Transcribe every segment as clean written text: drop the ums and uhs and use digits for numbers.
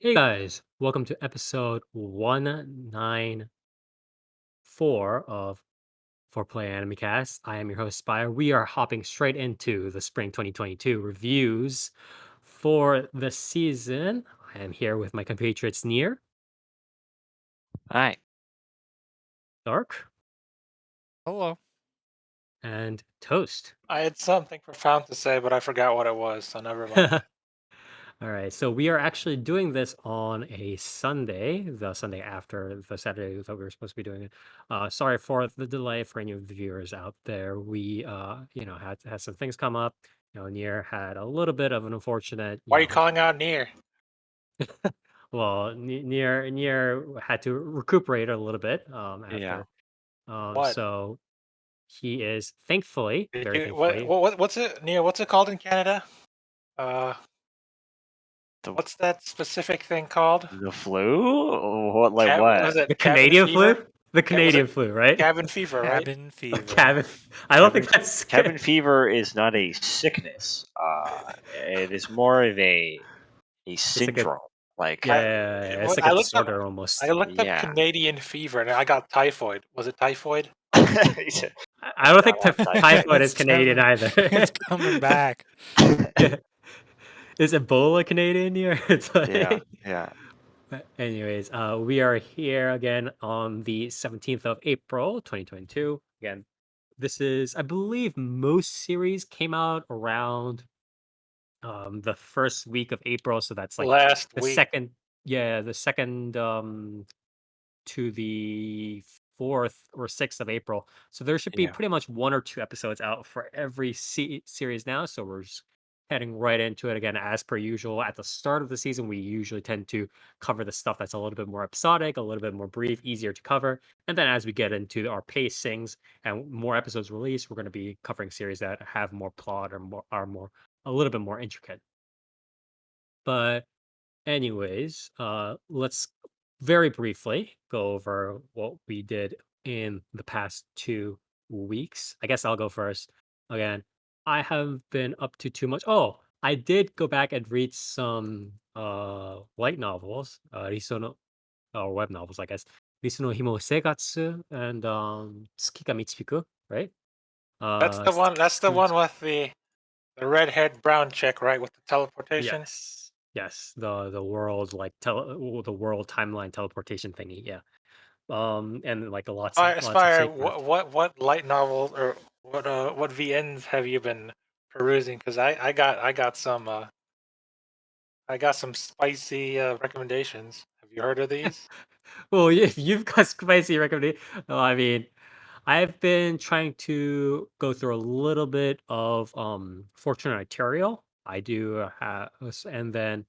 Hey guys, welcome to episode 194 of 4PlayerAnimecast. I am your host, Spire. We are hopping straight into the spring 2022 reviews for the season. I am here with my compatriots Near, Hi. Dark, Hello. and Toast. I had something profound to say, but I forgot what it was, so never mind. All right, so we are actually doing this on a Sunday, the Sunday after the Saturday that we were supposed to be doing it. Sorry for the delay for any of the viewers out there. We, had some things come up. Near had a little bit of an unfortunate, Why are you calling out near? well, near had to recuperate a little bit Yeah. after. What? So he is thankfully, Did very you what thankfully, what what's it near? What's it called in Canada? Uh, The what's that specific thing called? the flu? What like What what? was it? the Cabin Canadian fever? flu, the Was it Canadian flu, right? cabin fever? Right? Cabin fever. Cabin. I don't think Cabin that's cabin fever is not a sickness. It is more of a it's like a syndrome. Like Yeah, it's like a I looked up. disorder I almost. looked up yeah. Canadian fever, and I got typhoid. Was it typhoid? He said, I don't think "I have typhoid is It's Canadian coming. either. It's coming back. Is Ebola Canadian here? It's yeah, like, yeah, anyways, we are here again on the 17th of April, 2022. Again, this is, I believe, most series came out around the first week of April, so that's like Last the week. second, yeah, the second to the 4th or 6th of April. So there should be yeah. pretty much one or two episodes out for every series now. So we're just heading right into it again, as per usual. At the start of the season, we usually tend to cover the stuff that's a little bit more episodic, a little bit more brief, easier to cover. And then as we get into our pacings and more episodes released, we're going to be covering series that have more plot or are more a little bit more intricate. But anyways, let's very briefly go over what we did in the past 2 weeks. I guess I'll go first. Again, I have been up to too much. Oh, I did go back and read some light novels, Risono or web novels, I guess. Risono Himo Segatsu and Tsuki ga Michiku, right? That's the one. That's the one with the red-haired brown chick, right? With the teleportation. Yes. Yes, the world like the world timeline teleportation thingy, yeah. And like lots of Aspire, safe words. what light novel or what VNs have you been perusing? Because I got some spicy recommendations. Have you heard of these? Well, if you've got spicy recommendation, well, I mean, I've been trying to go through a little bit of Fortune Arterial. I do have, and then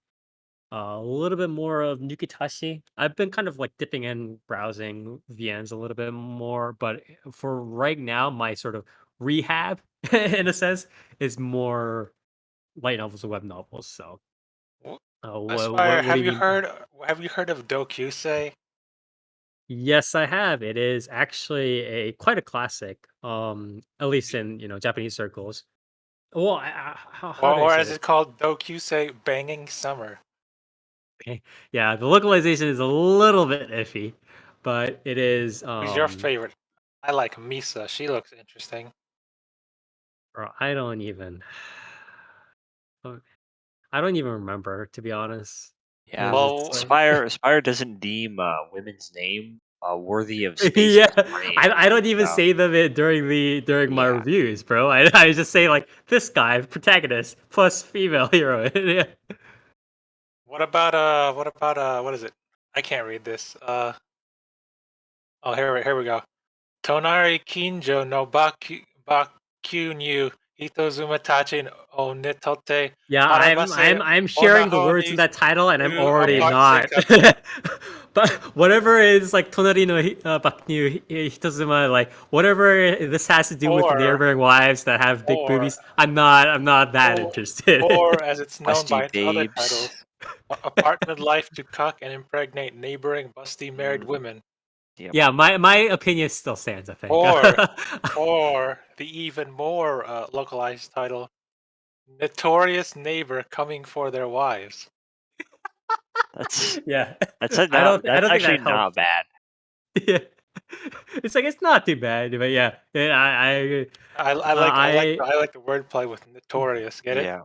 a little bit more of Nukitashi. I've been kind of like dipping in, browsing VNs a little bit more, but for right now, my sort of rehab, in a sense, is more light novels and web novels. So, W- what, Aspire, what do you mean? have you heard of Dokusei? Yes, I have. It is actually a quite a classic, at least in Japanese circles. Well, how do I Or say as this? it's called, Dokusei Banging Summer. Okay. Yeah, the localization is a little bit iffy, but it is. Who's your favorite? I like Misa. She looks interesting. Bro, I don't even. I don't even remember, to be honest. It Yeah. was just Well, like, Spire doesn't deem women's name worthy of space yeah, in his brain. I don't even No. say them during my Yeah. reviews, bro. I just say like this guy protagonist plus female hero. Yeah. what is it? I can't read this. Oh, here we go. Tonari Kinjo no Bakyu Nyu Hitozuma Tachi o Nitote Yeah, Haramase I'm sharing the Onaho words in ni that title, and I'm u already not. Apasekatsu. But whatever is like Tonari no Baknyu Hitozuma, like whatever this has to do with Or neighboring wives that have big or boobies, I'm not that or interested. or as it's known Busty by its other babes. titles, apartment life to cuck and impregnate neighboring busty married Mm, women. yep. Yeah, my opinion still stands, I think. Or or the even more localized title, Notorious Neighbor Coming for Their Wives. That's Yeah. that's a I not don't I that's don't think actually that helps. not bad. Yeah. It's like it's not too bad, but yeah. I like the wordplay with notorious. Get it? Yeah.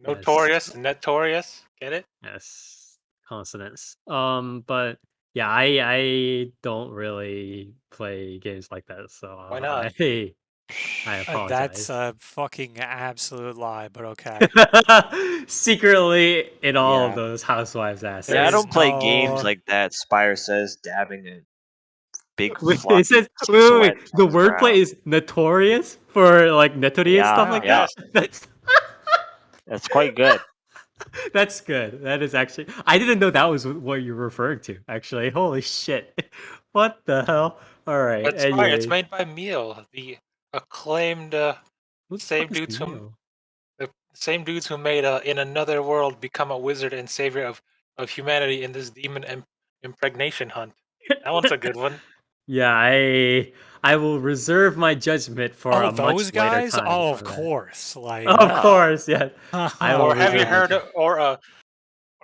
Yes. Notorious. Get it? Yes. Consonants. But yeah, I don't really play games like that, so Why not? I That's apologize. a fucking absolute lie, but okay. Secretly in all of Yeah. those housewives' Yeah, I There's asses. don't play games no like that. Spire says, dabbing a big It floppy says wait. sweat The on his wordplay brow. is notorious for like notorious stuff Yeah, like yeah. yeah, that. that's quite good. That's good. That is actually. I didn't know that was what you were referring to. Actually, holy shit! What the hell? All right. But Spire, it's Anyways, made by Meal, the acclaimed what the same fuck is dudes who Neo? the same dudes who made In Another World become a wizard and savior of humanity in this demon impregnation hunt. That one's a good one. Yeah, I will reserve my judgment for Oh, a much those later guys? time Oh, of on that. course. Like, Of course, yes. I will Or have you reserve my.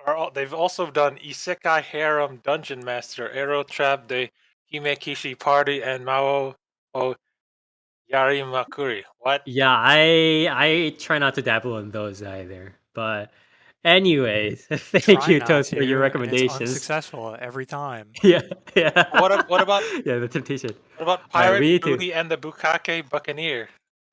heard they've also done Isekai Harem Dungeon Master, Arrow Trap, the Himekishi Party, and Mao o Yarimakuri. What? Yeah, I try not to dabble in those either. But anyways, thank try you, not Toast, for your to, and it's recommendations. unsuccessful every time. Yeah, yeah. What about Yeah, the temptation. All right, Pirate we need to. Booty and the Bukake Buccaneer?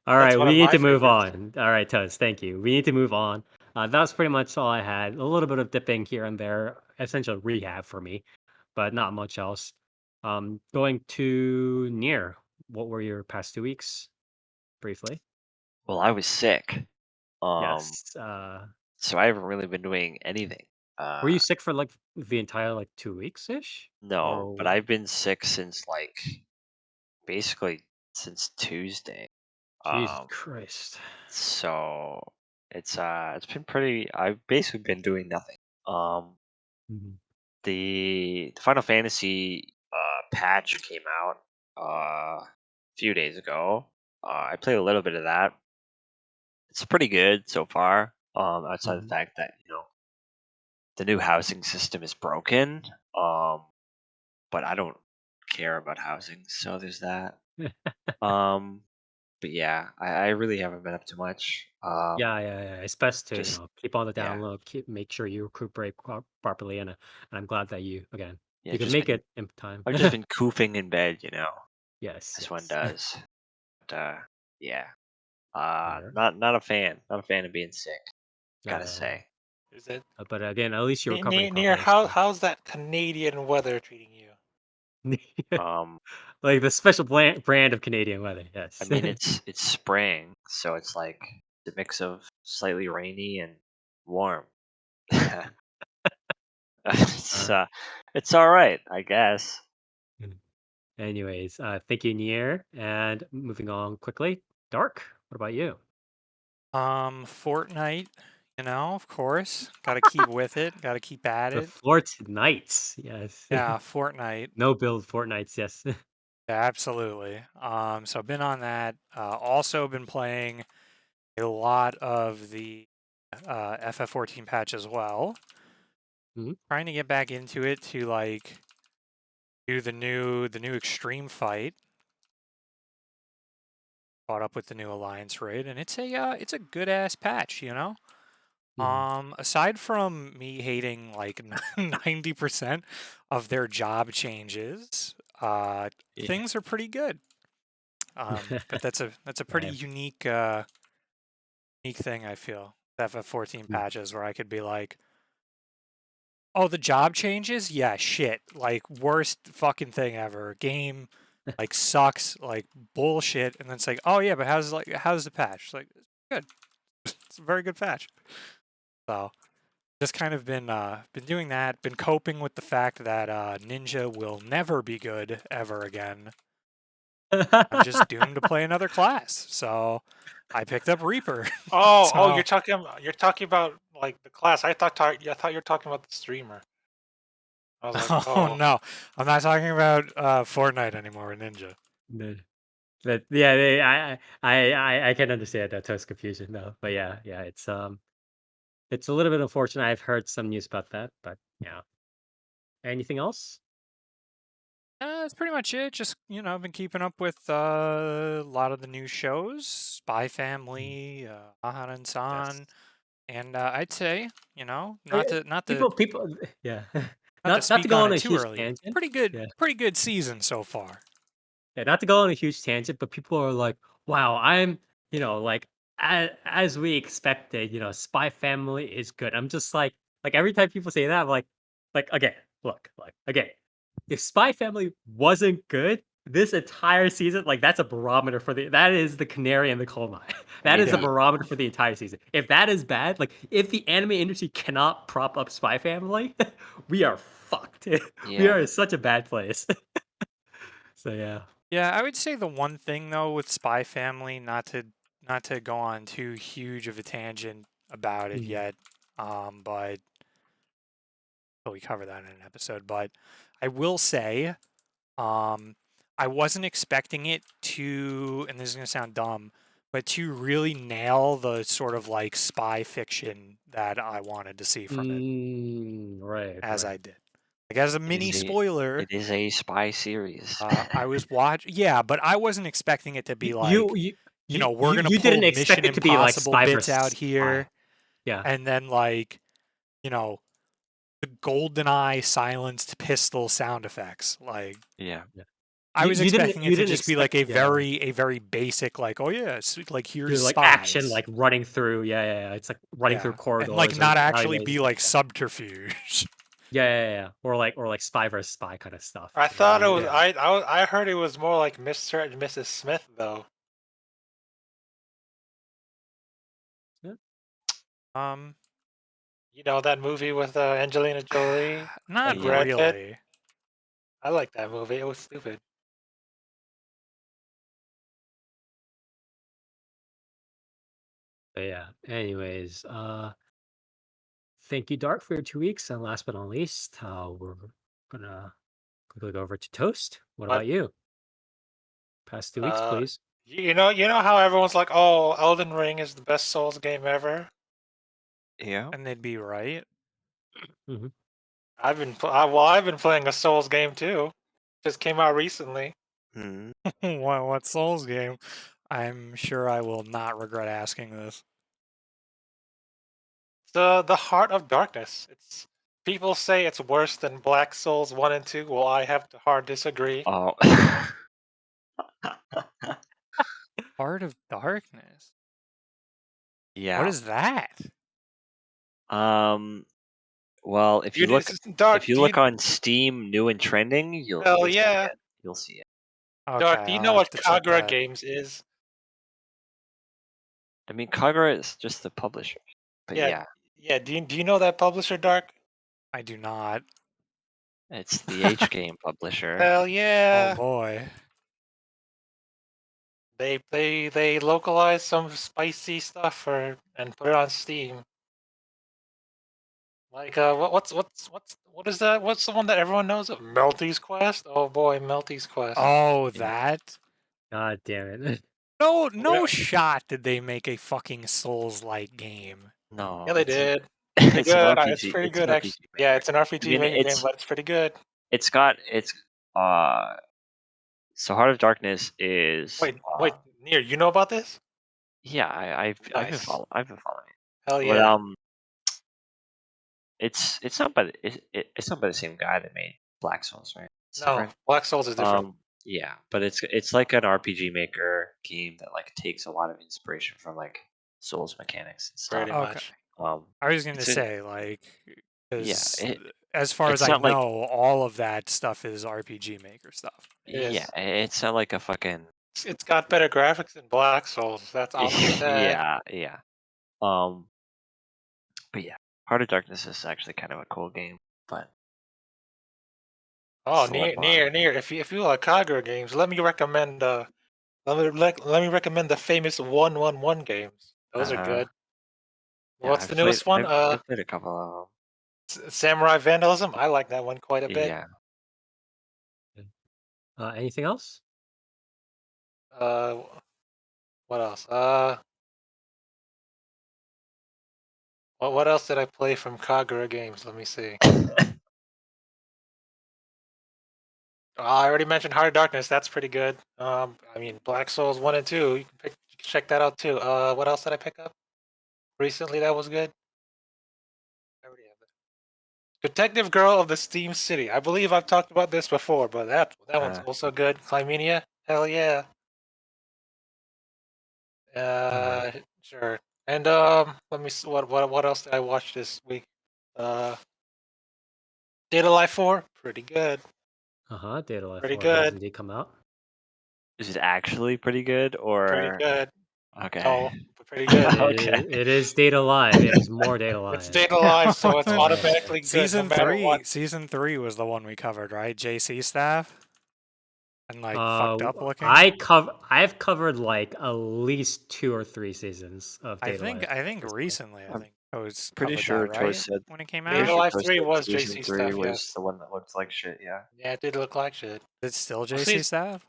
All That's right, one we of need my to move favorites. on. All right, Toast, thank you. We need to move on. That's pretty much all I had. A little bit of dipping here and there, essential rehab for me, but not much else. Going to near. What were your past 2 weeks? Briefly. Well, I was sick, um, Yes. so I haven't really been doing anything. Were you sick for like the entire like 2 weeks ish? No, but Or I've been sick since like basically since Tuesday. Jesus Um, Christ. so it's been pretty. I've basically been doing nothing. Um, Mhm. the Final Fantasy patch came out a few days ago. I played a little bit of that. It's pretty good so far. Outside of the Mhm. fact that the new housing system is broken. But I don't care about housing, so there's that. Um, but yeah, I really haven't been up to much. Yeah. It's best to Just keep on the down yeah, low, make sure you recuperate properly, and I'm glad that yeah, you can just make been it in time. I've just been cooping in bed, Yes, as one yes. does. But yeah, Alright. not a fan, not a fan of being sick. Gotta Uh, say. Is it but again, at least you're recovering near? properly. So. How's that Canadian weather treating you? Um, Like the special brand of Canadian weather. I Yes. mean it's spring, so it's like the mix of slightly rainy and warm. it's Uh, it's all right, I guess. anyways, thank you, Nier. And moving on quickly, Dark. What about you? Fortnite, of course. Gotta keep with it, gotta keep at The it. Fortnites. Yes. Yeah, Fortnite. No build Fortnites. Yes. Yeah, absolutely. So I've been on that. Also been playing a lot of the FF14 patch as well. Mhm. Trying to get back into it to like do the new extreme fight. Caught up with the new alliance raid, and it's a good ass patch, Aside from me hating like 90% of their job changes, Yeah. things are pretty good. But that's a pretty Right. unique unique thing, I feel. FF14 Mm. patches where I could be like, oh, the job changes? Yeah, shit. Like worst fucking thing ever. Game like sucks, like bullshit. And then it's like, oh yeah, but how's the patch? It's like good. It's a very good patch. So just kind of been doing that, been coping with the fact that Ninja will never be good ever again. I'm just doomed to play another class. So I picked up Reaper. Oh, So you're talking about like the class. I thought you were talking about the streamer. I was like, oh oh, no, I'm not talking about Fortnite anymore with Ninja. The- yeah, I can understand that toast confusion though. But yeah, it's a little bit unfortunate. I've heard some news about that, but Yeah. Anything else? That's pretty much it. Just, I've been keeping up with a lot of the new shows, Spy Family, Yes. Aharen-san, and I'd say, I not people yeah. to Not to speak go on on it a too huge early. tangent. Yeah. Pretty good season so far. Yeah, not to go on a huge tangent, but people are like, "Wow, I'm, like as we expected, Spy Family is good." I'm just like every time people say that, I'm like again, look, again, if Spy Family wasn't good, this entire season, like that's a barometer for that is the canary in the coal mine. That is a Yeah. barometer for the entire season. If that is bad, like if the anime industry cannot prop up Spy Family, we are fucked. We Yeah. are in such a bad place. So yeah. Yeah, I would say the one thing though with Spy Family, not to go on too huge of a tangent about it Mhm. yet, but we cover that in an episode. But I will say, um, I wasn't expecting it to, and this is gonna sound dumb, but to really nail the sort of like spy fiction that I wanted to see from it, Right, as right. I did. Like as a It is mini a spoiler, it is a spy series. I was yeah, but I wasn't expecting it to be You like, you you you we're you gonna you pull didn't expect Mission it to be like Impossible spy bits out versus spy. here, Yeah. and then like, you know, the GoldenEye silenced pistol sound effects. Like, Yeah. Yeah. I was expecting it You to didn't just be like expect yeah, a very basic, like, oh yeah, like do here's like action spies. like running through yeah. It's like running through Yeah, and like corridors or not actually alleyways be and stuff. like subterfuge. Yeah. Or like spy versus spy kind of stuff. I Yeah, thought it was. Yeah. I heard it was more like Mr. and Mrs. Smith though. yeah. Um, You know that movie with Angelina Jolie not and Yeah. Brad Pitt. really. I like that movie. It was stupid. But yeah. Anyways, thank you, Dark, for your 2 weeks. And last but not least, we're gonna quickly go over to Toast. What But about you? Past 2 weeks, uh, please. you know how everyone's like, "Oh, Elden Ring is the best Souls game ever." Yeah. And they'd be right. Hmm. I've been playing a Souls game too. Just came out recently. Mhm. What Souls game? I'm sure I will not regret asking this. The Heart of Darkness. It's people say it's worse than Black Souls 1 and 2. Well, I have to hard disagree. Oh. Heart of Darkness. What Yeah. is that? Um. Well, if you Dude, look it's Dark. if you look on Steam, new and trending, Hell you'll see yeah. it. You'll see it. Okay, Dark, do you I'll know have what to check Kagura that. Games is? I mean, Kagura is just the publisher, but Yeah, yeah, yeah. Do you know that publisher, Dark? I do not. it's the H game publisher. Hell Oh yeah. boy. They localize some spicy stuff and put it on Steam. Like what is that? What's the one that everyone knows of? Melty's Quest? Oh boy, Melty's Quest. Oh, Yeah. that? God damn it. No Yeah, shot did they make a fucking Souls-like game. No, yeah, they did. Pretty it's an good. It's RPG. pretty It's an good RPG actually. Yeah, maker. it's an I RPG mean, making game, but it's pretty good. it's uh so Heart of Darkness is Wait, Near, you know about this? yeah, Nice. I've been following Hell it. But yeah. it's not by it's not by the same guy that made Black Souls, right? It's No, different. Black Souls is different. Yeah, but it's like an RPG maker game that like takes a lot of inspiration from like Souls mechanics and stuff. Pretty Okay. much. I was going to It's a say, like, yeah, because as far as it's I not like know, all of that stuff is RPG Maker stuff. It yeah, is. it's not like a fucking It's got better graphics than Black Souls. I'll say that. yeah. Um, but yeah, Heart of Darkness is actually kind of a cool game, but Oh, it's a lot more. near. If you like Kagura games, let me recommend let me recommend the famous 111 games. Those are Uh-huh. good. Yeah, What's the newest one? I've played a couple of Samurai Vandalism. I like that one quite a them. bit. Yeah. Anything else? Uh, what else? What else did I play from Kagura Games? Let me see. I already mentioned Heart of Darkness. That's pretty good. I mean, Black Souls 1 and 2. You can check that out too. What else did I pick up recently that was good? I already have it. Detective Girl of the Steam City. I believe I've talked about this before, but that one's also good. Climenia. Hell yeah. Sure. And let me see, what else did I watch this week? Data Life 4, pretty good. Data Life Pretty 4 has good. indeed come out. Is it actually pretty good or Pretty good. okay? No, but pretty good. Okay. It is Data Live. It is more Data Live. It's Data Live, so it's Yeah. automatically good no matter what. Season 3 was the one we covered, right? JC staff? And like fucked up looking? I've covered like at least 2 or 3 seasons of I Data Live. think recently I'm I was pretty covered sure that, Toy right? said When it came pretty Data out? sure Life Toy 3 said was season JC 3 stuff, was yes. the one that looked like shit. Yeah. Yeah, it did look like shit. It's still see- JC staff?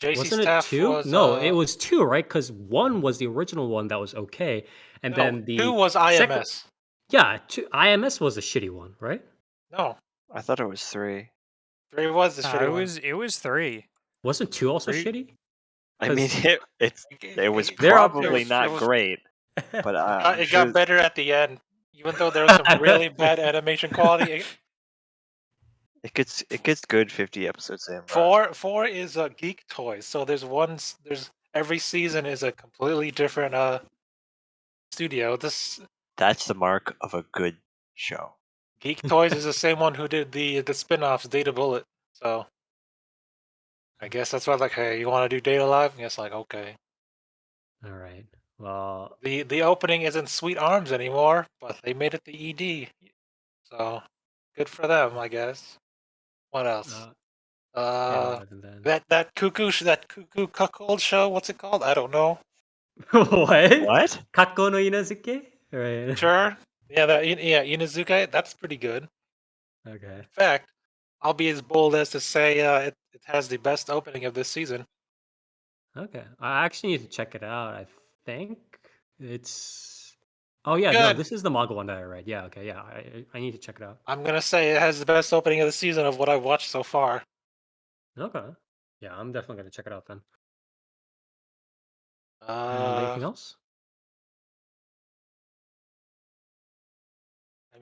JC Wasn't it staff 2? was No, it was 2, right? Because 1 was the original one that was okay, and no, then 2 the was second, IMS. yeah, IMS was a shitty one, right? No, I thought it was 3. 3 was the No, shitty one. it was 3. Wasn't 2 also 3 shitty? I mean, 'Cause it was They're up there. probably not great, but I'm It sure got better at the end, even though there was some really bad animation quality. it gets good 50 episodes in, bro. 4 is a Geek Toys, so there's every season is a completely different studio. This That's the mark of a good show. Geek Toys is the same one who did the spin-offs Data Bullet. So I guess that's why like, hey, you want to do Data Live? And it's like, okay. All right. Well, The opening isn't Sweet Arms anymore, but they made it the ED. So good for them, I guess. What else? Data Live and then That cuckoo cuckold show. What's it called? I don't know. what? What? Kakko no Inazuke? Right. Sure. Yeah, Inazuka. That's pretty good. Okay. In fact, I'll be as bold as to say it has the best opening of this season. Okay. I actually need to check it out. I think it's. Oh yeah, no, Good. this is the manga one that I read. Yeah. Okay. Yeah. I need to check it out. I'm gonna say it has the best opening of the season of what I've watched so far. Okay. Yeah, I'm definitely gonna check it out then. I Anything else?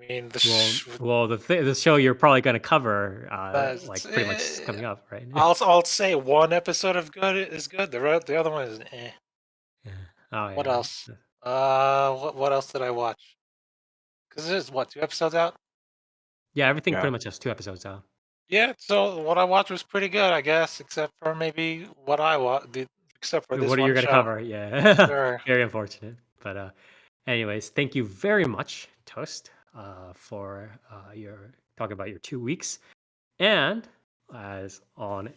mean, Well, the show you're probably gonna cover, like pretty much it's, coming up, right? I'll say one episode of good is good. The other one is eh. Yeah. Oh What yeah. else? What else did I watch? Because there's what 2 episodes out. Yeah, everything Yeah. pretty much has 2 episodes out. Yeah, so what I watched was pretty good, I guess, except for maybe what I watched. Except for this What are one you gonna show. cover? Yeah. Sure. Very unfortunate. But anyways, thank you very much, Toast, for your talking about your 2 weeks. And as on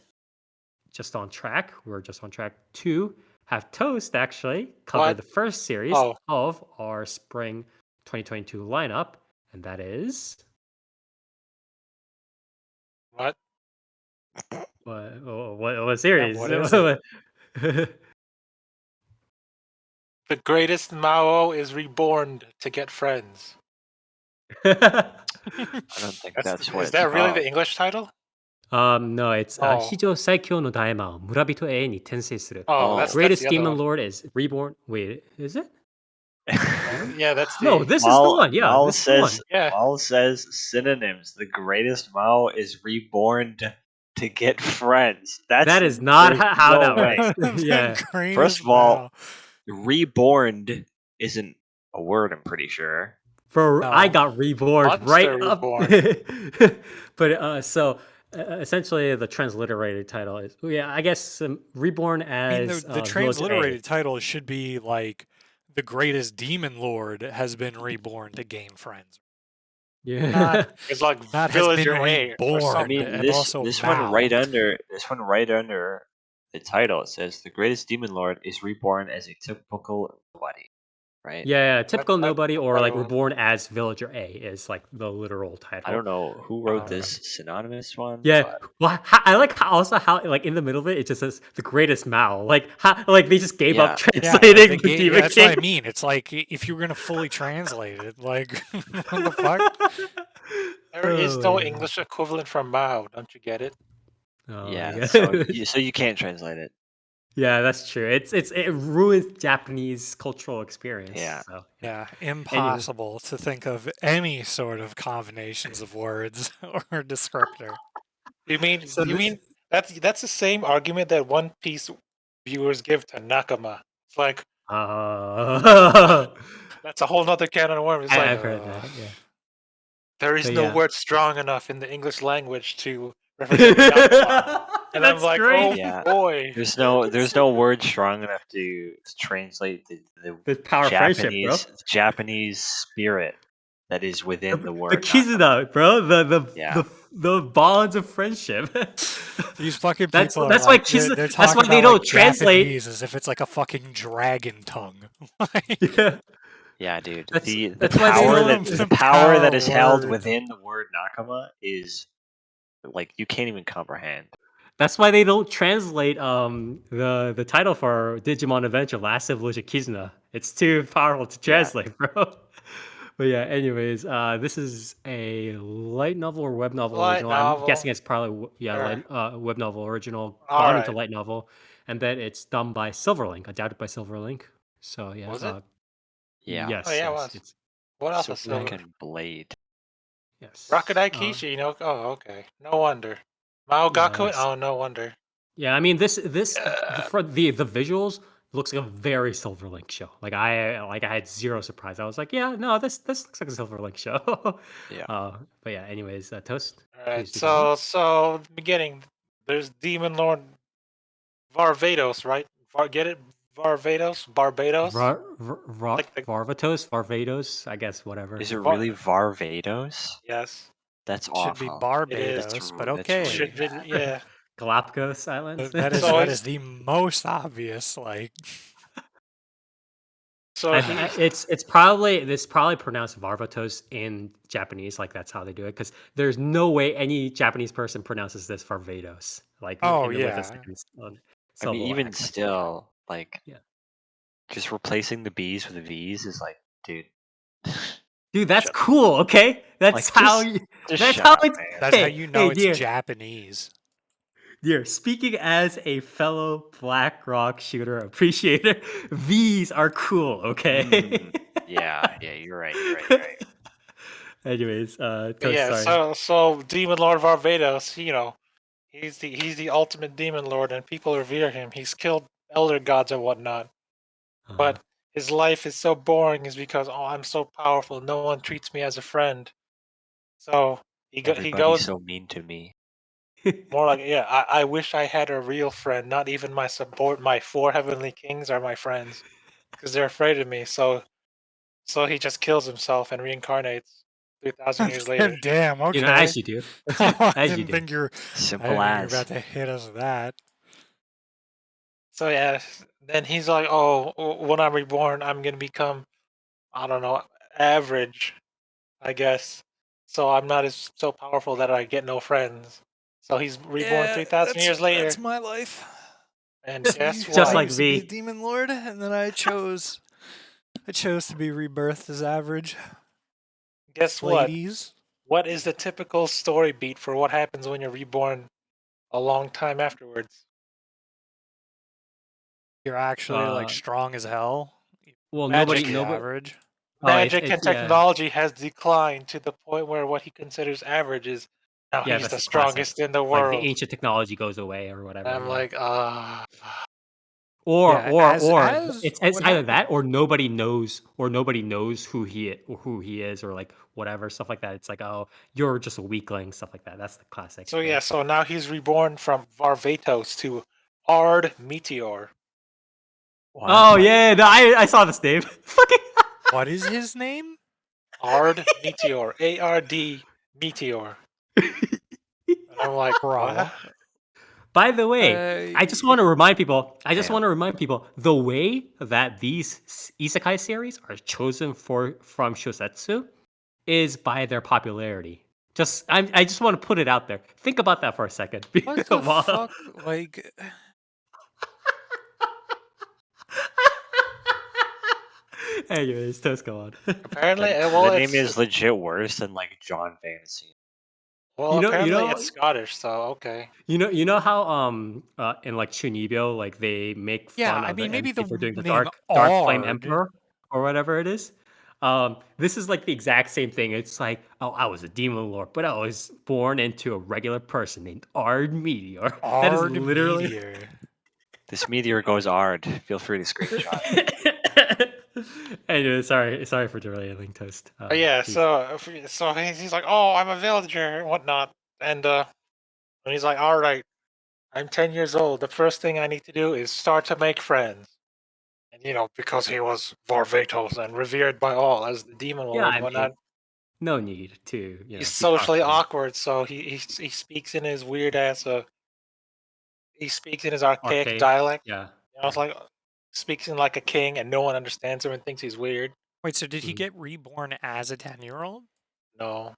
just on track, we're just on track to have Toast actually cover What? the first series Oh. of our spring 2022 lineup, and that is What? what series? what is it? The greatest Mao is reborn to get friends. I don't think that's what Is it's that really called. the English title? No, it's Oh. 史上最強の大魔王村人 A に転生する Oh, Oh. that's Greatest the other Demon one. Lord is reborn. Wait, is it? Yeah, that's the No, this is the one. Yeah, this is the one. Yeah. Mal says synonyms. The greatest Mao is reborn to get friends. That is not there's how no that way. works. Yeah. First of all, reborn isn't a word, I'm pretty sure. I No. got reborn Monster right up. Reborn. But so essentially, the transliterated title is I guess reborn I mean, as the Village A. transliterated title should be like the greatest demon lord has been reborn to gain friends. Yeah. It's like That has Villager been A or reborn. I something. mean, and this also this one Mao. right under the title, it says the greatest demon lord is reborn as a typical nobody. right? Yeah, typical I nobody or probably like will. Reborn as Villager A is like the literal I title. don't know who wrote Okay. this synonymous one, Yeah, but well, I like how like in the middle of it, it just says the greatest Mao. Like they just gave up yeah, Yeah, like translating the the game. Demon That's what I King. mean. It's like if you were gonna fully translate it, like what the fuck? There is Oh no man. English equivalent for Mao. Don't you get it? Oh my yeah. god. So you can't translate it. Yeah, that's true. It ruins Japanese cultural experience. Yeah. So yeah. Yeah, Anyway, impossible to think of any sort of combinations of words or descriptor. You mean so you this. mean that's the same argument that One Piece viewers give to Nakama. It's like Uh, that's a whole nother can of worms. It's like I've heard that. Yeah, there is but no yeah. word strong enough in the English language to represent Nakama. And I'm That's like, oh great. Yeah. boy. There's no word strong enough to translate the The power of friendship, bro. Japanese spirit that is within the The word Nakama. Kizuna, bro. Yeah. The bonds of friendship. These fucking people are That's why like they're that's talking why they about like don't translate. Japanese as if it's like a fucking dragon tongue. Like Yeah, Yeah, dude. that's The that's why they power don't. the the power power that of is held words. within the word Nakama is like you can't even comprehend. That's why they don't translate the title for Digimon Adventure Last Evolution Kizuna. It's too powerful to Yeah. translate, bro. But yeah, anyways, this is a light novel or web novel Light original. I'm novel. guessing it's probably Sure. light web novel original All gone into right. light novel, and then it's done by Silverlink, adapted by Silverlink. So yeah, Was it? Yeah. Oh yes, yeah, it yes, was. it's What else is Silverlink silver? and Blade. yes. Rakudai Kishi, oh okay. No wonder. Mao Gaku? Yes. Oh no wonder. Yeah, I mean this Uh, for the visuals looks like a very Silverlink show. I had zero surprise. I was like, yeah, no, this looks like a Silverlink show. Yeah. But yeah, anyways, Toast, Alright, please do go on. so beginning, there's Demon Lord Varvados, right? Get it? Varvados? Barbados? Like the Varvatos, I guess whatever. Is it Var really Varvados? yes. That's Should be awful. It is. Barbados, but That's really Should okay. be bad. yeah. Galapagos Islands. So That is it's the most obvious. Like so he It's probably pronounced Varvatos in Japanese, like that's how they do it. Because there's no way any Japanese person pronounces this Varvatos, like oh with a yeah, second I mean, syllable even accent. Yeah. still, like Yeah. just replacing the B's with V's is like, dude. Dude, that's Shut, cool. Okay, that's like how you. just That's shut how up, it's. man. that's how Hey, you know hey, it's dear, Japanese. dear. Speaking as a fellow Black Rock shooter appreciator, these are cool. Okay. Yeah, you're right. Anyways, but Toast, yeah, sorry. so Demon Lord Varvados, he's the ultimate demon lord and people revere him. He's killed elder gods and whatnot. Uh, But his life is so boring is because I'm so powerful, no one treats me as a friend. So he Everybody's goes so mean to me. more like, yeah, I wish I had a real friend. Not even my 4 heavenly kings are my friends because they're afraid of me. So he just kills himself and reincarnates 3,000 years later. Damn. as Okay. you do, I as you didn't do. think you're. I Simple didn't think you were as. about to hit us with that. So yeah, then he's like, oh, when I'm reborn, I'm gonna become, I don't know, average, I guess. So I'm not as so powerful that I get no friends. So he's reborn Yeah, 3,000 years that's later, my life. and guess Just I what? like used to be a V. demon lord, and then I chose to be rebirthed as average. Guess what? Ladies, What is the typical story beat for what happens when you're reborn a long time afterwards? you're actually like Uh, strong as hell. well, To Magic, be average. Oh, magic, it's and technology has declined to the point where what he considers average is now yeah, he's that's the a classic. strongest in the Like the world. ancient technology goes away or And whatever. I'm Yeah. like, Yeah, Or it's what either that happened. or nobody knows who he is or like whatever stuff like that. It's like, oh, you're just a weakling, stuff like that. That's the classic so thing. yeah, so now he's reborn from Varvatos to Ard Meteor. What? Oh yeah, no, I saw this name. Fucking What is his name? Ard Meteor. ARD Meteor. And I'm like, Bro. what? By the way, I just want to remind people. I just want to remind people the way that these isekai series are chosen from Shosetsu is by their popularity. I just want to put it out there. Think about that for a second. What the fuck? Like, anyways, just go on. Apparently, The name is legit worse than like John Fantasy. well, apparently it's Scottish, so okay. You know how in like Chunibyo, like they make yeah, fun I of the mean, maybe MC the for doing the name dark flame Ard. emperor or whatever it is. This is like the exact same thing. It's like, oh, I was a demon lord, but I was born into a regular person named Ard Meteor. That is Ard literally. Meteor. This meteor goes hard. Feel free to screenshot. Anyway, sorry for derailing Toast. Yeah, please. so he's like, oh, I'm a villager and whatnot, and he's like, all right, I'm 10 years old. The first thing I need to do is start to make friends. And because he was Varvatos and revered by all as the demon Yeah, lord I and whatnot, mean, no need to he's be socially cocky. awkward. So he speaks in his weird ass. He speaks in his archaic dialect. Yeah. It's like speaks in like a king, and no one understands him and thinks he's weird. Wait, so did he get reborn as a 10-year-old? No.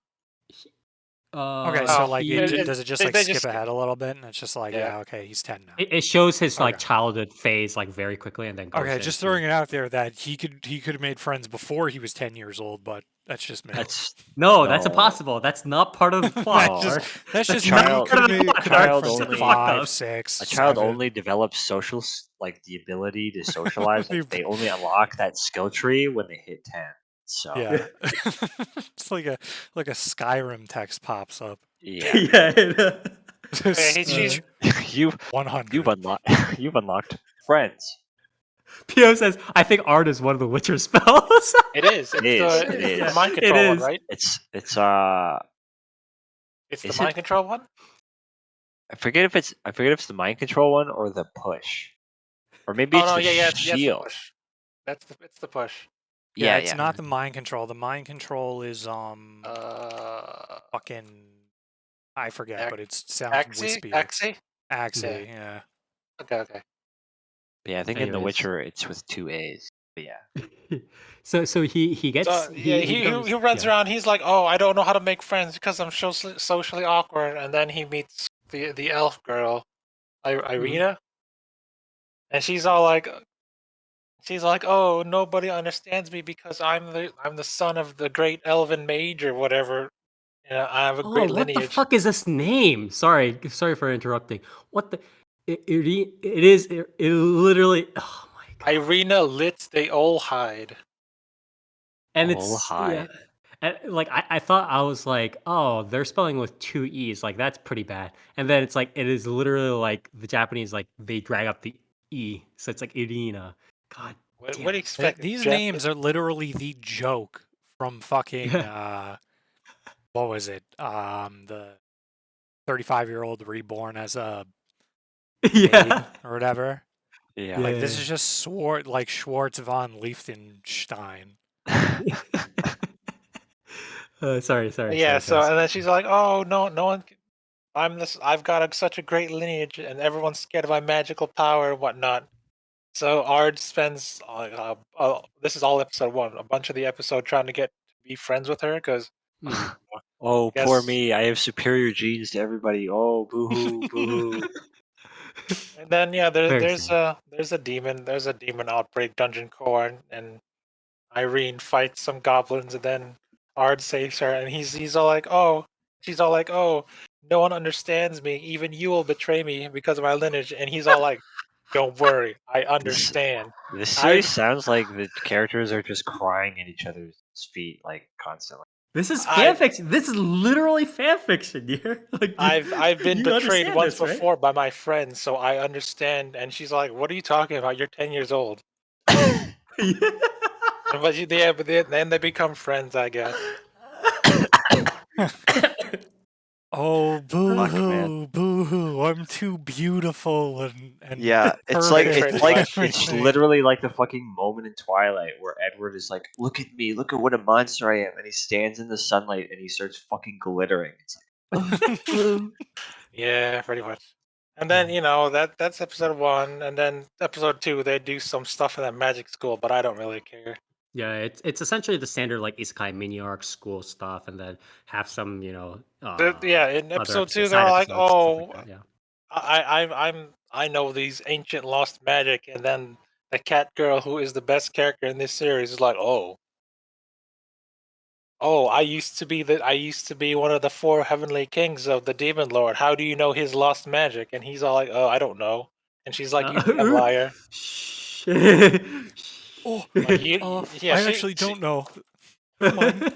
Okay, so like, does it just like they skip ahead a little bit, and it's just like, yeah, okay, he's 10 now. It shows his like childhood phase like very quickly, and then goes okay, just throwing it out there that he could have made friends before he was 10 years old, but that's just me. That's impossible. That's not part of the plot. that's just child, me. a child friends only, at 5, 6. A child 7. only develops social, like the ability to socialize. Like, they only unlock that skill tree when they hit 10. So yeah, it's like a Skyrim text pops up. Yeah. Yeah. 100. You've unlocked friends. Pio says, "I think art is one of the Witcher spells." It is. It is. It's the mind control one, right? It's the mind control one. I forget if it's the mind control one or the push, or maybe it's the shield. It's the push. Yeah, it's not the mind control. The mind control is fucking, I forget, but it sounds wispy. Axie, yeah. Okay. Yeah, I think in The Witcher it's with 2 A's. But yeah. So he gets he runs around. He's like, oh, I don't know how to make friends because I'm socially awkward. And then he meets the elf girl, Irina, and she's like, oh, nobody understands me because I'm the son of the great elven mage or whatever. I have a great lineage. What the fuck is this name? Sorry for interrupting. What the? It literally. Oh my god. Irina lit they all hide. And it's yeah. And like I thought I was like, oh, they're spelling with 2 E's, like that's pretty bad. And then it's like it is literally like the Japanese, like they drag up the E, so it's like Irina. God. What do you expect? These names are literally the joke from fucking what was it? The 35-year-old reborn as a maid or whatever. Yeah. Like this is just Schwartz von Liechtenstein. Sorry. Yeah. And then she's like, "Oh no one. I've got such a great lineage, and everyone's scared of my magical power and whatnot." So Ard spends this is all episode 1, a bunch of the episode trying to be friends with her because. Oh, poor me! I have superior genes to everybody. Oh, boo-hoo, boo-hoo. And then there's a demon outbreak dungeon core, and Irene fights some goblins, and then Ard saves her, and she's all like, oh, no one understands me, even you will betray me because of my lineage, and he's all like, don't worry, I understand. This series sounds like the characters are just crying at each other's feet like constantly. This is fanfiction. This is literally fanfiction, dear. Like, I've been betrayed once before by my friends, so I understand. And she's like, "What are you talking about? You're 10 years old." But then they become friends, I guess. Oh, boo-hoo, boo-hoo! I'm too beautiful and yeah, it's literally like the fucking moment in Twilight where Edward is like, "Look at me, look at what a monster I am," and he stands in the sunlight and he starts fucking glittering. It's like, yeah, pretty much. And then that's episode 1, and then episode 2 they do some stuff in that magic school, but I don't really care. Yeah, it's essentially the standard like isekai mini arc school stuff, and then have some Yeah, in other episode 2 they're side all like, episodes, stuff like oh, that. Yeah. I know these ancient lost magic, and then the cat girl who is the best character in this series is like, I used to be one of the 4 heavenly kings of the demon lord. How do you know his lost magic? And he's all like, oh, I don't know. And she's like, you damn liar. Shh. Oh, Like, I actually don't know. Never mind.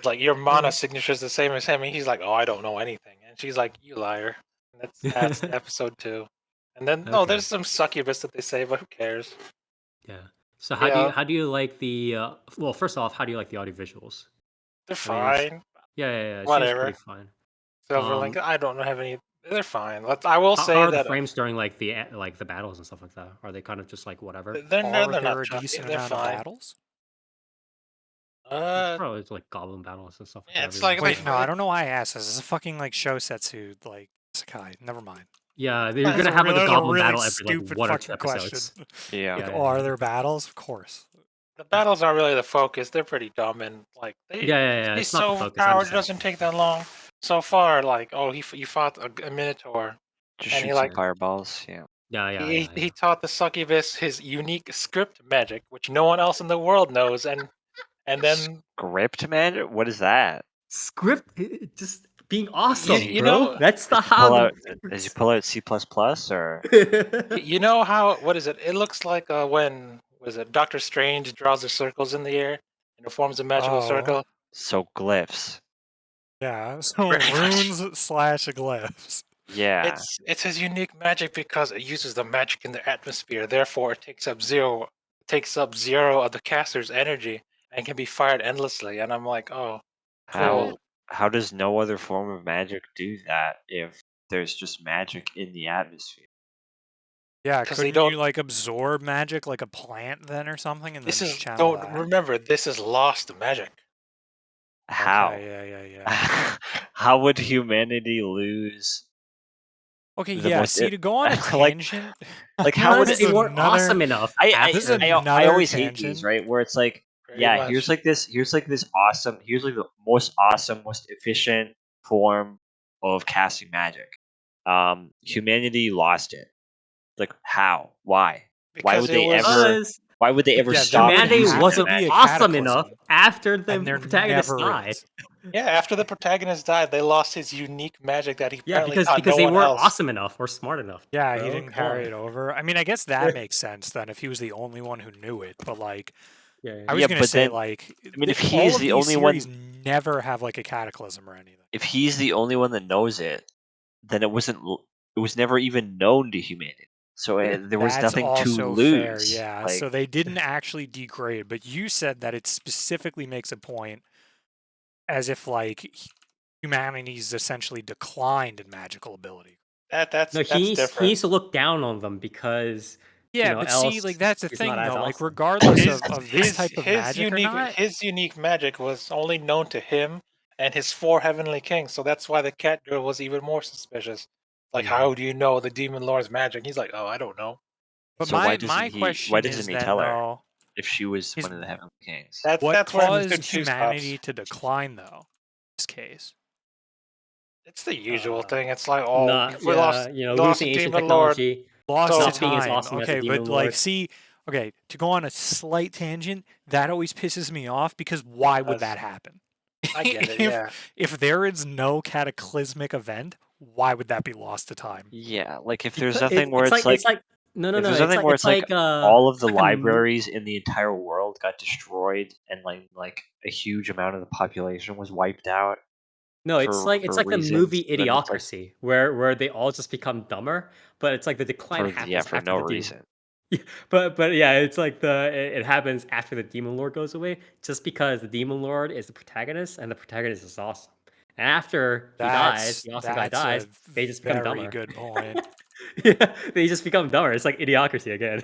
Like, your mana signature is the same as him, and he's like, oh, I don't know anything. And she's like, you liar. And that's episode 2. And then Okay. there's some succubus that they say, but who cares? Yeah. So how do you like the well, first off, how do you like the audio visuals? They're I mean, fine. yeah, it seems Whatever. pretty fine. Silverlink, I don't have any. They're fine. I will How say are the that frames during like the battles and stuff like that? Are they kind of just like whatever? they're Are not there a choppy, decent they're amount of fine. battles? It's probably like goblin battles and stuff like Yeah, that. it's like Wait, no, I don't know why I asked this. This is a fucking like Shosetsu like isekai. Never mind. Yeah, you're That's gonna have like a That's goblin really battle every stupid like 1 or 2 fucking episodes. question. Yeah. Like, Yeah, are there battles? Of course. the battles aren't really the focus. They're pretty dumb, and like Yeah. he's It's not so the focus. overpowered. It doesn't take that long. So far, like, you fought a minotaur. Just And he, shoot some like- fireballs. Yeah. Yeah. He taught the succubus his unique script magic, which no one else in the world knows, and then Script magic? What is that? Script just being awesome, you bro. know- That's the Did you pull out C++ or? you know what is it? It looks like when Doctor Strange draws the circles in the air and it forms a magical Oh. circle. So glyphs. Yeah. So Pretty much. runes / glyphs. Yeah. It's his unique magic because it uses the magic in the atmosphere. Therefore, it takes up zero of the caster's energy and can be fired endlessly. And I'm like, oh, cool. How does no other form of magic do that if there's just magic in the atmosphere? Yeah, 'Cause they couldn't you don't- like absorb magic like a plant then or something and This then is channel don't that? remember. This is lost magic. How? Okay, yeah. How would humanity lose? Okay, The yeah. most See, to go on a like- tangent. Like how would Because it? they weren't another- awesome enough. This is I another always hate tangent. these, right? Where it's like, Pretty yeah, much. here's like this awesome, here's like the most awesome, most efficient form of casting magic. Humanity lost it. Like how? Why? Why Because would it they was- ever? Because Why would they ever Yeah, stop? there humanity has to wasn't be a awesome cataclysm, enough after the and there protagonist never died. is. Yeah, after the protagonist died, they lost his unique magic that he Yeah, apparently because taught no they one weren't else. awesome enough or smart enough. Yeah, he bro. didn't Come on. carry it over. I mean, I guess that makes sense then if he was the only one who knew it. But like, Yeah. I was Yeah, gonna but say then- like, I mean, if all he's of the these only one- series never have like a cataclysm or anything. If he's the only one that knows it, then it wasn't. It was never even known to humanity. So there was That's nothing to also lose. fair, yeah. Like, So they didn't actually degrade, but you said that it specifically makes a point as if like humanity's essentially declined in magical ability. That's No, he different. needs to look down on them because Yeah, know, but see, else like that's the he's thing not as though. Like awesome. regardless of this type of magic or unique not, his unique magic was only known to him and his 4 heavenly kings. So that's why the cat girl was even more suspicious. Like, Yeah. how do you know the demon lord's magic? He's like, oh, I don't know. but So why my doesn't he- question why is doesn't he then, tell her? though, if she was His- one of the heavenly kings. That's what that's where caused the two humanity stops. to decline though? In this case, It's the usual Uh, thing. It's like, oh, not, we lost, you know, we lost losing the ancient demon lord. technology. lost So- to Not being as time. awesome as the Okay, Demon but like, Lord. see, okay, to go on a slight tangent, that always pisses me off because why would Yes. that happen? I get it. If- Yeah. If there is no cataclysmic event, why would that be lost to time? Yeah, like if there's Because nothing where it's like no, if there's it's nothing like where it's it's like like all of the it's like a mo- libraries in the entire world got destroyed and like a huge amount of the population was wiped out. No, it's for- like for the reasons, movie then it's like- Idiocracy, where they all just become dumber, but it's like the decline happens for after no the demon. reason. But yeah, it's like it happens after the demon lord goes away, just because the demon lord is the protagonist and the protagonist is awesome. And after he dies, the awesome guy that's dies. a They just become very dumber. good point. Yeah, they just become dumber. It's like Idiocracy again.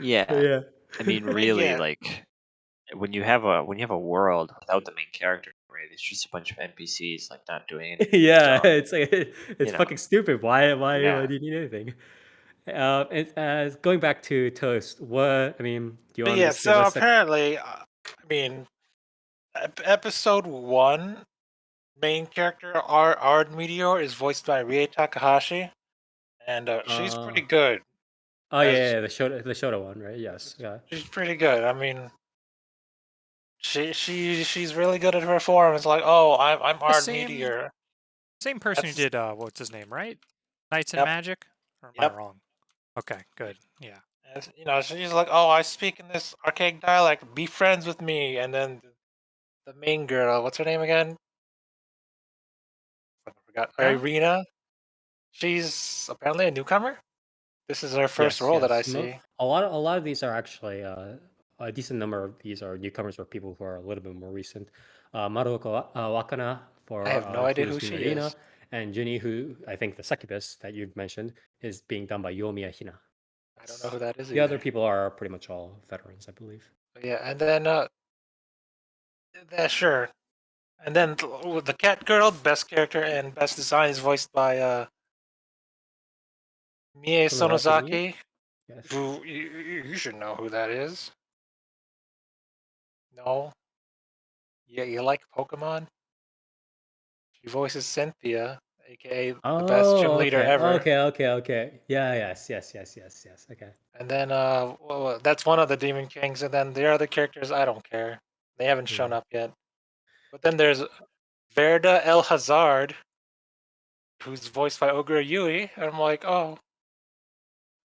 Yeah, yeah. I mean, I mean, really, yeah. like when you have a world without the main character, right? It's just a bunch of NPCs like not doing anything. Yeah, So it's like it's know, fucking stupid. Why yeah. do you need anything? And going back to Toast, what I mean, do you But want to yeah, just give so us a apparently, episode 1, main character Ard Meteor is voiced by Rie Takahashi, and she's pretty good. oh As yeah, the Shota one, right? Yes, yeah. she's pretty good. I mean, she's really good at her performance. Like, oh, I'm The Ard same Meteor. person who That's did what's his name, right? Knights and yep, Magic? Or am I yep. wrong? Okay, good. Yeah. And, she's like, oh, I speak in this archaic dialect. Be friends with me. And then the main girl, what's her name again? I forgot. Yeah. Irina. She's apparently a newcomer. This is her first Yes, role that I yes. see. A lot of these are actually a decent number of these are newcomers or people who are a little bit more recent. Maruko Wakana I for have no idea who who's she Minarina, is. and Junie, who I think the succubus that you've mentioned is being done by Yomiya Hina. I don't know who that is The other either. people are pretty much all veterans, I believe. But yeah, and then sure. And then the cat girl, best character and best design is voiced by Mie Sonozaki Mie? Sonozaki, Yes. who you should know who that is. No? Yeah, you like Pokemon? She voices Cynthia, aka the best gym Oh, leader okay, ever. okay. Yeah, yes. Okay. And then that's one of the Demon Kings, and then the other characters I don't care. They haven't shown Yeah. up yet. But then there's Verda El Hazard, who's voiced by Ogre Yui, and I'm like, oh,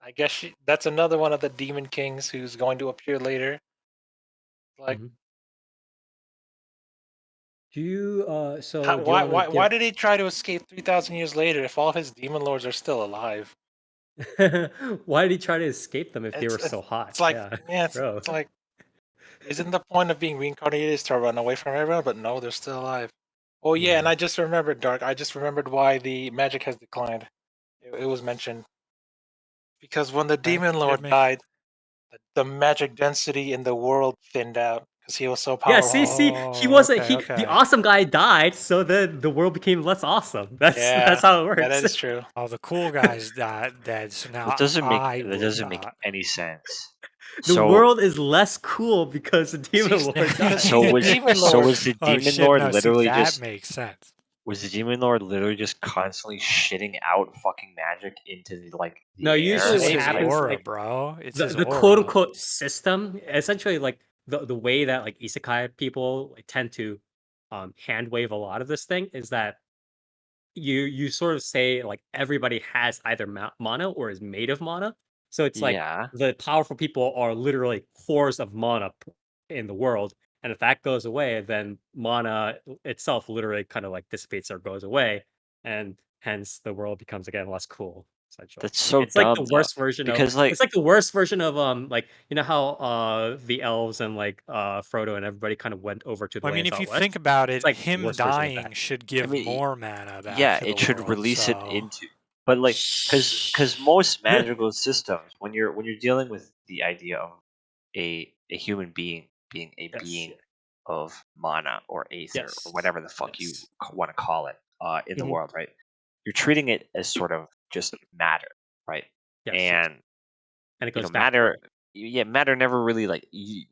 I guess that's another one of the Demon Kings who's going to appear later. Like, Mhm. Do you do you why want to why give did he try to escape 3,000 years later if all of his demon lords are still alive? why did he try to escape them if they It's were it's, so hot? it's like Yeah, yeah, bro. it's like isn't the point of being reincarnated is to run away from everyone? But no, they're still alive. Oh yeah, and Yeah. I just remembered, Dark. I just remembered why the magic has declined. It was mentioned because when the Okay, demon hit lord me. died, the magic density in the world thinned out because he was so Yeah, powerful. see, he Oh, wasn't okay, the okay. awesome guy died, so the world became less awesome. That's Yeah, how it that works. is true. Oh, the cool guy's dead, so That now doesn't make I that would doesn't make not. any sense. The So world is less cool because the demon lord Because died. so he's was demon so lord. was the Oh demon shit, lord no, see, literally that just makes sense. was the demon lord literally just constantly shitting out fucking magic into No, the It's air? usually just what his Maybe. happens, aura, like bro. It's the his the quote aura. unquote system, essentially, like the way that like isekai people like, tend to hand wave a lot of this thing is that you sort of say like everybody has either mana or is made of mana. So it's like Yeah. the powerful people are literally cores of mana in the world, and if that goes away, then mana itself literally kind of like dissipates or goes away, and hence the world becomes again less cool. Essentially, That's so it's like the dumb though. worst version of Because like like you know how the elves and like Frodo and everybody kind of went over to the I mean, lands if you out west. think about It's it, like the him worst version of that. dying should I give mean more mana back yeah, to the it should world, release it so into but like because most Shh. magical systems when you're dealing with the idea of a human being being a Yes. being of mana or aether or Yes. whatever the fuck you Yes. want to call it in the Mhm. world, right? You're treating it as sort of just matter, right? Yes. And And it goes down. matter yeah, matter never really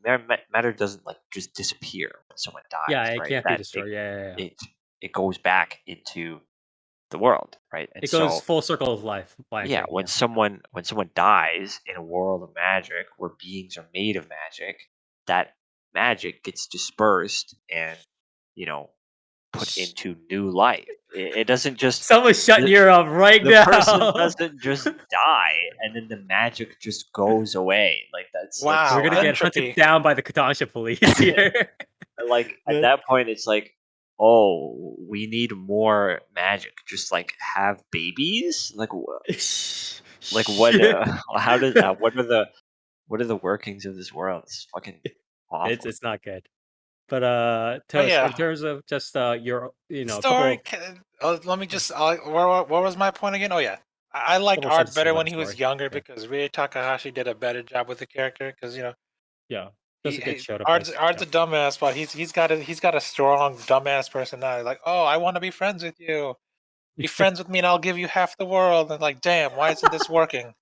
matter doesn't like just disappear when someone Yeah, dies, it right? can't be That destroyed. Yeah. it it goes back into the world, right? And It goes so full circle of life, yeah, blanking. when Yeah. someone dies in a world of magic where beings are made of magic, that magic gets dispersed and you know put Shh. into new life. It doesn't just Someone's shutting the, you up right the person now. doesn't just die and then the magic just goes away. Like that's We're Wow, gonna get hunted entropy. down by the Kodansha police here. like at The- that point it's like, oh, we need more magic. Just like have babies. Shh. Like Shh. what? How does what are the workings of this world? It's fucking awful. It's not good. But Oh Toast, in yeah, terms of just your a couple story. Let me just. What was my point again? Oh yeah, I liked couple Art sentences better about when the he was story. younger Yeah. because Rie Takahashi did a better job with the character. Because Yeah. Does a good show to Ard's voice. a dumbass, but he's got a strong dumbass personality. Like, oh, I want to be friends with you. Be friends with me, and I'll give you half the world. And like, damn, why isn't this working?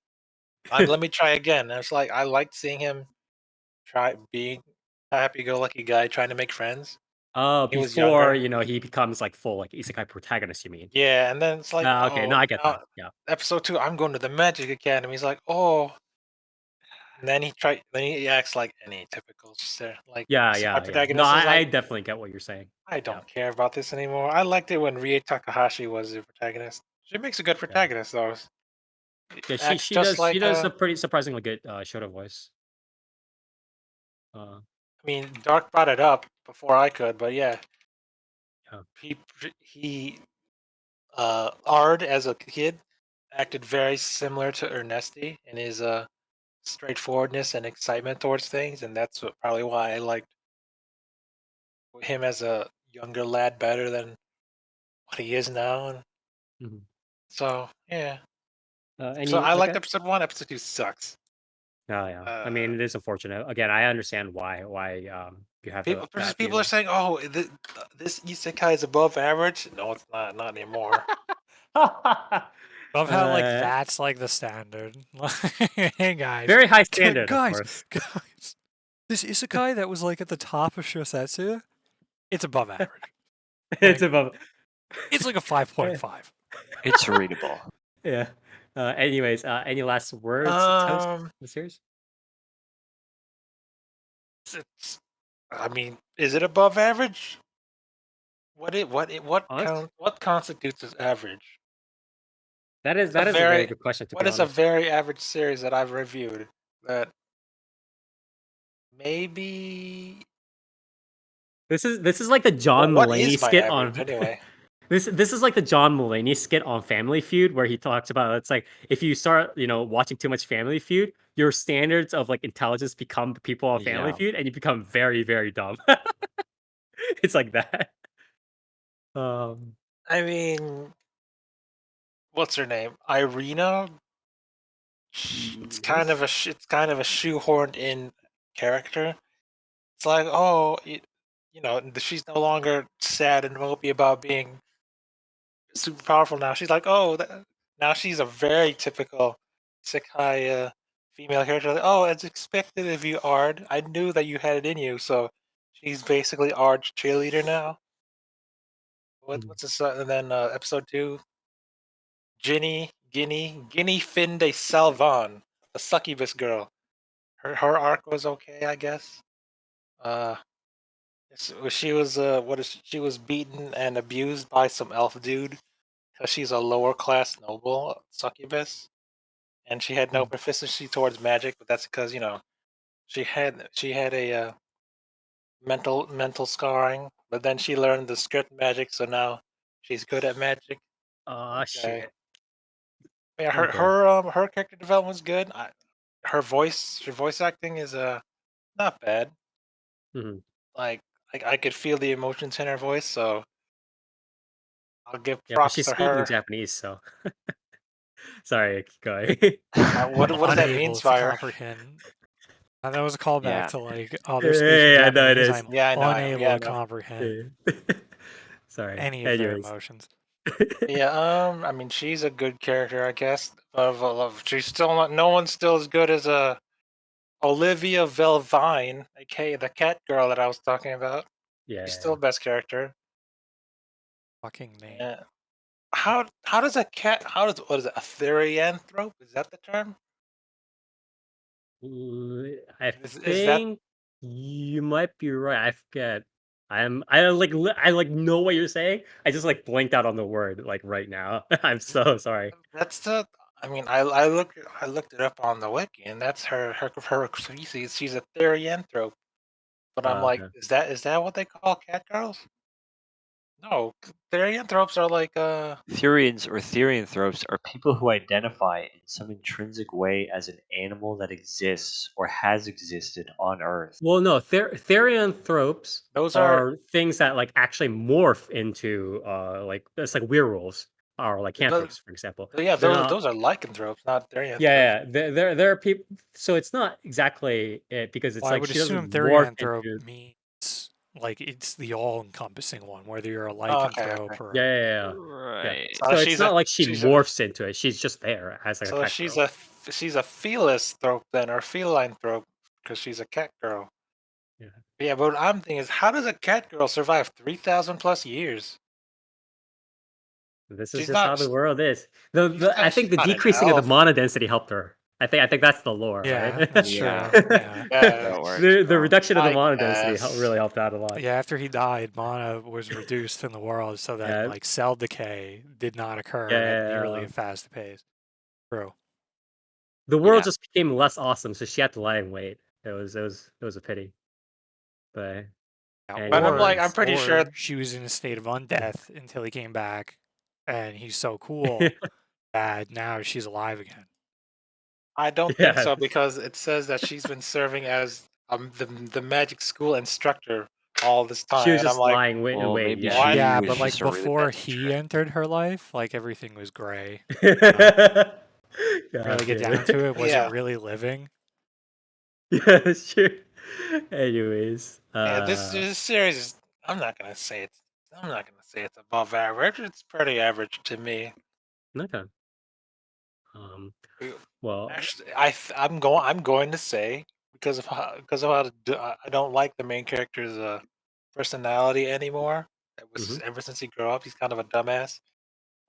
Let me try again. And it's like I liked seeing him try being a happy-go-lucky guy trying to make friends. Oh, He was before younger. he becomes like full like isekai protagonist, you mean? Yeah, and then it's like, Okay, no, oh, I get that. Yeah, episode 2, I'm going to the Magic Academy. He's like, oh, and then he acts like any typical like isekai yeah. No, protagonist. Is I like, definitely get what you're saying. I Yeah, don't care about this anymore. I liked it when Rie Takahashi was the protagonist. She makes a good yeah, protagonist though. yeah. Acts just She like does a pretty surprisingly good Shoto voice. Uh, I mean, Dark brought it up before I could, but yeah, yeah. he Ard as a kid acted very similar to Ernesti in his straightforwardness and excitement towards things, and that's probably why I liked him as a younger lad better than what he is now. And Mhm. so yeah, so Any I liked okay? episode 1. Episode 2 sucks. Oh yeah. I Uh, mean, it is unfortunate. Again, I understand why you have that people are feeling. saying, "Oh, this isekai is above average." No, it's not. Not anymore. Love how like uh, that's like the standard. Hey guys, very high standard, of guys, course. guys. This isekai that was like at the top of Shosetsu, it's above average. It's Like, above. it's like a 5.5. It's readable. Yeah. Anyways, any last words, toast Um, the series? it's. I mean, is it above average? Honest? What constitutes as average? That is a very good question, to be What is a honest. very average series that I've reviewed that maybe This is like the John what Mulaney is my skit average on anyway? this is like the John Mulaney skit on Family Feud where he talks about it's like if you start, watching too much Family Feud, your standards of like intelligence become the people on Family Yeah. Feud and you become very, very dumb. It's like that. Um I mean, what's her name? Irina. yes. It's kind of a shoehorned in character. It's like, oh, she's no longer sad and mopey about being super powerful now. She's like, oh, now she's a very typical Sekai female character. Like, oh, as expected of you, Ard. I knew that you had it in you. So she's basically Ard's cheerleader now. Mm. What's this? And then episode 2, Guinea Fin de Salvan, the succubus girl. Her arc was okay, I guess. Uh, she was beaten and abused by some elf dude because she's a lower class noble succubus, and she had no Mm. proficiency towards magic. But that's because she had a mental scarring. But then she learned the script magic, so now she's good at magic. Aw, Okay, shit. yeah, Okay. her character development was good. Her voice acting is not bad. Mhm. Like I could feel the emotions in her voice, so I'll give Yeah, but props she's to speaking her. Japanese, so sorry, keep going. I'm What does that mean, unable to Spire? comprehend. That was a callback Yeah. to like, oh, they're speaking Yeah, no, it Japanese. is. I'm Yeah, I know. unable Yeah, I to know. comprehend Yeah. Sorry. any of their Anyways. emotions. Yeah, I mean, she's a good character, I guess. She's still not. No one's still as good as Olivia Velvine, aka the cat girl that I was talking about. Yeah, She's yeah, still yeah. the best character. Fucking name. Yeah. How does a cat? What is it? A therianthrope? Is that the term? I Is that think you might be right. I forget. I like know what you're saying. I just like blinked out on the word like right now. I'm so sorry. that's the? I mean, I looked it up on the wiki, and that's her species. She's a therianthrope. But I'm like, Okay. is that what they call cat girls? No, therianthropes are like Therians or therianthropes are people who identify in some intrinsic way as an animal that exists or has existed on Earth. Well, no, therianthropes those are are things that like actually morph into like it's like werewolves. are like Those, canthropes, for example. yeah, They're not. those are lycanthropes, not therianthropes. Yeah, yeah. There are people. So it's not exactly it because it's Well, I like would she assume doesn't morph therianthrope into. means like it's the all-encompassing one, whether you're a Oh, okay, lycanthrope okay. or Yeah, yeah, yeah. Yeah. Right. So So it's she's a not like she she's a morphs into it. She's just there as like a so cat girl. she's a felisthrope then, or felinethrope, because she's a cat girl. Yeah. Yeah, but what I'm thinking is, how does a cat girl survive 3,000 plus years? This is She's just how not. the world is. I think She's the not an decreasing of the elf. mana density helped her. I think that's the lore, yeah, right? that's Yeah. true. Yeah. Yeah, That works. The reduction of the I mana density guess. really helped out a lot. Yeah, after he died, mana was reduced in the world so that Yeah, like cell decay did not occur at nearly yeah. a fast pace. True. The world Yeah. just became less awesome, so she had to lie in wait. It was a pity. But Yeah, But I'm anyways, pretty sure. or she was in a state of undeath until he came back, and he's so cool that now she's alive again. I don't think yeah, so, because it says that she's been serving as the magic school instructor all this she time, was and I'm just like, lying in Well, wait. maybe Yeah. why? she Yeah, was but like just a really before bad he teacher. entered her life, like everything was gray. God Really get damn down to it, was it Yeah, really living? Yeah, that's true. Anyways, yeah. This series is. I'm not gonna say it's. I'm not gonna say it's above average. It's pretty average to me. okay. Well, Actually, I'm going to say, because of I don't like the main character's personality anymore. mhm, Ever since he grew up, he's kind of a dumbass.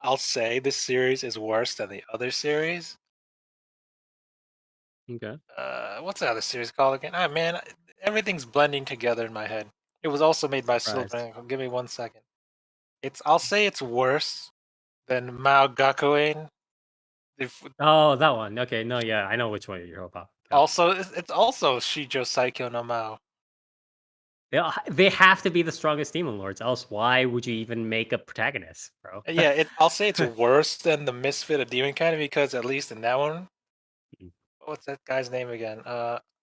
I'll say this series is worse than the other series. okay. What's the other series called again? Ah, man, everything's blending together in my head. It was also made by Surprised. Silver. Give me 1 second. I'll say it's worse than Mao Gakuen. If Oh, that one. Okay, no, yeah, I know which one you're about. Yeah. also it's also Shijo Saikyo no Mao. They have to be the strongest demon lords, else why would you even make a protagonist, bro? Yeah, I'll say it's worse than the Misfit of Demon Kind, because at least in that one, Mm, what's that guy's name again?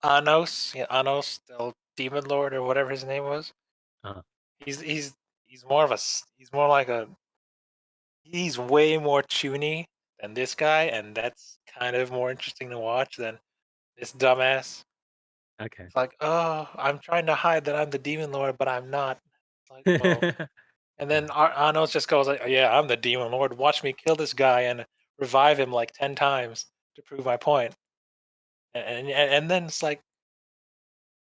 Anos, yeah, Anos, the Demon Lord, or whatever his name was. uh, He's he's he's more of a he's more like a he's way more chuny than this guy, and that's kind of more interesting to watch than this dumbass. okay. It's like, oh, I'm trying to hide that I'm the Demon Lord, but I'm not. It's like, whoa. And then Anos just goes like, "Yeah, I'm the Demon Lord. Watch me kill this guy and revive him like 10 times to prove my point." And then it's like,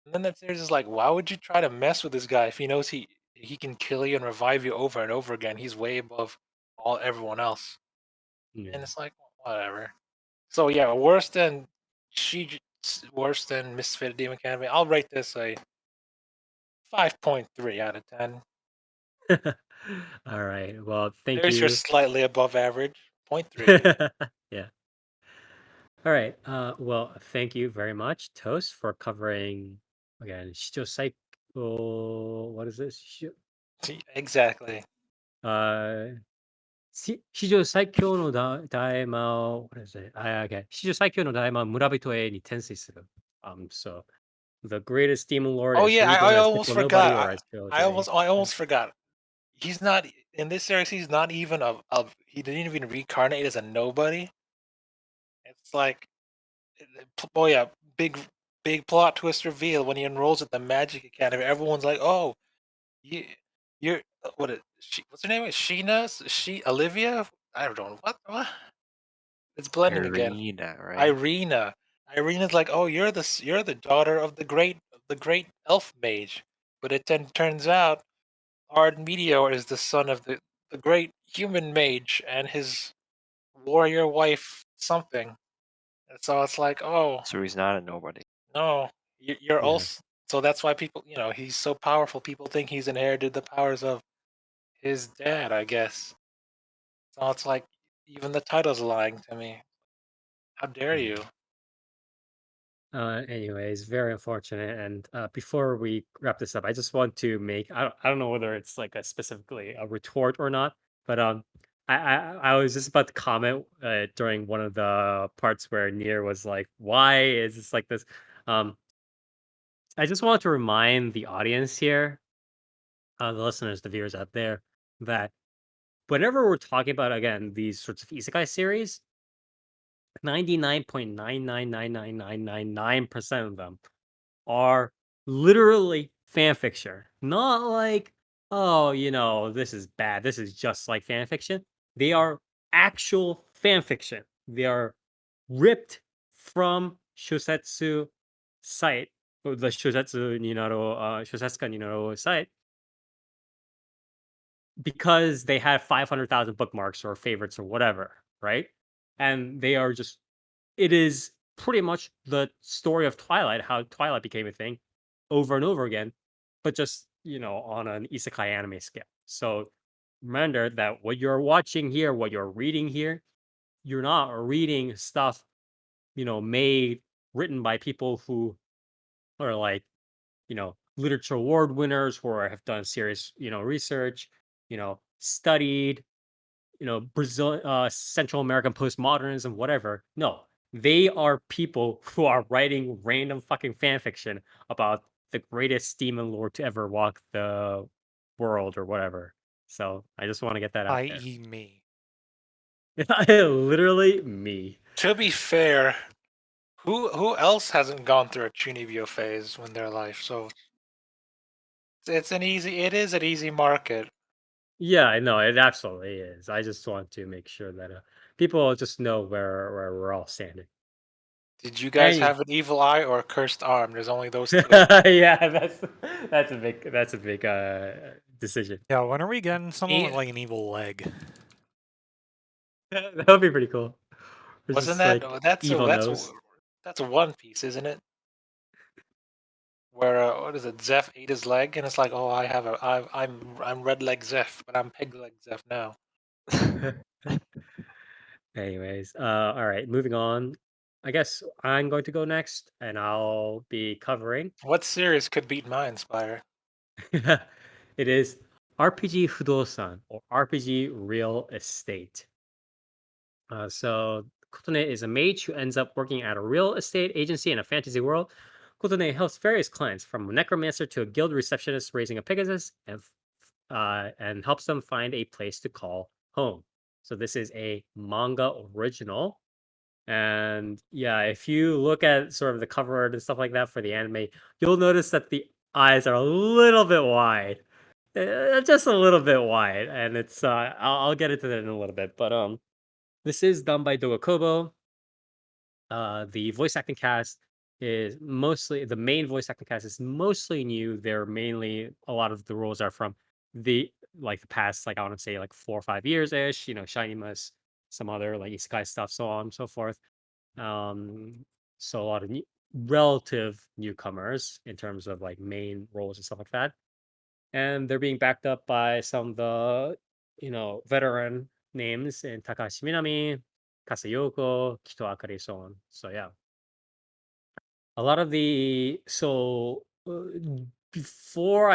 and then that series is like, why would you try to mess with this guy if he knows he can kill you and revive you over and over again? He's way above everyone else. Yeah. And it's like, whatever. So yeah, worse than Misfit Demon Academy. I'll rate this a 5.3 out of 10. All right. Well, thank There's your you. slightly above average. 0.3. Yeah. All right. Well, thank you very much, Toast, for covering again. Shijo Psycho. What is this? Exactly. Uh, 史上最強の大魔を what is it? Okay. 史上最強の大魔を村人へに転生する. So the greatest demon lord Oh is yeah, reborn I as almost Piccolo Nobody or forgot. as Piccolo. I almost forgot. He's not in this series. He's not even he didn't even reincarnate as a nobody. It's like, oh yeah, big plot twist reveal when he enrolls at the Magic Academy. Everyone's like, oh, you you're what's her name? Sheena? Olivia? I don't know what. It's blending again. Irina, right? Irina. Irina's like, oh, you're the daughter of the great elf mage, but it then turns out Ard Meteor is the son of the great human mage and his warrior wife something. And so it's like, oh So he's not a nobody. no, you're Yeah. also, so that's why people, he's so powerful. People think he's inherited the powers of his dad, I guess. So it's like, even the title's lying to me. How dare Hmm. you? Anyways, very unfortunate. And before we wrap this up, I just want to make I don't know whether it's like a specifically a retort or not, but I was just about to comment during one of the parts where Nier was like, "Why is this like this?" Um, I just wanted to remind the audience here, the listeners, the viewers out there, that whenever we're talking about again these sorts of isekai series, 99.9999999% of them are literally fan fiction. Not like, oh, this is bad. This is just like fan fiction. They are actual fan fiction. They are ripped from Shosetsu site, or the Shosetsu Ninaro, Shosetsuka Ninaro site, because they had 500,000 bookmarks or favorites or whatever, right? And they are just, it is pretty much the story of Twilight, how Twilight became a thing over and over again, but just, on an isekai anime scale. So remember that what you're watching here, what you're reading here, you're not reading stuff, made, written by people who are like, literature award winners who have done serious, research, studied, Brazil, Central American postmodernism, whatever. No, they are people who are writing random fucking fan fiction about the greatest demon lord to ever walk the world or whatever. So I just want to get that out there. I.e. me. Literally me. To be fair, who else hasn't gone through a Chunibyo phase in their life? So it is an easy market. Yeah, I know it absolutely is. I just want to make sure that people just know where we're all standing. Did you guys And have an evil eye or a cursed arm? There's only those two. yeah, that's a big decision. Yeah, when are we getting someone with E- like an evil leg? That would be pretty cool. It's Wasn't just that like that's evil that's nose. that's a One Piece, isn't it? Where what is it? Zeph ate his leg, and it's like, oh, I'm red leg Zeph, but I'm pig leg Zeph now. Anyways, all right, moving on. I guess I'm going to go next, and I'll be covering. What series could beat my Inspire? It is RPG Fudosan or RPG Real Estate. So Kotone is a mage who ends up working at a real estate agency in a fantasy world. Kotone helps various clients, from a necromancer to a guild receptionist raising a Pegasus, and helps them find a place to call home. So this is a manga original. And yeah, if you look at sort of the cover art and stuff like that for the anime, you'll notice that the eyes are a little bit wide. Just a little bit wide. And it's I'll get into that in a little bit. But this is done by Dogakobo. The voice acting cast is mostly the main voice acting cast is mostly new. They're mainly a lot of the roles are from the the past, like I want to say like 4 or 5 years ish. Shiny Must, some other like isekai stuff, so on and so forth. Um, so a lot of relative newcomers in terms of like main roles and stuff like that, and they're being backed up by some of the veteran names in Takashi Minami, Kasayoko, Kito Akari, so on. So yeah, a lot of the before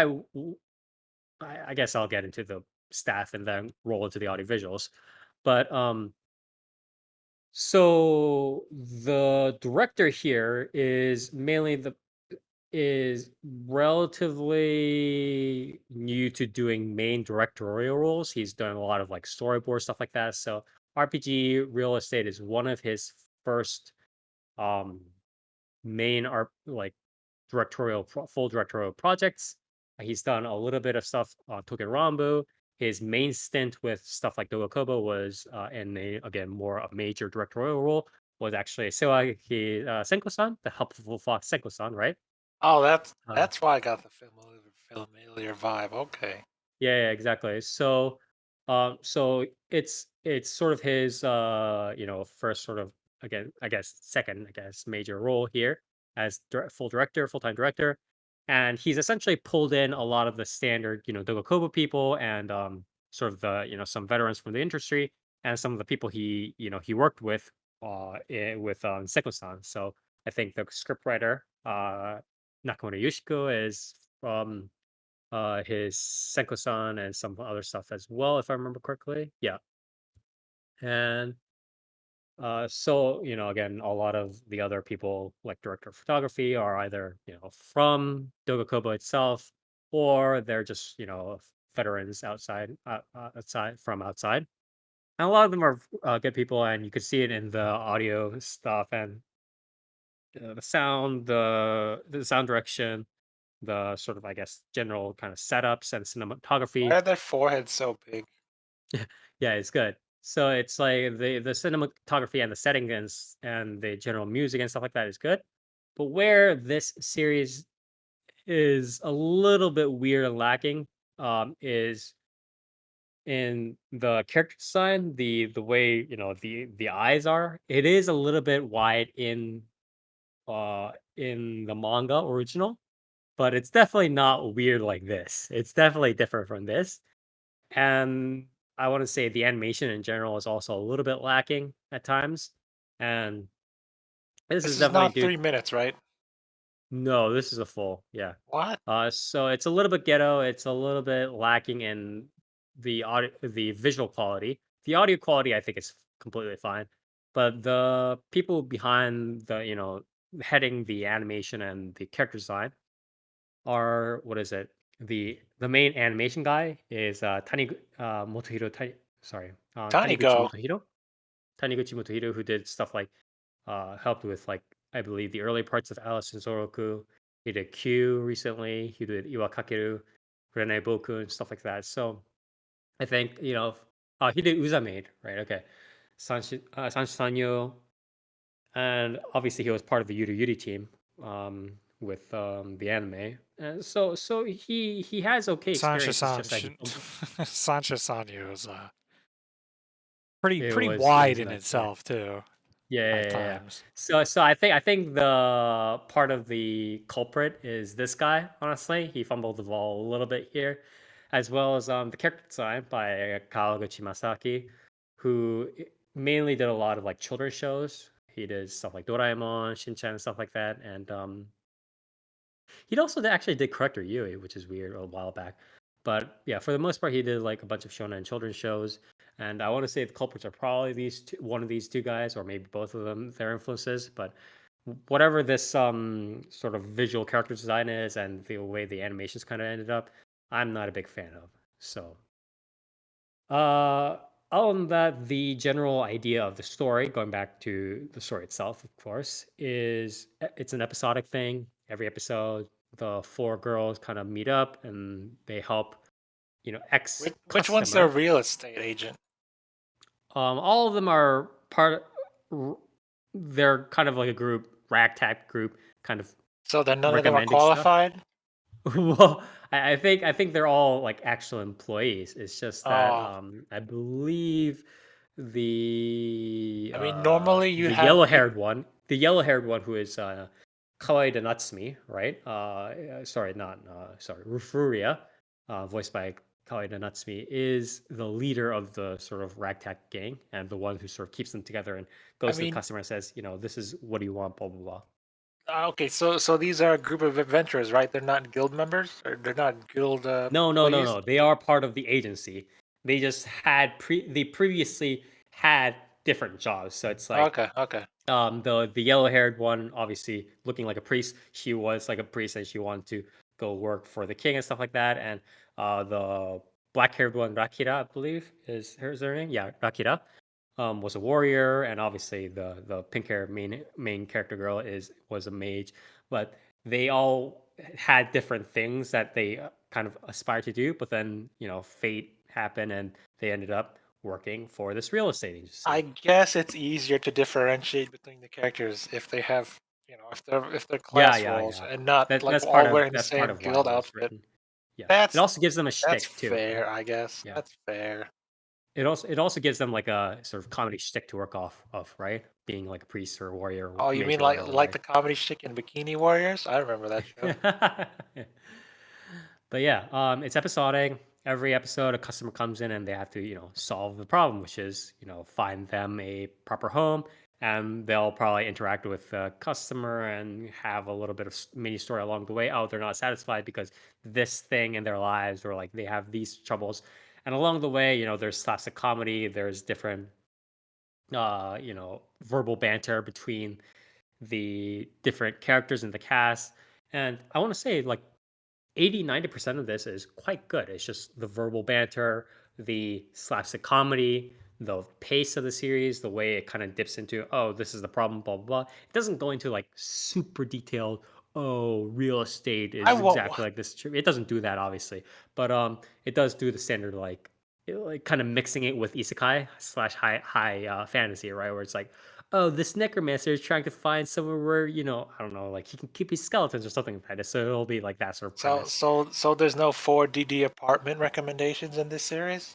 I guess I'll get into the staff and then roll into the audiovisuals, but so the director here is relatively new to doing main directorial roles. He's done a lot of like storyboard stuff like that. So RPG Real Estate is one of his first um main art like full directorial projects. He's done a little bit of stuff on Token Rambu. His main stint with stuff like Dogakobo was in again more a major directorial role, was actually Sewaki Senko-san, the helpful fox Senko-san, right? Oh, Uh, that's why I got the familiar vibe. Okay. yeah, exactly. So, so it's sort of his first sort of, again, I guess second, major role here as full-time director, and he's essentially pulled in a lot of the standard Dogakobo people and sort of the some veterans from the industry and some of the people he worked with with Seko-san. So I think the scriptwriter Nakamura Yoshiko is from his Senko-san and some other stuff as well, if I remember correctly. Yeah. And so, again, a lot of the other people, like director of photography, are either, from Dogakobo itself, or they're just, veterans from outside. And a lot of them are good people, and you could see it in the audio stuff and the sound, the sound direction, the sort of, I guess, general kind of setups and Why cinematography. are their foreheads so big? Yeah, it's good. So it's like the cinematography and the setting and the general music and stuff like that is good. But where this series is a little bit weird and lacking is in the character design, the way the eyes are. It is a little bit wide in the manga original, but it's definitely not weird like this. It's definitely different from this. And I want to say the animation in general is also a little bit lacking at times. And this This is is definitely not due. 3 minutes, right? No, this is a full. Yeah. What? So it's a little bit ghetto. It's a little bit lacking in the visual quality. The audio quality, I think, is completely fine. But the people behind heading the animation and the character design are, what is it? The main animation guy is Motohiro Taniguchi Go. Motohiro. Taniguchi Motohiro, who did stuff like helped with, like, I believe, the early parts of Alice in Zoroku. He did Q recently. He did Iwakakeru, Renai Boku, and stuff like that. So I think he did Uzamaid, right? Okay, Sanshi Sanyo, and obviously he was part of the Yuri Yuri team with the anime. And so he has okay experience. It's Sancho-san, just that he Sancho-sanyo is pretty it pretty it wide was in nice. Yeah. itself too Yeah, at yeah, yeah. times. So I think the part of the culprit is this guy. Honestly, he fumbled the ball a little bit here, as well as the character design by Kawaguchi Masaki, who mainly did a lot of like children's shows. He did stuff like Doraemon, Shinchan, and stuff like that, and he also actually did Corrector Yui, which is weird, a while back. But yeah, for the most part, he did like a bunch of shonen and children's shows. And I want to say the culprits are probably one of these two guys, or maybe both of them, their influences. But whatever this sort of visual character design is, and the way the animations kind of ended up, I'm not a big fan of. So uh, other than that, the general idea of the story, going back to the story itself, of course, is it's an episodic thing. Every episode, the four girls kind of meet up and they help, ex Which one's their customer. real estate agent? All of them are r- they're kind of like a group, ragtag group, kind of So then none of them are recommending stuff. qualified? Well, I think they're all like actual employees. It's just that Oh, I believe the I mean, normally you have the yellow-haired one who is Kawaida Natsumi, right? Sorry, not sorry, Rufuria, voiced by Kawaida Natsumi, is the leader of the sort of ragtag gang and the one who sort of keeps them together and I goes to the mean, customer and says, this is what do you want, blah blah blah. okay, so these are a group of adventurers, right? They're not guild members, or they're not guild No, no, no, employees. no. They are part of the agency. They just they previously had different jobs. So it's like Okay, okay. the yellow-haired one, obviously looking like a priest. She was like a priest and she wanted to go work for the king and stuff like that. And the black-haired one, Rakira, I believe is her name. Yeah, Rakira. Was a warrior, and obviously the pink hair main character girl was a mage, but they all had different things that they kind of aspired to do, but then fate happened and they ended up working for this real estate I agency. guess it's easier to differentiate between the characters if they have, if they're Yeah, class yeah, roles yeah. and not That like that's part all of wearing the that's part same of why it guild was outfit. written. Yeah, it That's also gives them a that's shtick too, right? fair, I guess. Yeah. That's fair. It also gives them like a sort of comedy shtick to work off of, right? Being like a priest or a warrior or Oh, you mage mean or like whatever, like right? the comedy chick in Bikini Warriors? I remember that show. But yeah, it's episodic. Every episode, a customer comes in and they have to, solve the problem, which is, find them a proper home, and they'll probably interact with the customer and have a little bit of mini story along the way. Oh, they're not satisfied because this thing in their lives, or like they have these troubles, and along the way, there's slapstick comedy. There's different, verbal banter between the different characters in the cast, and I want to say like 80-90% of this is quite good. It's just the verbal banter, the slapstick comedy, the pace of the series, the way it kind of dips into, oh, this is the problem, blah, blah, blah. It doesn't go into like super detailed, oh, real estate I is won't. exactly like this. It doesn't do that, obviously. But it does do the standard, like kind of mixing it with isekai slash high fantasy, right? Where it's like, oh, this necromancer is trying to find somewhere where, I don't know, like he can keep his skeletons or something like that. So it'll be like that sort of So premise. so there's no 4DD apartment recommendations in this series.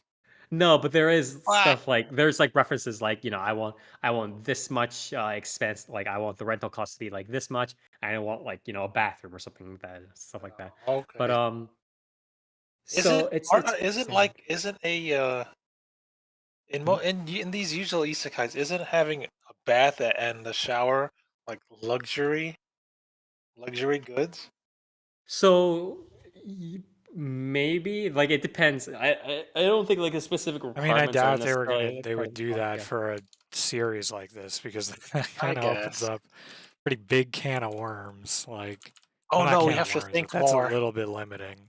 No, but there is What? stuff like there's like references like, I want this much expense, like I want the rental cost to be like this much, and I want like, a bathroom or something like that, stuff like that. But Okay. Is so it it's isn't standard. like isn't a Mhm. in these usual isekais isn't having a bath and a shower like luxury goods? So maybe like it depends. I don't think like the specific I mean, I requirements are doubt necessarily they part would of the do product. that Yeah. for a series like this because that I kind of opens guess. up pretty big can of worms. Like, well, Oh not no, we can of have to worms, but think that's a more. little bit limiting.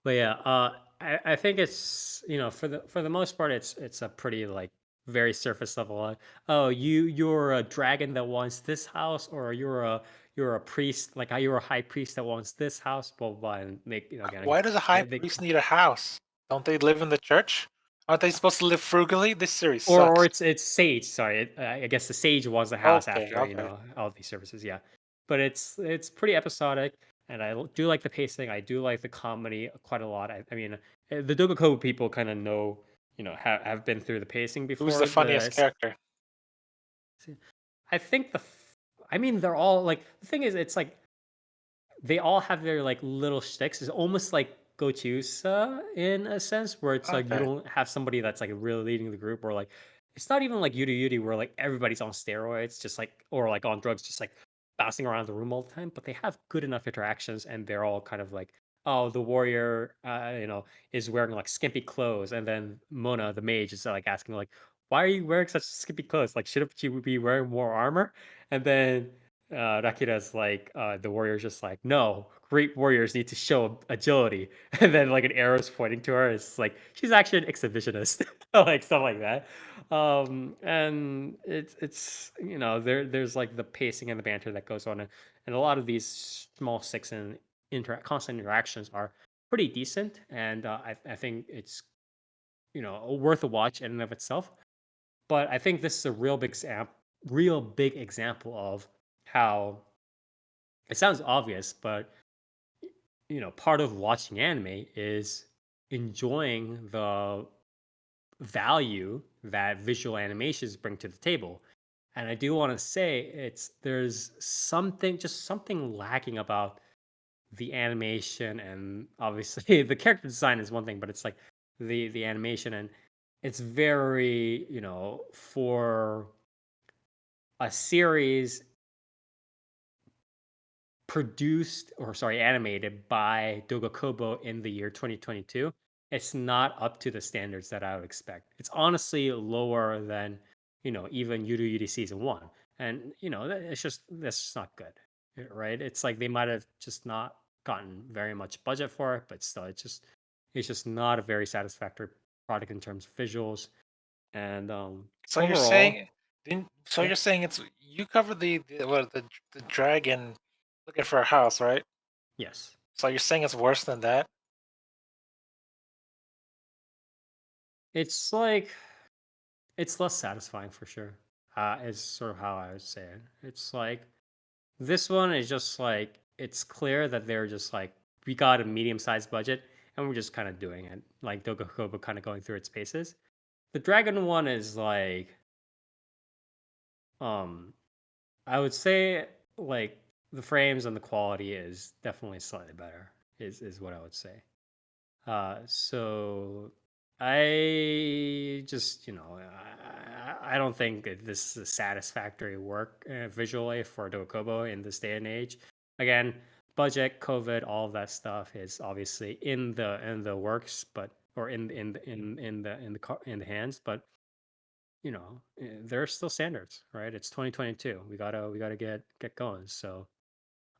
But yeah, I think it's for the most part it's a pretty like very surface level. Oh, you're a dragon that wants this house, or you're a priest, like you're a high priest that wants this house, blah blah, blah, and make again Why does a high they priest need a house? Don't they live in the church? Aren't they supposed to live frugally? This series or sucks. it's sage. Sorry, I guess the sage wants the house Okay, after okay. all these services. Yeah, but it's pretty episodic, and do like the pacing. I do like the comedy quite a lot. I mean, the Dogakobo people kind of know, have been through the pacing Who's the before. funniest character? I think I mean, they're all like the thing is, it's like they all have their like little shticks. It's almost like Gochusa in a sense, where it's like you Okay. don't have somebody that's like really leading the group, or like it's not even like Yuri Yuri, where like everybody's on steroids, just like or like on drugs, just like bouncing around the room all the time. But they have good enough interactions, and they're all kind of like, oh, the warrior, is wearing like skimpy clothes, and then Mona, the mage, is like asking like, why are you wearing such skimpy clothes? Like, shouldn't you be wearing more armor? And then Rakira's like, the warrior's just like, no, great warriors need to show agility. And then like an arrow's pointing to her. It's like she's actually an exhibitionist, like stuff like that. And it's there's like the pacing and the banter that goes on, and a lot of these small six and constant interactions are pretty decent, and I think it's worth a watch in and of itself. But I think this is a real big example of how it sounds obvious, but part of watching anime is enjoying the value that visual animations bring to the table. And I do want to say there's something lacking about the animation, and obviously the character design is one thing, but it's like the animation, and it's very, for a series animated by Dogakobo in the year 2022, it's not up to the standards that I would expect. It's honestly lower than, even Yuru Yuri season one. And, that's just not good. Right. It's like they might have just not gotten very much budget for it, but still, it's just not a very satisfactory product in terms of visuals. And So you're overall, saying yeah, you're saying it's you covered the dragon looking for a house, right? yes. So you're saying it's worse than that? It's like it's less satisfying for sure. Is sort of how I would say it. It's like this one is just like it's clear that they're just like we got a medium-sized budget and we're just kind of doing it. Like Dogakobo kind of going through its paces. The Dragon one is like um I would say like the frames and the quality is definitely slightly better. Is what I would say. So I just, I don't think that this is a satisfactory work visually for Dokubo in this day and age. Again, budget, COVID, all of that stuff is obviously in the works, but or in the hands, but there are still standards, right? It's 2022. We gotta get going. So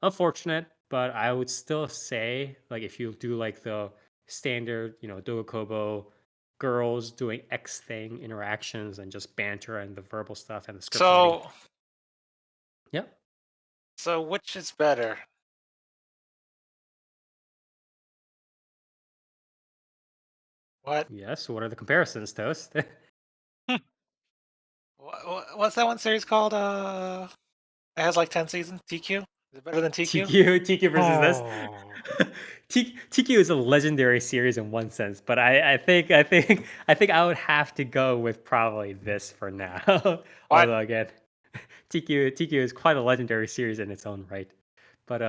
unfortunate, but I would still say like if you do like the standard, Dogokobo girls doing X thing interactions and just banter and the verbal stuff and the script writing. So, Yep. so which is better? What? Yes. What are the comparisons, Toast? What's that one series called? It has like 10 seasons. TQ? Is it better than TQ? TQ versus this. Oh, TQ is a legendary series in one sense, but I think I would have to go with probably this for now. What? Although again, TQ is quite a legendary series in its own right. But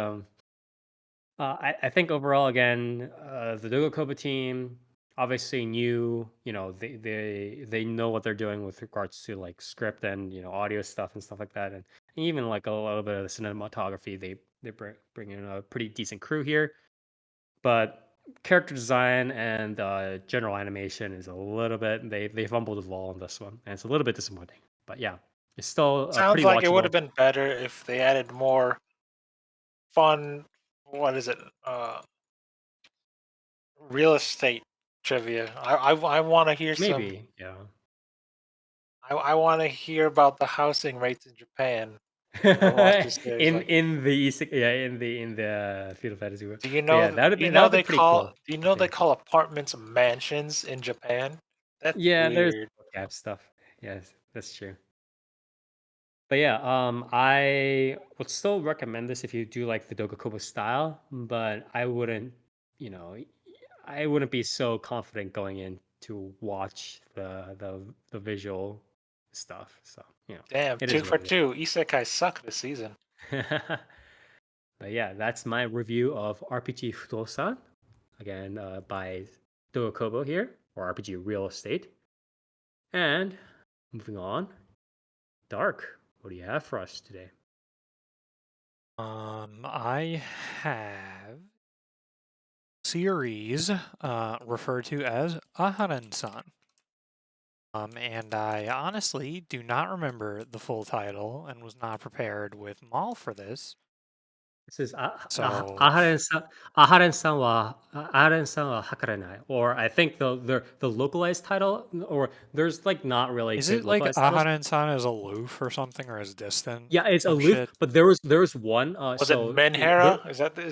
I think overall, again, the Dogokoba team obviously knew, they know what they're doing with regards to like script and audio stuff and stuff like that, and even like a little bit of the cinematography. They bring in a pretty decent crew here, but character design and general animation is a little bit they fumbled the ball on this one, and it's a little bit disappointing. But yeah, it's still Sounds pretty like it would watchable. have been better if they added more fun. What is it? Real estate trivia. I want to hear some. Maybe, yeah. I want to hear about the housing rates in Japan when I watch this series. in Like, in the yeah, in the Final Fantasy world. do you But know? yeah, that would be that Know would be they pretty call? cool, Do you I know they think. call apartments mansions in Japan? That's Yeah, there's weird. gap stuff. Yes, that's true. But yeah, I would still recommend this if you do like the Dogakobo style, but you know, I wouldn't be so confident going in to watch the visual stuff. So, Damn, it two is what for it two. Isekai suck this season. is. But yeah, that's my review of RPG Futosan, again, by Dogakobo here, or RPG Real Estate. And moving on, Dark, what do you have for us today? I have series referred to as Aharen-san. And I honestly do not remember the full title and was not prepared with Maul for this. This is So Aharen-san wa Hakarenai, or I think the localized title, or there's like not really is good it like localized titles. Aharen-san is aloof or something, or is distant? Yeah, it's Some aloof, shit. but there was one. Was it There. Menhera? Is that the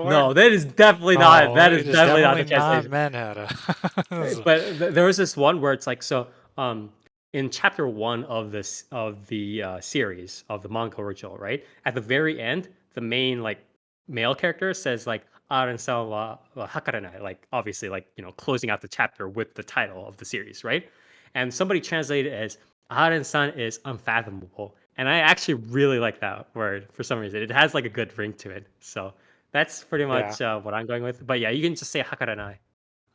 word? No, that is definitely not. Oh, That is it is definitely not definitely the not translation. Menhera. But there was this one where it's like so. In chapter one of the series of the manga original, right at the very end, the main like male character says like "Aharen-san wa Hakarenai," like obviously like closing out the chapter with the title of the series, right? And somebody translated it as "Aharen-san is unfathomable," and I actually really like that word for some reason. It has like a good ring to it, so that's pretty Yeah. much what I'm going with. But yeah, you can just say Hakarenai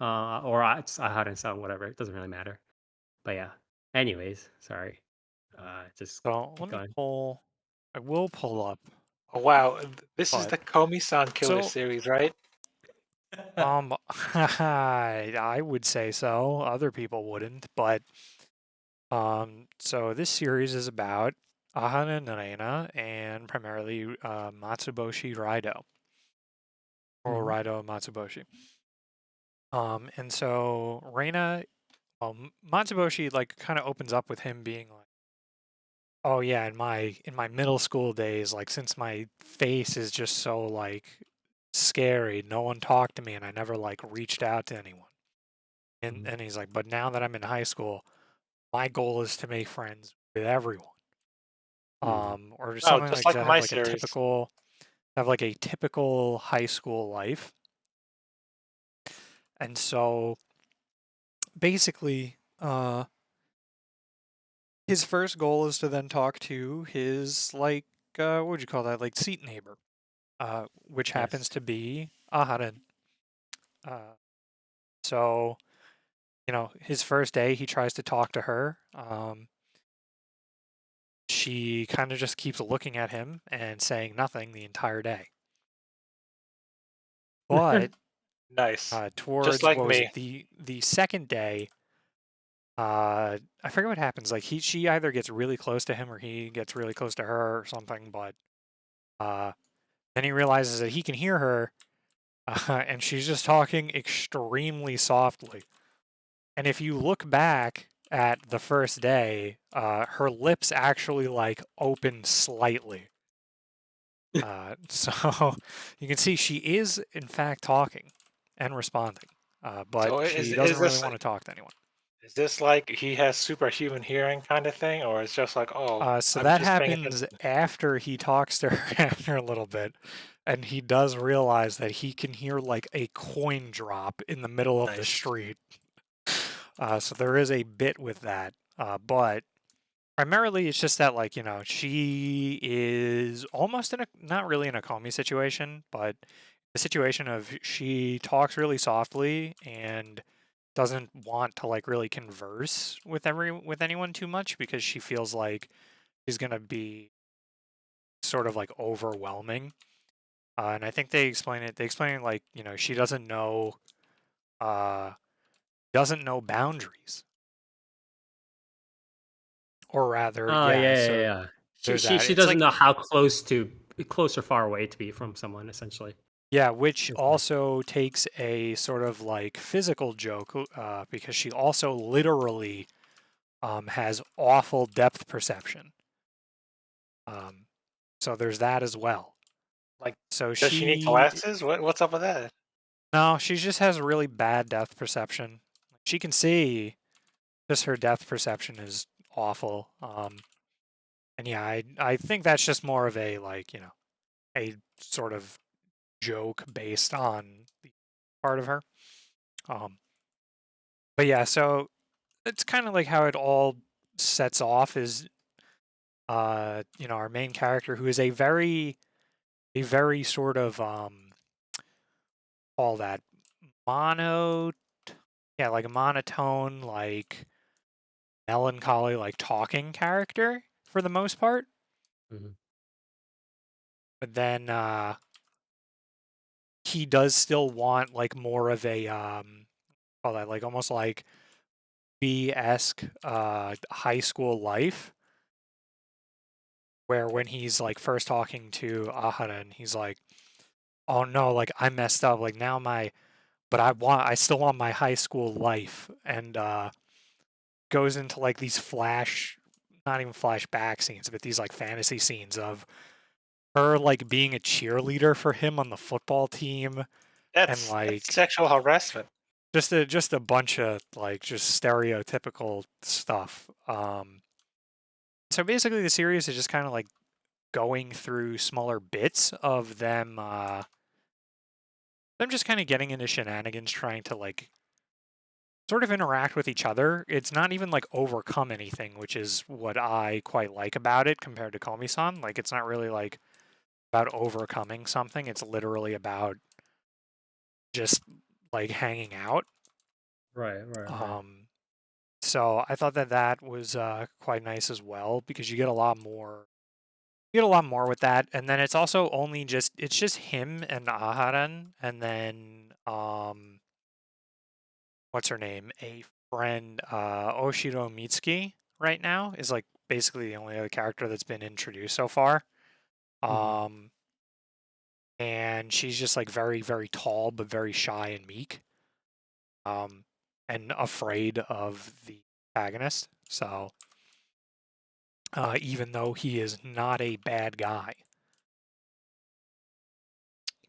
or it's Aharen-san, whatever. It doesn't really matter. But yeah. Anyways, sorry. Just So keep let me going. pull. I will pull up. Oh, wow, this is But the Komi-san Killer so series, right? I would say so. Other people wouldn't, but so this series is about Ahana and Reina and primarily Matsuboshi Raido or Mhm. Raido Matsuboshi. And so Reina, Matsuboshi like kind of opens up with him being like, "Oh yeah, in my middle school days, like since my face is just so like scary, no one talked to me, and I never like reached out to anyone." And Mhm. and he's like, "But now that I'm in high school, my goal is to make friends with everyone." Mhm. Or Oh, something just like like that. my series. Have like a typical high school life. And so basically, his first goal is to then talk to his like what would you call that? Like seat neighbor, which happens Yes. to be Aharen. Uh, so his first day, he tries to talk to her. She kind of just keeps looking at him and saying nothing the entire day. But Nice. Just towards like what was me. it, the second day, I forget what happens. Like she either gets really close to him or he gets really close to her or something. But Then he realizes that he can hear her, and she's just talking extremely softly. And if you look back at the first day, her lips actually like open slightly. So you can see she is in fact talking and responding, but So she is doesn't really this want to talk to anyone. is this like he has superhuman hearing kind of thing, or it's just like, oh, So I'm that just paying happens attention? after he talks to her after a little bit, and he does realize that he can hear like a coin drop in the middle of the Nice. street. So there is a bit with that, but primarily it's just that like she is almost in a not really in a Comey situation, but the situation of she talks really softly and doesn't want to like really converse with anyone too much because she feels like she's gonna be sort of like overwhelming. And I think they explain it. They explain it like she uh, doesn't know boundaries, or rather, Oh, yeah. yeah, yeah, So yeah. She there's she that. she It's doesn't like know how close or far away to be from someone, essentially. yeah, which Okay. also takes a sort of like physical joke because she also literally has awful depth perception. Um, so there's that as well. Like, So does she need she glasses? What's up with that? no, she just has really bad depth perception. She can see, just her depth perception is awful. And yeah, I think that's just more of a like a sort of joke based on the part of her. Um, but yeah, so it's kind of like how it all sets off is our main character who is a very sort of all that mono yeah, like a monotone, like melancholy, like talking character for the most part. Mhm. But then he does still want like more of a all that like almost like B-esque high school life where when he's like first talking to Aharen, he's like, "Oh no, like I messed up. Like now but I still want my high school life." And goes into like these not even flashback scenes, but these like fantasy scenes of her like being a cheerleader for him on the football team and That's like sexual harassment. just a bunch of like just stereotypical stuff. So basically the series is just kind of like going through smaller bits of them just kind of getting into shenanigans, trying to like sort of interact with each other. It's not even like overcome anything, which is what I quite like about it compared to Komi-san. Like it's not really like about overcoming something. It's literally about just like hanging out. Right, right, right. So I thought that was quite nice as well because you get a lot more. You get a lot more with that, and then it's also only it's just him and Aharen, and then what's her name? A friend, Oshiro Mitsuki. Right now is like basically the only other character that's been introduced so far. Mhm. Um, and she's just like very very tall but very shy and meek. Um, and afraid of the protagonist. So even though he is not a bad guy.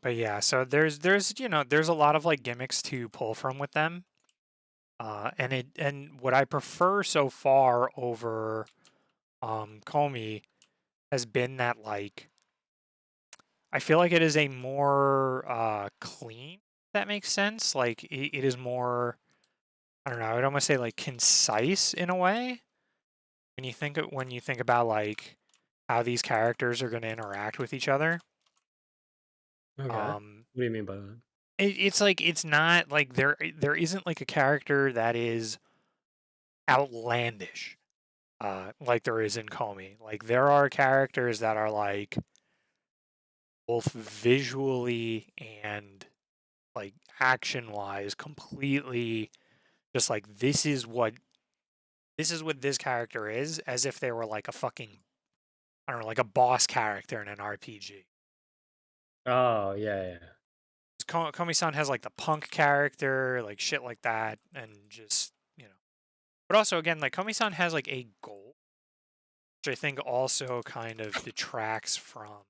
But yeah, so there's a lot of like gimmicks to pull from with them. And what I prefer so far over Comey has been that like I feel like it is a more clean, if that makes sense. Like it is more I don't know, I'd almost say like concise in a way. When you think about like how these characters are going to interact with each other. Okay. Um, What do you mean by that? it's like it's not like there isn't like a character that is outlandish, like there is in Comey. Like there are characters that are like both visually and like action wise completely just like this is what this character is, as if they were like a fucking I don't know, like a boss character in an RPG. Oh yeah. Komi-san has like the punk character, like shit like that, and just But also again, like Komi-san has like a goal, which I think also kind of detracts from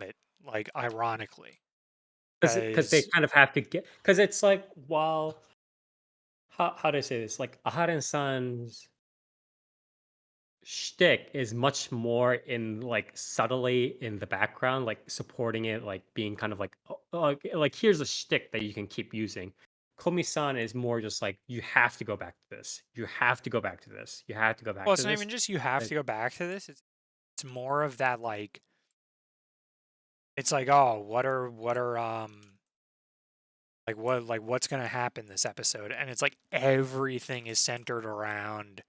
it, like ironically, Because they because kind of have to get because it's like while how do I say this? Like Aharen-san's shtick is much more in like subtly in the background, like supporting it, like being kind of like like here's a shtick that you can keep using. Komi-san is more just like you have to go back to this. You have to go back to this. You have to go well, back to it's not this. even just you have Like, to go back to this. It's more of that like it's like oh what are like what's gonna happen this episode, and it's like everything is centered around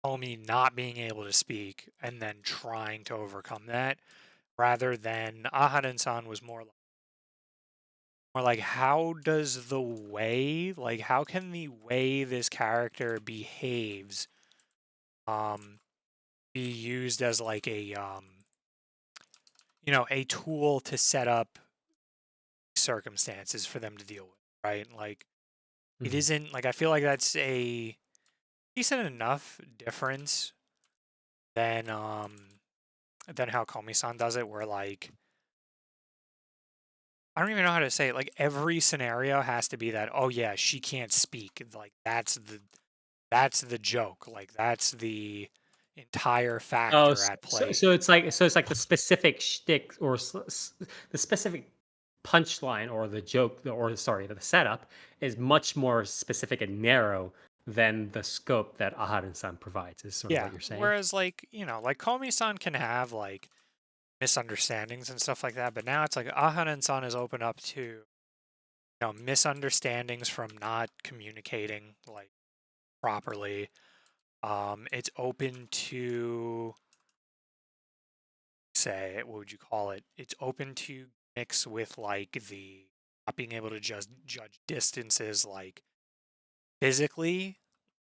Homie not being able to speak and then trying to overcome that, rather than Aharen-san was more like how does the way like how can the way this character behaves um be used as like a a tool to set up circumstances for them to deal with, right? Like it mhm. isn't like I feel like that's a decent enough difference than how Komi-san does it, where like I don't even know how to say it. Like every scenario has to be that. Oh yeah, she can't speak. Like that's the joke. Like that's the entire Oh, factor at play. so it's like the specific shtick or the specific punchline or the joke or sorry the setup is much more specific and narrow than the scope that Aharen-san provides. Is sort of Yeah. what you're saying. Whereas like like Komi-san can have like misunderstandings and stuff like that, but now it's like Aharen-san is open up to misunderstandings from not communicating like properly. It's open to say, what would you call it? It's open to mix with like the not being able to just judge distances like physically,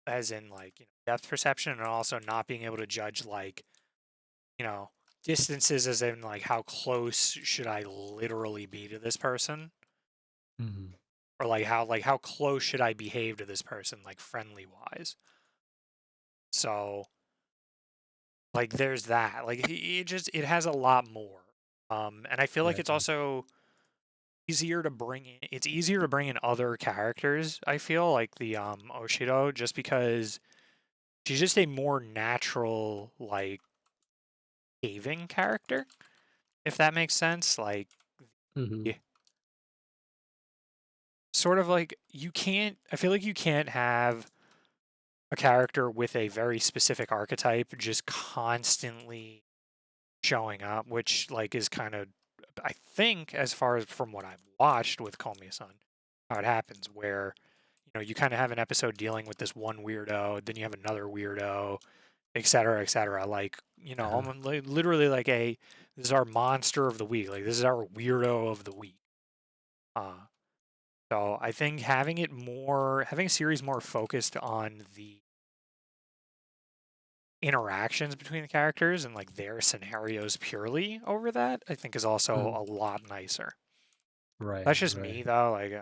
as in like depth perception, and also not being able to judge like you know distances as in like how close should I literally be to this person, Mhm. or like how close should I behave to this person, like friendly wise. So like there's that. Like it has a lot more. And I feel like Right. it's also easier to bring in. It's easier to bring in other characters. I feel like the Oshido, just because she's just a more natural like caving character, if that makes sense. Like Mhm. sort of like you can't. I feel like you can't have a character with a very specific archetype just constantly showing up, which like is kind of I think as far as from what I've watched with Komi-san, how it happens where you kind of have an episode dealing with this one weirdo, then you have another weirdo, et cetera, et cetera. Like Uh-huh. literally like this is our monster of the week, like this is our weirdo of the week. Uh, so I think having a series more focused on the interactions between the characters and like their scenarios purely over that, I think is also Mhm. a lot nicer. Right. That's just me Right. though. Like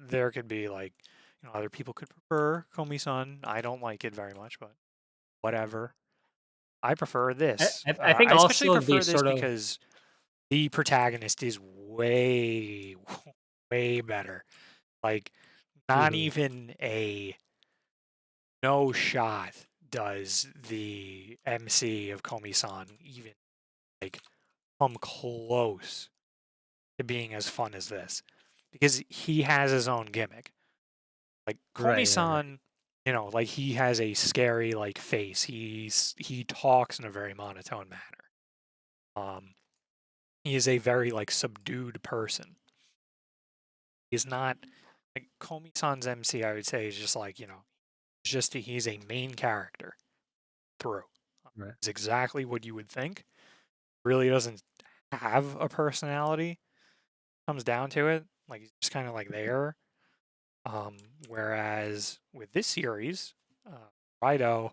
there could be like other people could prefer Komi-san. I don't like it very much, but whatever. I prefer this. I think I especially also the prefer this sort of because the protagonist is way way better. Like not mhm. even a no shot does the MC of Komi-san even like come close to being as fun as this, because he has his own gimmick. Like Right. Komi-san, like he has a scary like face. He talks in a very monotone manner. Um, he is a very like subdued person. He's not like Komi-san's MC. I would say is just like it's just he's a main character through. Right. It's exactly what you would think. Really doesn't have a personality. Comes down to it, like he's just kind of like there. Um, Whereas with this series, Rido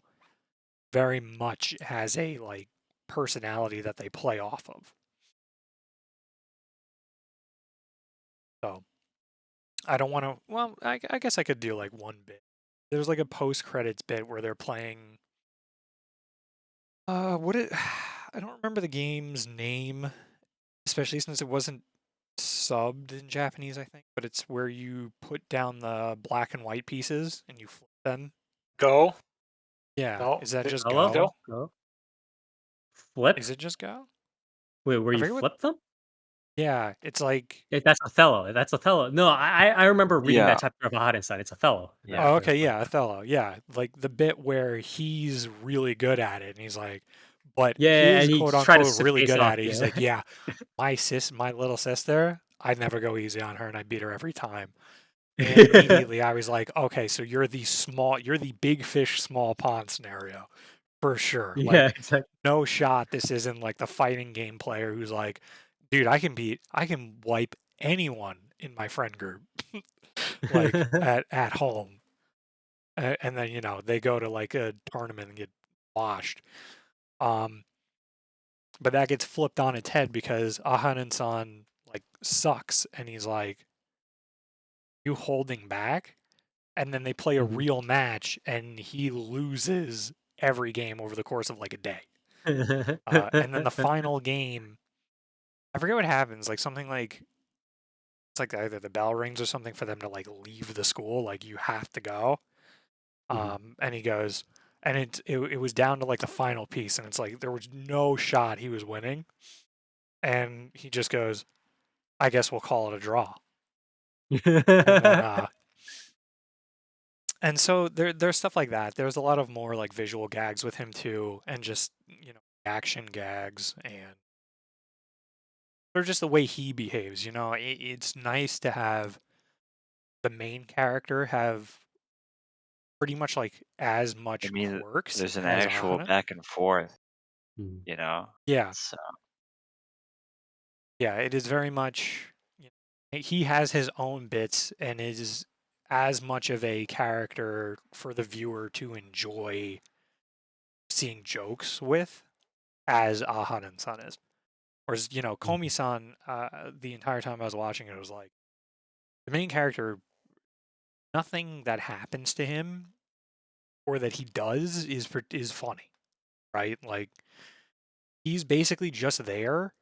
very much has a like personality that they play off of. So I don't want to. Well, I guess I could do like one bit. There's like a post credits bit where they're playing. What it? I don't remember the game's name, especially since it wasn't subbed in Japanese, I think. But it's where you put down the black and white pieces and you flip them. Go. Yeah, No. is that just Hello? Go? Go. Flip? Is it just Go? Wait, where I you forget what. flip them? Yeah, it's like. That's Othello. That's Othello. No, I remember reading Yeah. that chapter of Aharen-san. It's Othello. Yeah. Oh, okay, yeah, Othello. Yeah, like the bit where he's really good at it, and he's like, but Yeah, his and he quote just tried unquote to really face good off. at it. He's Yeah. like, yeah, my little sister, I never go easy on her, and I beat her every time. And immediately I was like, okay, so you're the big fish, small pond scenario for sure. Yeah, Like, exactly. no shot. This isn't like the fighting game player who's like, dude, I can wipe anyone in my friend group, like at home. And then they go to like a tournament and get washed. But that gets flipped on its head because Aharen-san like sucks, and he's like, "You holding back?" And then they play a Mhm. real match, and he loses every game over the course of like a day. And then the final game, I forget what happens. Like something like it's like either the bell rings or something for them to like leave the school. Like you have to go. And he goes, and it was down to like the final piece, and it's like there was no shot he was winning, and he just goes, "I guess we'll call it a draw." And then, and so there's stuff like that. There's a lot of more like visual gags with him too, and just action gags, and or just the way he behaves. It's nice to have the main character have pretty much like as I much mean, quirks there's an as actual Ahana. back and forth. Mhm. You know. Yeah. So Yeah, it is very much. He has his own bits and is as much of a character for the viewer to enjoy seeing jokes with as Aharen-san is. Whereas, Komi-san, the entire time I was watching it, was like the main character. Nothing that happens to him or that he does is funny, right? Like he's basically just there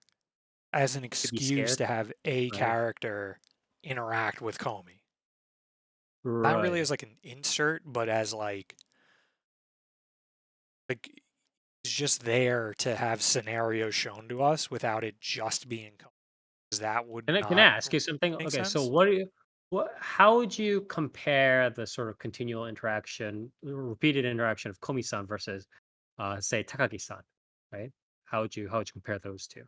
as an To be excuse scared, to have a right? character interact with Komi. Not really Right. as like an insert, but as like he's just there to have scenarios shown to us without it just being Komi. 'Cause that would Can I not ask you something? make Okay, so sense. how would you compare the sort of continual interaction, repeated interaction of Komi-san versus, say, Takagi-san, right? How would you compare those two?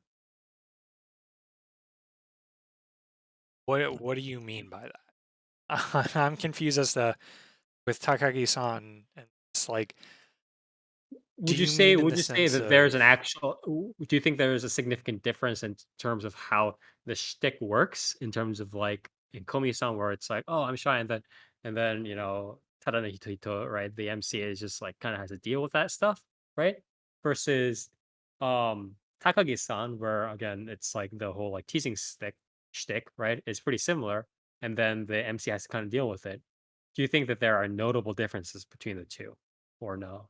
What do you mean by that? I'm confused as to with Takagi-san, and it's like, do Would you you say mean in would the you say sense that there's an of actual do you think there is a significant difference in terms of how the shtick works in terms of like in Komi-san where it's like, oh, I'm shy, and then Tadano Hito, right? The MC is just like kind of has to deal with that stuff, right? Versus Takagi-san, where again it's like the whole like teasing stick shtick, right? It's pretty similar, and then the MC has to kind of deal with it. Do you think that there are notable differences between the two, or no?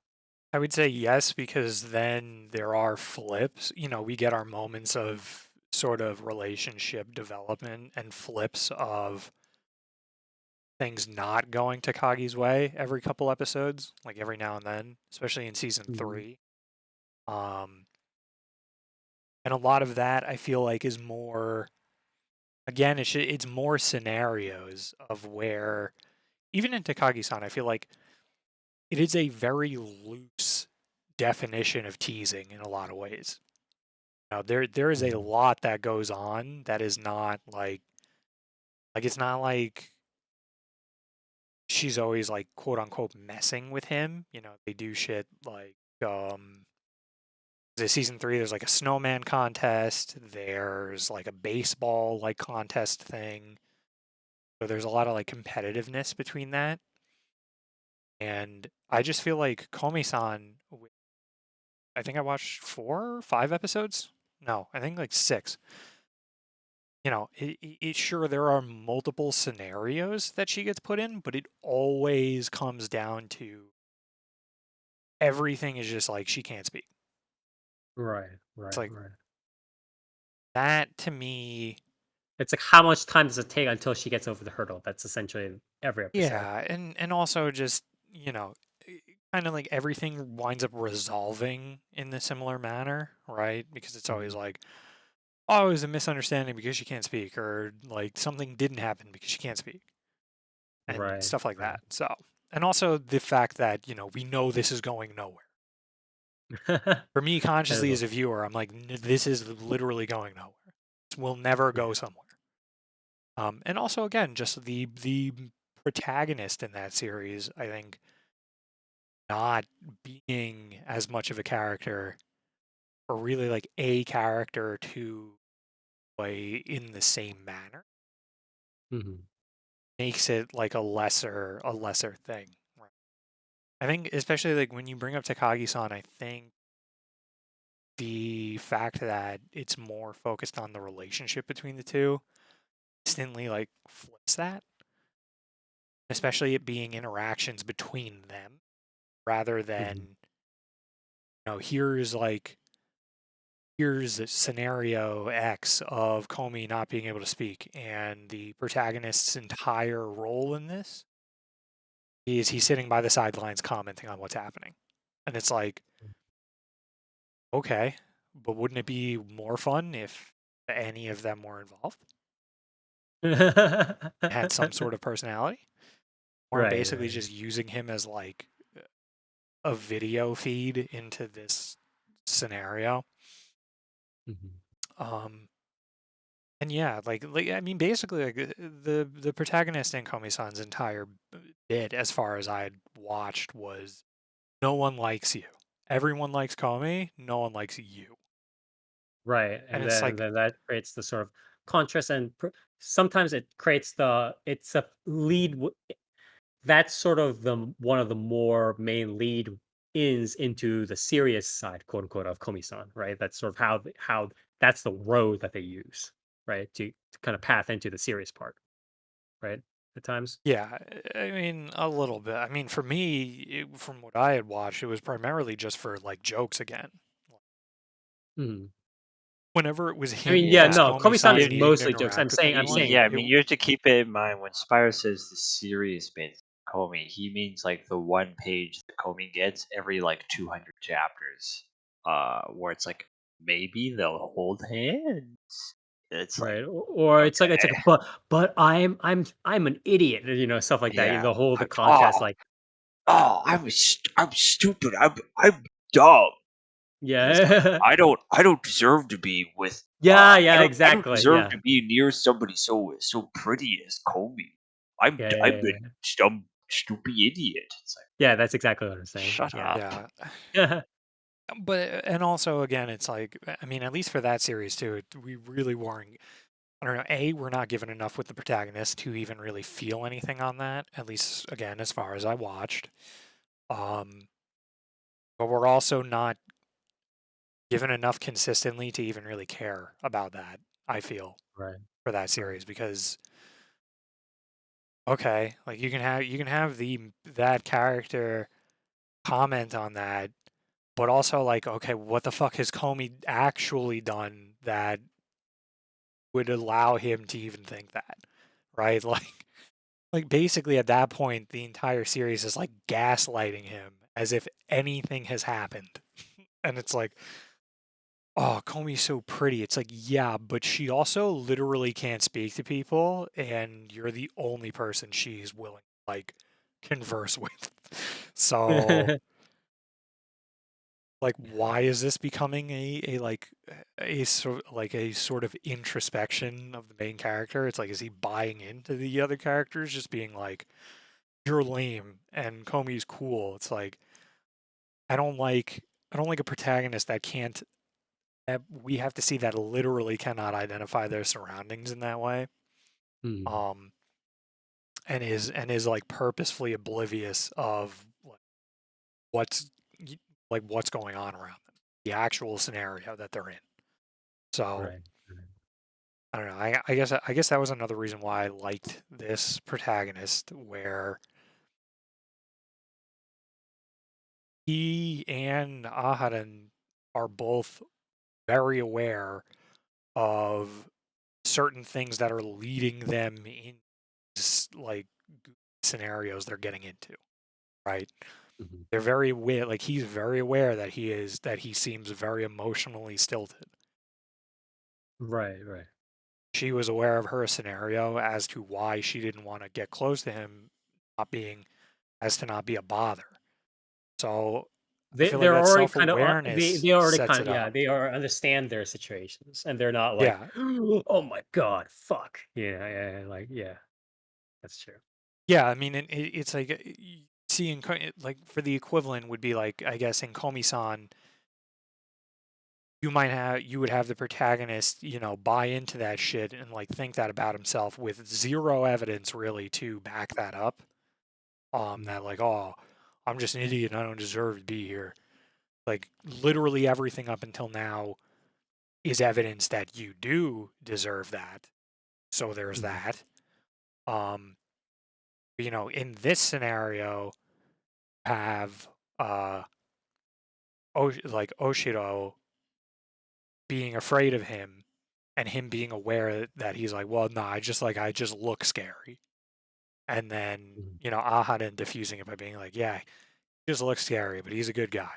I would say yes, because then there are flips. We get our moments of sort of relationship development and flips of things not going Takagi's way every couple episodes, like every now and then, especially in season Mhm. 3. Um, and a lot of that I feel like is more, again, it's more scenarios of where, even in Takagi-san, I feel like it is a very loose definition of teasing in a lot of ways. Now, there is a Mhm. lot that goes on that is not like it's not like she's always like quote unquote messing with him. They do shit like the season 3 there's like a snowman contest, there's like a baseball like contest thing. So there's a lot of like competitiveness between that. And I just feel like Komi-san, I think I watched 4 or 5 episodes. No, I think like 6. you know, sure there are multiple scenarios that she gets put in, but it always comes down to everything is just like she can't speak. Right, It's right, like right. that to me. It's like how much time does it take until she gets over the hurdle? That's essentially every episode. Yeah, and also just, you know, kind of like everything winds up resolving in the similar manner, right? Because it's always Mhm. like, oh, it was a misunderstanding because she can't speak, or like something didn't happen because she can't speak, and Right, stuff like right. that. So, and also the fact that, you know, we know this is going nowhere. For me, That is consciously a as a viewer, I'm like, this is literally going nowhere. This will never yeah. go somewhere. And also, again, just the protagonist in that series, I think, not being as much of a character, or really like a character to play in the same manner, Mhm. makes it like a lesser thing. Right? I think especially like when you bring up Takagi-san, I think the fact that it's more focused on the relationship between the two instantly like flips that, especially it being interactions between them rather than, Mhm. you know, here's scenario X of Comey not being able to speak, and the protagonist's entire role in this is he's sitting by the sidelines commenting on what's happening. And it's like, okay, but wouldn't it be more fun if any of them were involved? Had some sort of personality? Or I'm Right, basically right. just using him as like a video feed into this scenario. Mhm. Um, and yeah, like I mean, basically, like the protagonist in Komi-san's entire bit, as far as I'd watched, was no one likes you. Everyone likes Komi. No one likes you. Right, And and it's then like, then that creates the sort of contrast, and sometimes it creates it's a lead. That's sort of one of the more main lead ins into the serious side, quote unquote, of Komi-san, right? That's sort of how that's the road that they use, right, to kind of path into the serious part, right? At times. yeah, I mean, a little bit. I mean, for me, from what I had watched, it was primarily just for like jokes again. Mhm. Whenever it was I mean, him yeah, as Yeah. no, Komi-san Komi-san is needing to mostly jokes. I'm interact with saying, anyone, Yeah, I it mean, you have to keep it in mind when Spire says the serious bit, Comey, he means like the one page that Comey gets every like 200 chapters, where it's like maybe they'll hold hands. It's like right, or it's like, okay, but I'm an idiot, stuff like that. yeah, The whole the like contrast, like, I'm stupid, I'm dumb. And it's like yeah, I don't deserve to be with yeah, I yeah, I don't exactly, deserve yeah, to be near somebody so pretty as Comey. I'm yeah, a dumb stupid idiot. It's like yeah. That's exactly what I'm saying. shut Yeah. up. yeah. Yeah. But and also again, it's like, I mean, at least for that series too, we really weren't. I don't know. A, we're not given enough with the protagonist to even really feel anything on that. At least again, as far as I watched. Um, but we're also not given enough consistently to even really care about that. I feel Right, for that right. series because okay, like you can have the that character comment on that, but also like, okay, what the fuck has Comey actually done that would allow him to even think that, right? Like basically at that point, the entire series is like gaslighting him as if anything has happened, and it's like, oh, Comey's so pretty. It's like, yeah, but she also literally can't speak to people, and you're the only person she's willing to like converse with. So like, why is this becoming a sort of introspection of the main character? It's like, is he buying into the other characters, just being like, you're lame and Comey's cool? It's like, I don't like I don't like a protagonist that can't that we have to see that literally cannot identify their surroundings in that way. Hmm. Um, and is like purposefully oblivious of like what's what's going on around them, the actual scenario that they're in. So Right, right. I don't know. I guess that was another reason why I liked this protagonist, where he and Aharen are both very aware of certain things that are leading them in like scenarios they're getting into, right? Mhm. They're very aware, like he's very aware that he seems very emotionally stilted. Right, right. She was aware of her scenario as to why she didn't want to get close to him, not being as to not be a bother. So I feel like They're that already kind of self-awareness they already sets kind it of, yeah, up. they are understand their situations, and they're not like, Yeah. oh my god, fuck, like, yeah, that's true. Yeah, I mean, it's like see, like for the equivalent would be like, I guess in Komi-san, you would have the protagonist, buy into that shit and like think that about himself with zero evidence really to back that up. Mm. That like, oh, I'm just an idiot and I don't deserve to be here. Like literally everything up until now is evidence that you do deserve that. So there's Mhm. that. Um, in this scenario, have like Oshiro being afraid of him and him being aware that he's like, well, no, I just look scary. And then, Mhm. Aharen diffusing it by being like, yeah, he just looks scary, but he's a good guy.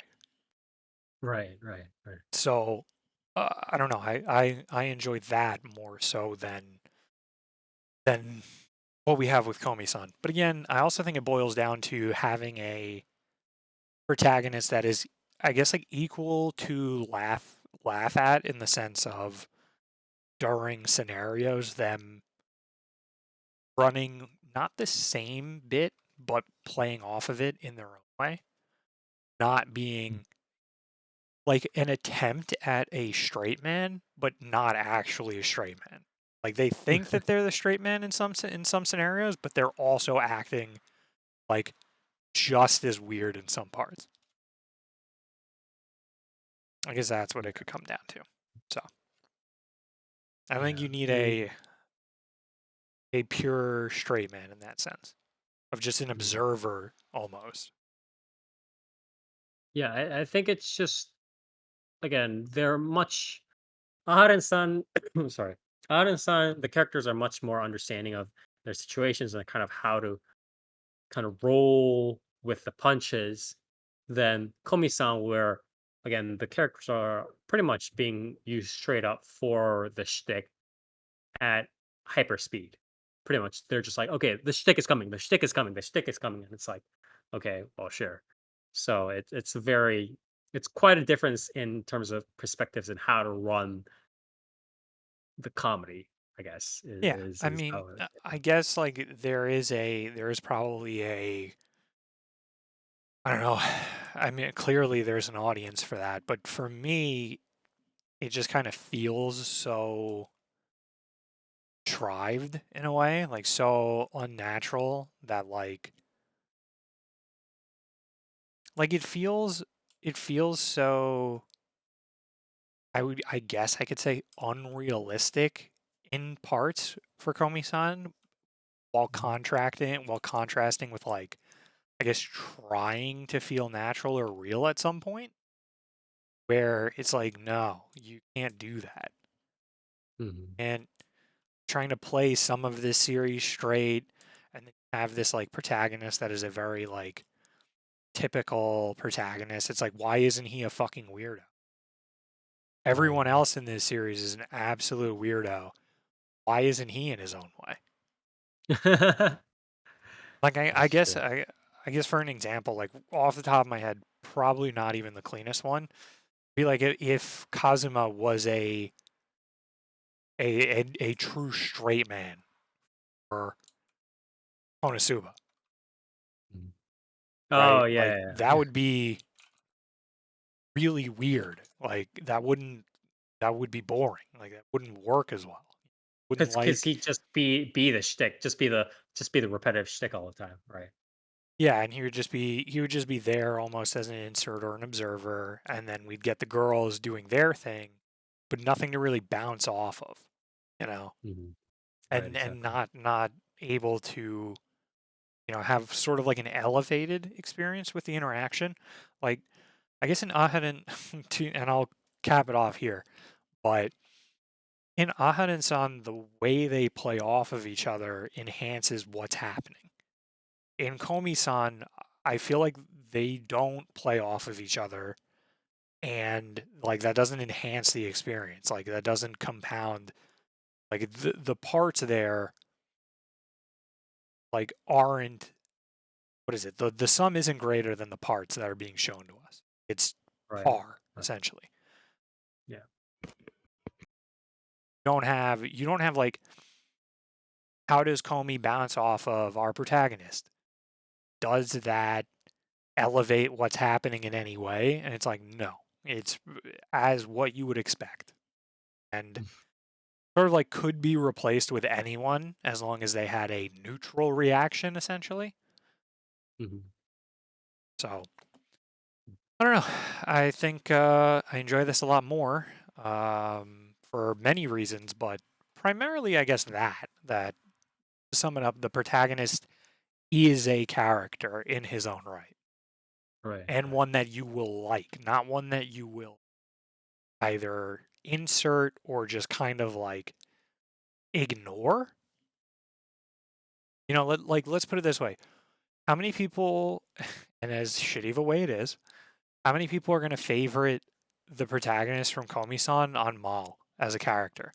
Right, right, right. So I don't know. I enjoy that more so than what we have with Komi-san. But again, I also think it boils down to having a protagonist that is, I guess, like equal to laugh at, in the sense of during scenarios them running not the same bit but playing off of it in their own way, not Mm. being like an attempt at a straight man but not actually a straight man. Like they think that they're the straight man in some scenarios, but they're also acting like just as weird in some parts. I guess that's what it Yeah, could come down to. So I think yeah. you need The a pure straight man in that sense of just an Mhm. observer almost. Yeah, I think it's just, again, they're much Aharen-san. Sorry, Aharen-san. The characters are much more understanding of their situations and kind of how to kind of roll with the punches than Komi-san, where again the characters are pretty much being used straight up for the shtick at hyper speed. Pretty much, they're just like, okay, the shtick is coming, the shtick is coming, the shtick is coming, and it's like, okay, well, sure. So it's quite a difference in terms of perspectives and how to run the comedy. I guess Yeah, I is mean, how I guess like there is probably a, I don't know. I mean, clearly there's an audience for that, but for me, it just kind of feels so contrived in a way, like so unnatural that like it feels so, I guess I could say unrealistic in parts for Komi-san, while contrasting with like, I guess, trying to feel natural or real at some point, where it's like, no, you can't do that. Mhm. And trying to play some of this series straight and then have this like protagonist that is a very like typical protagonist. It's like, why isn't he a fucking weirdo? Right, Everyone else in this series is an absolute weirdo. Why isn't he in his own way? right. Like I That's guess true. I guess for an example, like off the top of my head, probably not even the cleanest one. Be like if Kazuma was a true straight man or Konosuba, Mhm. right? Oh, Like yeah, yeah, that would be really weird. Like that would be boring. Like that wouldn't work as well. Wouldn't because like he just be the shtick, just be the repetitive shtick all the time, right? Yeah, and he would just be there almost as an insert or an observer, and then we'd get the girls doing their thing, but nothing to really bounce off of. you know, Right, and exactly. not able to, have sort of like an elevated experience with the interaction. Like, I guess in Aharen, and I'll cap it off here, but in Aharen-san, the way they play off of each other enhances what's happening. In Komi-san, I feel like they don't play off of each other, and like that doesn't enhance the experience. Like that doesn't compound. Like the parts there like aren't, what is it? The sum isn't greater than the parts that are being shown to us. It's Right. par, essentially. Yeah. You don't have like, how does Comey bounce off of our protagonist? Does that elevate what's happening in any way? And it's like, no. It's as what you would expect. And sort of like could be replaced with anyone as long as they had a neutral reaction, essentially. So I don't know. I think I enjoy this a lot more for many reasons, but primarily, I guess that to sum it up, the protagonist is a character in his own right, Right. and one that you will like, not one that you will either insert or just kind of like ignore. Let's put it this way: how many people, and as shitty of a way it is, how many people are going to favorite the protagonist from Komi-san on Mal as a character?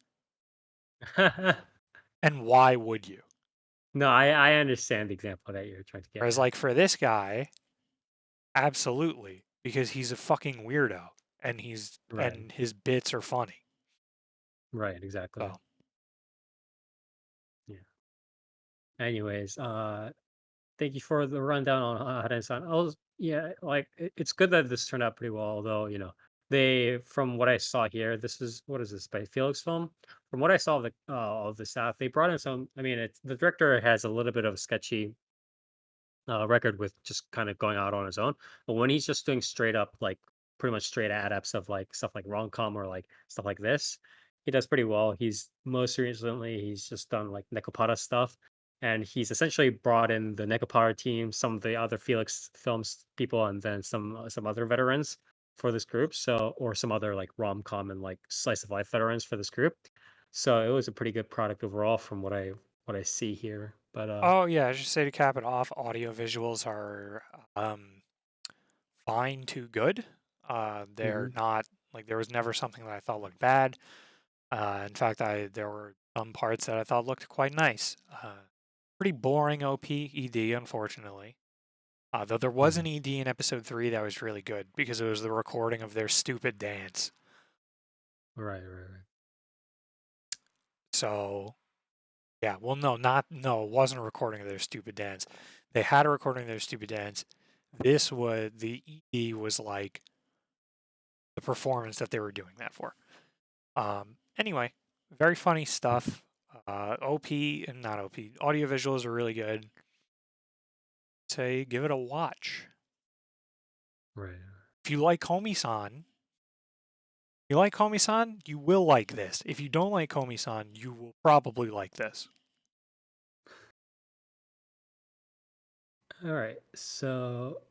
And why would you? No, I understand the example that you're trying to get Whereas, at. like, for this guy, absolutely, because he's a fucking weirdo and Right. his bits are funny. Right, exactly. So, Yeah. Anyways, thank you for the rundown on Aharen-san. Yeah, like it's good that this turned out pretty well. Although they, from what I saw here, this is what is this by Felix Film? From what I saw of the staff, they brought in some. I mean, it's the director has a little bit of sketchy record with just kind of going out on his own. But when he's just doing straight up, like pretty much straight adapts of like stuff like rom com or like stuff like this, he does pretty well. He's most recently he's just done like Nekopara stuff, and he's essentially brought in the Nekopara team, some of the other Felix Films people, and then some other veterans for this group. So or some other like rom com and like slice of life veterans for this group. So it was a pretty good product overall from what I see here. But oh yeah, I should say to cap it off, audio visuals are fine to good. They're mhm. not like, there was never something that I thought looked bad. In fact, there were some parts that I thought looked quite nice. Pretty boring OP-ED, unfortunately. Though there was an ED in episode 3 that was really good because it was the recording of their stupid dance. Right. So, yeah, well, no, it wasn't a recording of their stupid dance. They had a recording of their stupid dance. The ED was like the performance that they were doing that for. Anyway, very funny stuff. OP and not OP, audio visuals are really good. Say, give it a watch. Right. If you like Komi-san, you will like this. If you don't like Komi-san, you will probably like this. All right. So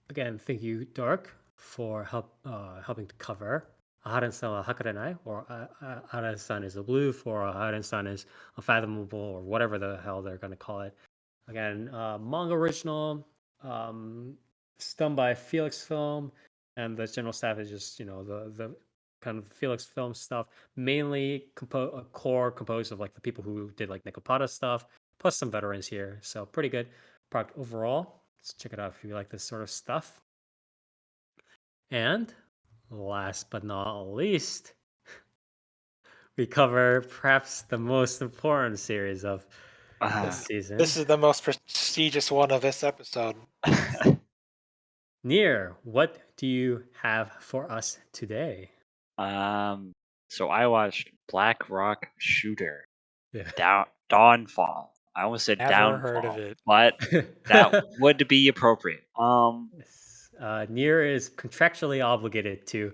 again, thank you, Dark, for helping to cover Aharen-san wa Hakarenai, or Aharen-san is a blue, for Aharen-san is unfathomable, or whatever the hell they're going to call it. Again, manga original, um, it's done by Felix Film, and the general staff is just the kind of Felix Film stuff, mainly core composed of like the people who did like Nekopata stuff, plus some veterans here. So pretty good product overall. Let's check it out if you like this sort of stuff. And last but not least, we cover perhaps the most important series of this season. This is the most prestigious one of this episode. Nier, what do you have for us today? So I watched Black Rock Shooter, Yeah. Dawnfall. I almost said Never heard of Downfall, it. but that would be appropriate. Yes. Nier is contractually obligated to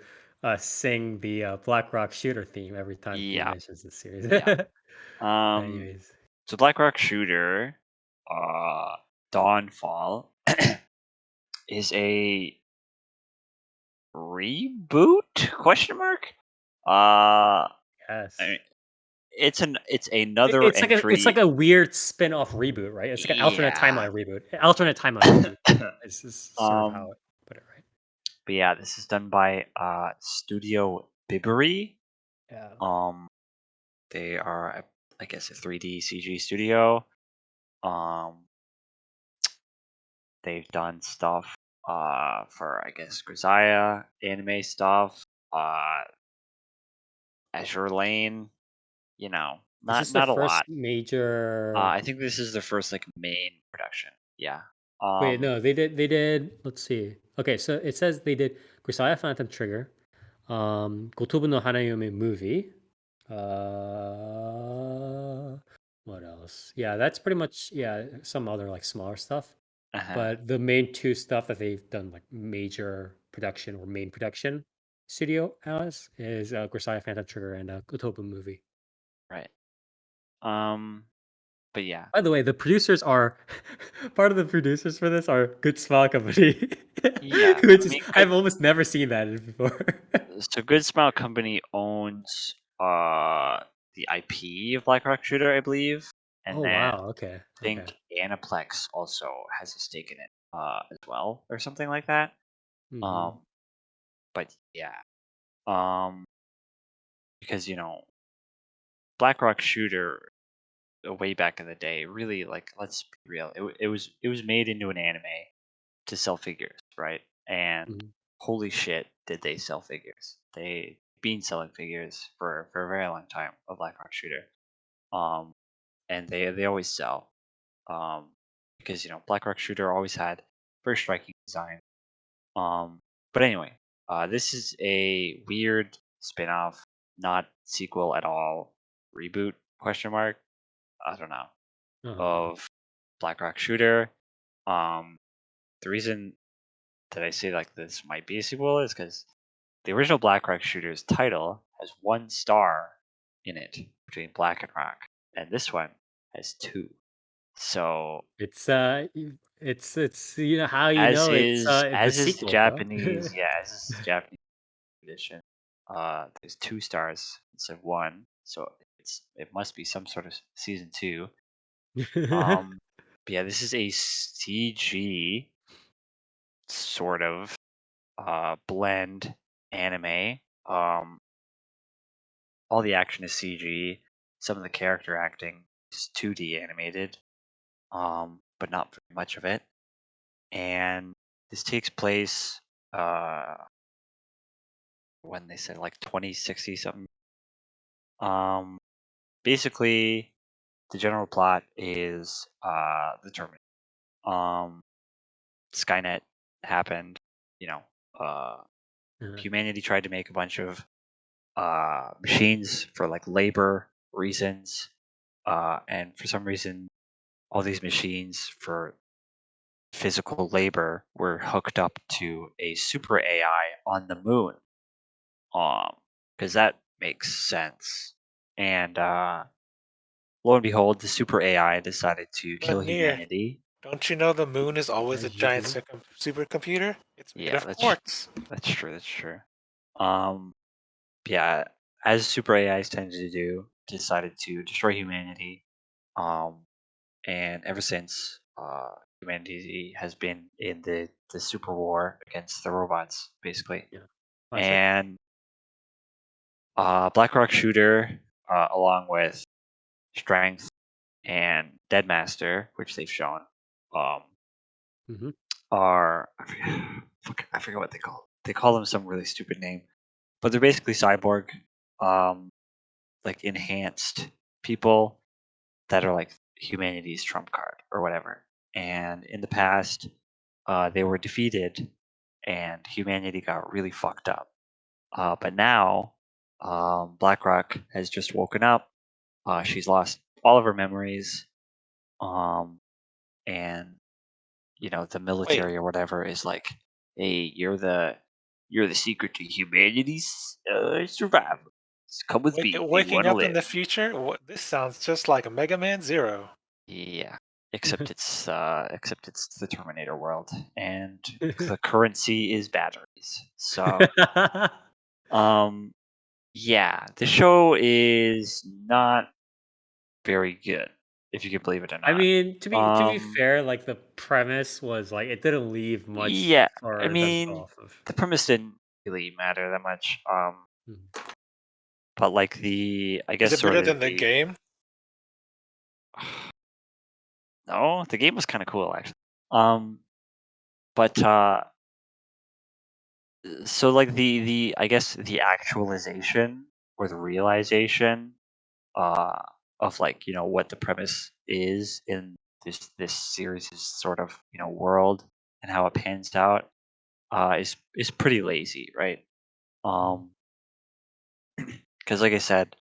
sing the Black Rock Shooter theme every time he Yeah, mentions the series. yeah. Anyways, So Black Rock Shooter, Dawnfall, is a reboot? Question mark. I yes. mean, it's another It's like entry. a weird spin-off reboot, right? It's like an alternate Yeah. timeline reboot. Alternate timeline reboot. Is sort of how um, I put it, right? but yeah, this is done by Studio Bibury. Yeah. They are, I guess, a 3D CG studio. They've done stuff for, I guess, Grisaya anime stuff, Azure Lane. You know, Is not this their not a first lot. major? I think this is their first like main production. Yeah. Wait, no, they did. Let's see. Okay, so it says they did Grisaya Phantom Trigger, Gotobu no Hanayome movie. What else? Yeah, that's pretty much some other like smaller stuff. Uh-huh. But the main two stuff that they've done like major production or main production studio as is Grisaya Phantom Trigger and Gotobu movie. Right. But yeah. By the way, the producers are part of the producers for this are Good Smile Company, Yeah. which I is mean, I've almost never seen that before. so Good Smile Company owns the IP of Black Rock Shooter, I believe, and Oh then wow, okay, I okay. think Aniplex also has a stake in it as well, or something like that. Hmm. Um, but yeah, um, because Black Rock Shooter way back in the day, really, like, let's be real, it was made into an anime to sell figures, right? And Hmm. holy shit, did they sell figures? They been selling figures for a very long time of Black Rock Shooter. Um, and they always sell. Um, because Black Rock Shooter always had very striking design. Um, but anyway, this is a weird spin-off, not sequel at all, reboot question mark. I don't know, Uh-huh. of Black Rock Shooter. Um, the reason that I say like this might be a sequel is because the original Black Rock Shooter's title has 1 star in it between Black and Rock, and this one has 2. So It's how as it's is the as is the sequel, bro. Japanese, yeah, as is the Japanese edition. There's 2 stars instead of 1, so it must be some sort of season 2. But yeah, this is a CG sort of blend anime. All the action is CG. Some of the character acting is 2D animated, but not very much of it. And this takes place when they said like 2060 something. Basically, the general plot is the Terminator. Um, Skynet happened. You know, uh, Uh-huh. humanity tried to make a bunch of machines for like labor reasons, and for some reason, all these machines for physical labor were hooked up to a super AI on the moon. Because that makes sense. And lo and behold, the super AI decided to But kill near, humanity. don't you know the moon is always a As giant usual. supercomputer? It's made Yeah, of that's quartz. that's true. That's true. Um, yeah, as super AIs tend to do, decided to destroy humanity. Um, and ever since, humanity has been in the super war against the robots, basically. Yeah. Classic. And Black Rock Shooter, along with Strength and Deadmaster, which they've shown, um, Hmm. are I forget what they call. They call them some really stupid name, but they're basically cyborg, um, like enhanced people that are like humanity's trump card or whatever. And in the past, they were defeated, and humanity got really fucked up. But now, BlackRock has just woken up. She's lost all of her memories, um, and the Wait, military or whatever is like, hey, you're the You're the secret to humanity's survival. Come with me if you Waking want to up in live. the future? This sounds just like a Mega Man Zero. Yeah, except it's the Terminator world, and the currency is batteries. So, yeah, the show is not very good, if you can believe it or I not. mean, to be fair, like the premise was like it didn't leave much Yeah, I for them to go mean, off of. the premise didn't really matter that much. Mhm. But like I Is guess it sort better of than the game? no, the game was kind of cool actually. But so like the I guess the actualization or the realization uh of like what the premise is in this series' sort of world and how it pans out is pretty lazy, right? Mhm. Um, because like I said,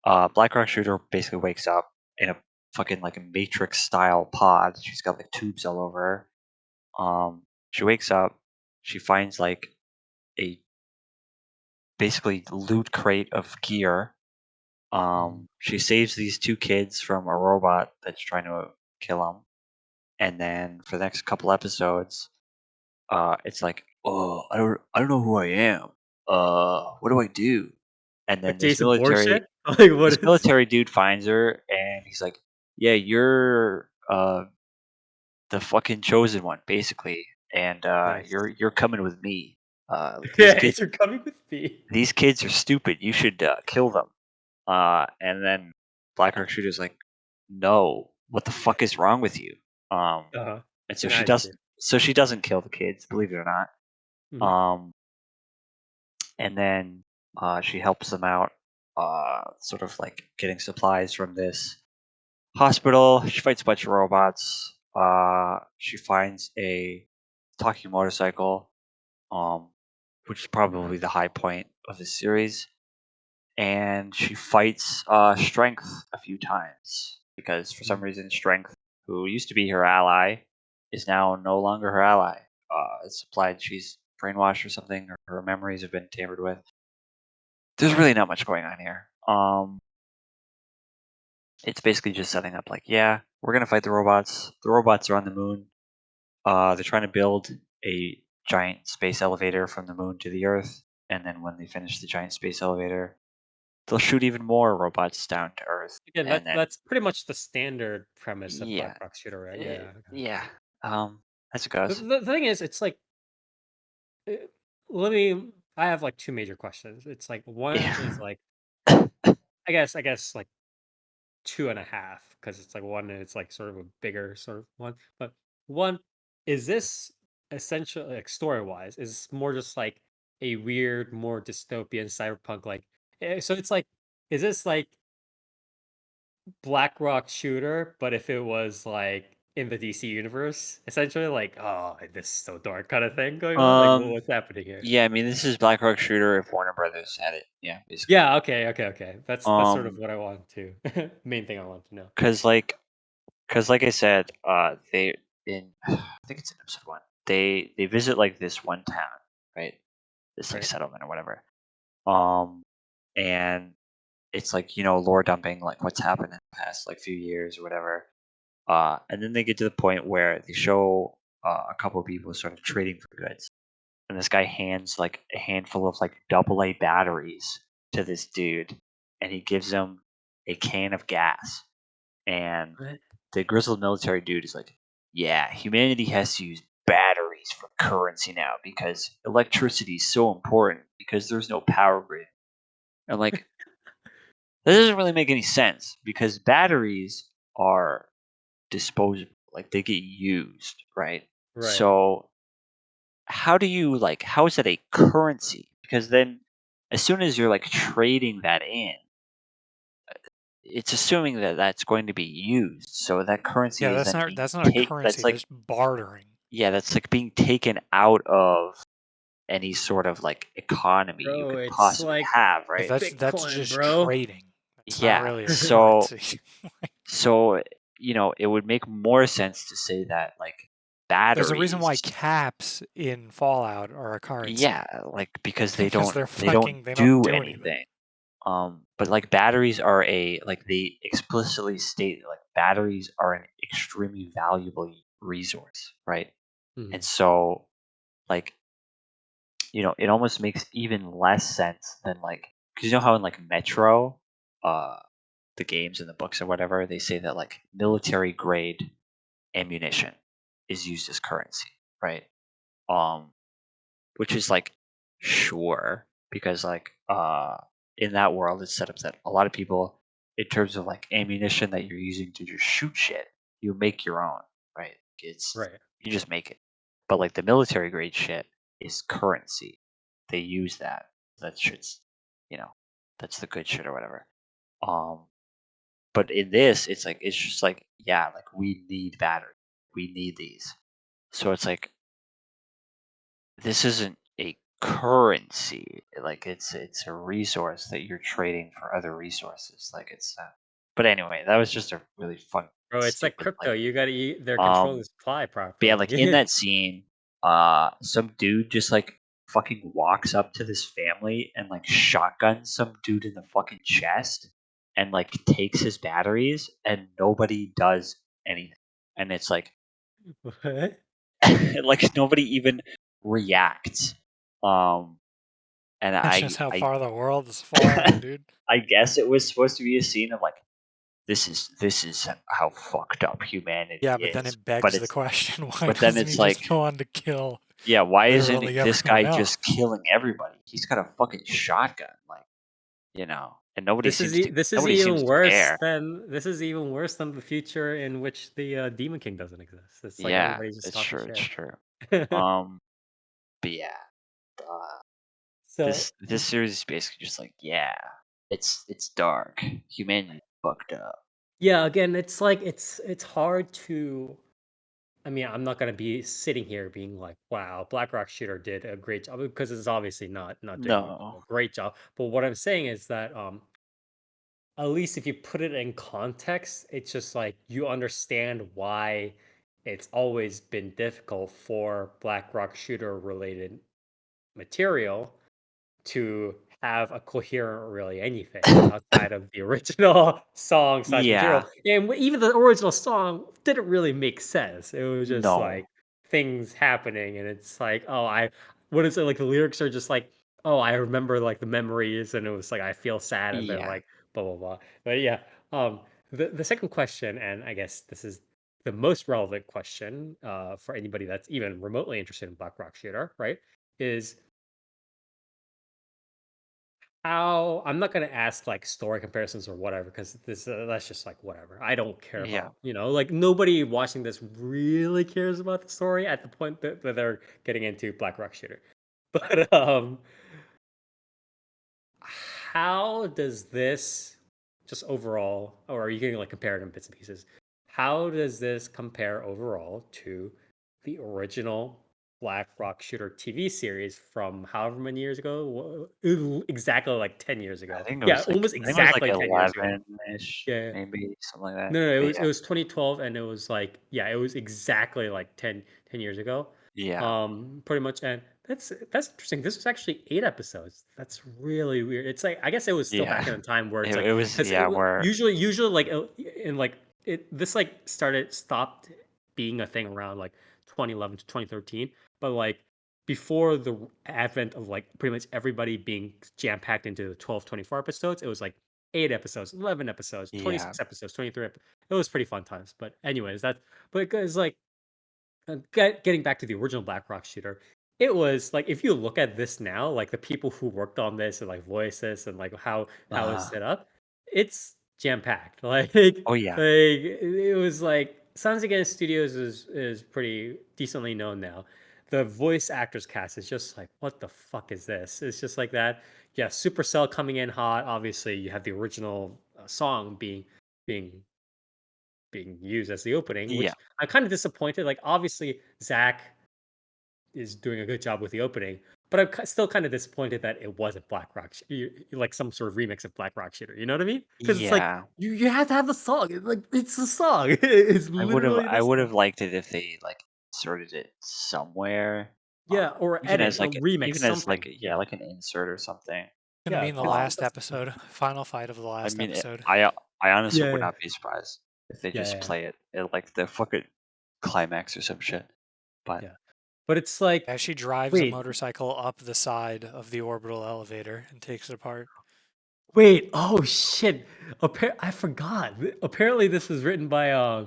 Black Rock Shooter basically wakes up in a fucking like a Matrix style pod. She's got like tubes all over her. She wakes up, she finds like a basically loot crate of gear. Mhm. She saves these two kids from a robot that's trying to kill them, and then for the next couple episodes, it's like, oh, I don't know who I am. What do I do? And then Like Jason Bourne shit? Like this what is? military dude finds her, and he's like, yeah, you're the fucking chosen one, basically, and Nice. you're coming with me. These Yeah, kids you're coming with me. these kids are stupid. You should kill them. And then Blackrock Shooter's like, no, what the fuck is wrong with you? Um, Uh-huh. and so An she attitude. doesn't kill the kids, believe it or not. Mhm. Um, and then she helps them out, sort of like getting supplies from this hospital. She fights a bunch of robots. She finds a talking motorcycle, um, which is probably the high point of the series. And she fights Strength a few times because for some Mhm. reason Strength, who used to be her ally, is now no longer her ally. It's implied she's brainwashed or something, or her memories have been tampered with. There's really not much going on here. It's basically just setting up like, yeah, we're gonna fight the robots. The robots are on the moon. They're trying to build a giant space elevator from the moon to the Earth, and then when they finish the giant space elevator, they'll shoot even more robots down to Earth, Again, and then that's pretty much the standard premise of yeah, Black Rock Shooter, right? Yeah. Okay. yeah, as it The, goes. the, the thing is, it's like, uh, let me. I have like two major questions. It's like one Yeah. is like, I guess like two and a half because it's like one and it's like sort of a bigger sort of one. But one is this essentially like story wise is more just like a weird, more dystopian cyberpunk like. So it's like, is this like Black Rock Shooter, but if it was like in the DC universe, essentially, like, oh, this is so dark kind of thing going on. Like, um, what's happening here? yeah, I mean, this is Black Rock Shooter if Warner Brothers had it. Yeah, basically. Yeah, okay. That's sort of Um, what I want to main thing I want to know. cause like, cause like I said, they in I think it's in episode one. They visit like this one town, right? This like Right. settlement or whatever. And it's like lore dumping, like what's happened in the past like few years or whatever. And then they get to the point where they show a couple of people sort of trading for goods, and this guy hands like a handful of like AA batteries to this dude, and he gives him a can of gas. And What? the grizzled military dude is like, "Yeah, humanity has to use batteries for currency now because electricity is so important because there's no power grid." And like, that doesn't really make any sense because batteries are disposable, like they get used, right? Right. So how is that a currency? Because then as soon as you're like trading that in, it's assuming that that's going to be used. So that currency Yeah, is then being that's not a currency. that's like That's bartering. yeah, that's like being taken out of any sort of like economy you Bro, could it's possibly like have, Because right? that's Bitcoin, just bro. trading. That's not Yeah. really a So currency. so it would make more sense to say that like There's a reason why batteries. caps in Fallout are a currency. Yeah, like because Because they don't they don't do do anything. anything. But like batteries are like they explicitly state like batteries are an extremely valuable resource, right? And Mhm. so like it almost makes even less sense than like because you know how in like Metro, uh, the games and the books or whatever, they say that like military grade ammunition is used as currency, right? Um, which is like sure because like in that world it's set up that a lot of people in terms of like ammunition that you're using to just shoot shit, you make your own, right? It's Right. you just make it. But like the military grade shit is currency. They use that. That shit's you know, that's the good shit or whatever. Um but in this it's just like yeah, like we need battery. We need these. So it's like this isn't a currency. Like it's a resource that you're trading for other resources. Like it's but anyway, that was just a really fun Bro, it's like stupid crypto. like You gotta they're controlling um the supply but yeah, like in properly. that scene, some dude just like fucking walks up to this family and like shotguns some dude in the fucking chest and like takes his batteries and nobody does anything. And it's like What? like nobody even reacts. Um and That's just how I far the world is falling, dude. I guess it was supposed to be a scene of like this is how fucked up humanity Yeah, but then is. it begs the question: why But then doesn't he it's like just go on to kill yeah, why isn't literally this everyone guy else? just killing everybody? He's got a fucking shotgun, like and This is nobody seems even to worse care. than the future in which the Demon King doesn't exist. It's like Yeah, everybody's just it's talking true, it's shit. true. Um, but yeah, uh, So this series is basically just like yeah, it's dark. Humanity's fucked up. yeah, again, it's like it's hard to. I mean, I'm not gonna be sitting here being like, "Wow, Black Rock Shooter did a great job," because it's obviously not doing a No, great job. But what I'm saying is that at least if you put it in context, it's just like you understand why it's always been difficult for Black Rock Shooter related material to have a coherent really anything outside of the original song slash material. yeah, And even the original song didn't really make sense. It was just like no, things happening, and it's like, oh, what is it like? The lyrics are just like, oh, I remember like the memories, and it was like I feel sad, and then yeah, like blah blah blah. But yeah, the second question, and I guess this is the most relevant question for anybody that's even remotely interested in Black Rock Shooter, right? Is how I'm not gonna ask like story comparisons or whatever because this that's just like whatever. I don't care yeah, about like nobody watching this really cares about the story at the point that they're getting into Black Rock Shooter. But how does this just overall, or are you getting like compare it in bits and pieces? How does this compare overall to the original Black Rock Shooter TV series from however many years ago? Exactly like 10 years I ago. think it Yeah, was like almost I think it was like exactly 10 years ago. 11-ish, Yeah. maybe something like that. No, But it was 2012 and it was like yeah, it was exactly like ten years ago. yeah, Pretty much and that's interesting. This was actually 8 episodes. That's really weird. It's like I guess it was still yeah, back in a time where it's it like was cuz yeah where usually like in like it this like stopped being a thing around like 2011 to 2013, but like before the advent of like pretty much everybody being jam packed into the 12 24 episodes, it was like 8 episodes, 11 episodes, yeah 26 episodes, 23 episodes. It was pretty fun times. But anyways, but it's like getting back to the original Black Rock Shooter, it was like if you look at this now, like the people who worked on this and like voice this and like how it's uh set up, it's jam packed. oh yeah It was like Sons Against Studios is pretty decently known now. The voice actors cast is just like what the fuck is this? It's just like that. Yeah, Supercell coming in hot. Obviously, you have the original song being used as the opening, yeah which I'm kind of disappointed. Like, obviously, Zach is doing a good job with the opening, but I'm still kind of disappointed that it wasn't Black Rock, like some sort of remix of Black Rock Shooter. You know what I mean? Because it's like yeah you have to have the song. Like it's the song. It's literally I the would song. have liked it if they like inserted it somewhere. Yeah, or Even edit as or like remix even as something. like like an insert or something. Gonna Yeah, be in the because last that's episode, final fight of the I last mean, episode. I honestly would yeah, not be surprised if they yeah, just yeah, play it at like the fucking climax or some shit. But yeah. But it's like, As she drives a wait, motorcycle up the side of the orbital elevator and takes it apart. wait, oh shit! I forgot. Apparently, this was written by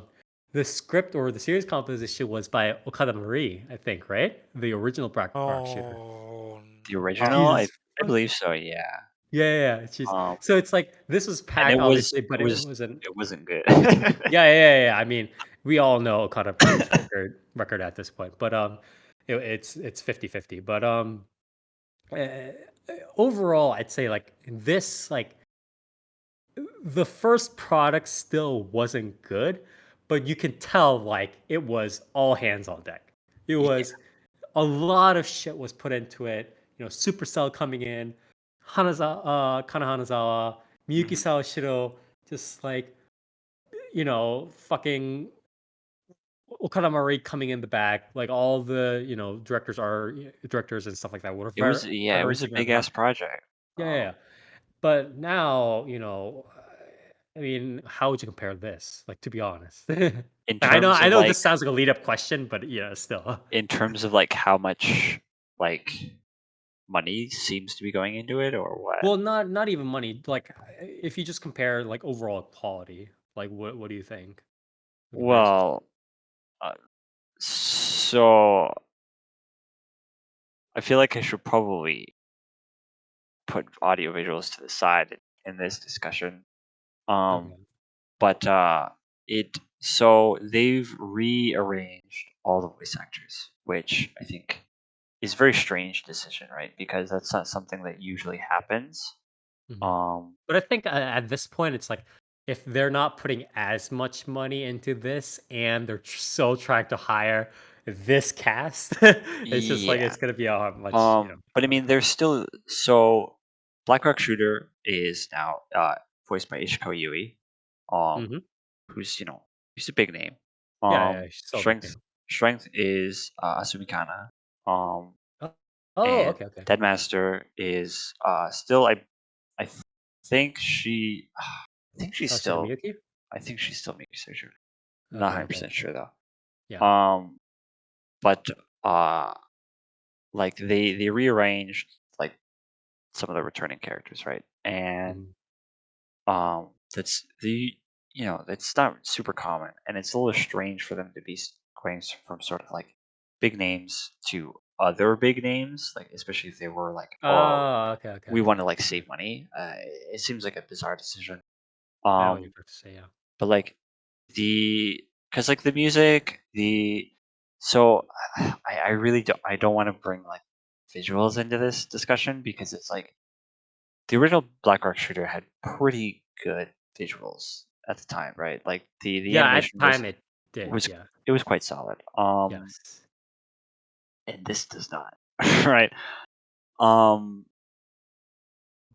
the script or the series composition was by Okada Marie, I think, right? The original Black Rock shooter. Oh, the original, Jesus I fuck. believe so. Yeah. Yeah, yeah, yeah. She's Um, so it's like this was and packed, obviously, but it wasn't. it wasn't good. Yeah, yeah, yeah. I mean, we all know Okada Marie's record at this point, but it's 50-50. But uh, overall, I'd say like this, like the first product still wasn't good, but you can tell like it was all hands on deck. It Yeah. was a lot of shit was put into it. You know, Supercell coming in, Kana Hanazawa, Miyuki Mhm. Sawashiro, just like fucking Okada Marie coming in the back, like all the directors and stuff like that were very It very was a big significant. ass project. Yeah, yeah, yeah. But now, I mean, how would you compare this? Like, to be honest, In I know, terms I of know, this like sounds like a lead up question, but still. how much like money seems to be going into it or what? Well, not even money. Like, if you just compare like overall quality, like what do you think? In comparison. Well, uh, so I feel like I should probably put audio visuals to the side in this discussion. Um, Okay. but so they've rearranged all the voice actors, which I think is a very strange decision, right? Because that's not something that usually happens. Mhm. Um, But I think at this point, it's like if they're not putting as much money into this, and they're so trying to hire this cast, it's just like yeah. it's gonna be a much But I mean, harder. there's still so BlackRock Shooter is now voiced by Ishiko Yui, um, Hmm. who's he's a big name. Yeah, yeah, she's so big Strength name. Strength is Asumi Kana. Oh, oh, And okay, okay, Deadmaster is still I think Sashiro Miyuki. I think she's still Miki Seizure. Not Okay, 100 okay, percent sure though. yeah. But uh like they rearranged like some of the returning characters, right? And Mhm. that's that's not super common, and it's a little strange for them to be going from sort of like big names to other big names, like especially if they were like, oh, Oh, okay, okay, we okay. want to like save money. It seems like a bizarre decision. I know what you're Um, about to say. Yeah. but like because like the music, so I really don't want to bring like visuals into this discussion because it's like the original BlackRock shooter had pretty good visuals at the time, right? Like the Yeah, at animation the time it did. was Yeah. it was quite solid. Yes. And this does not, right? Um,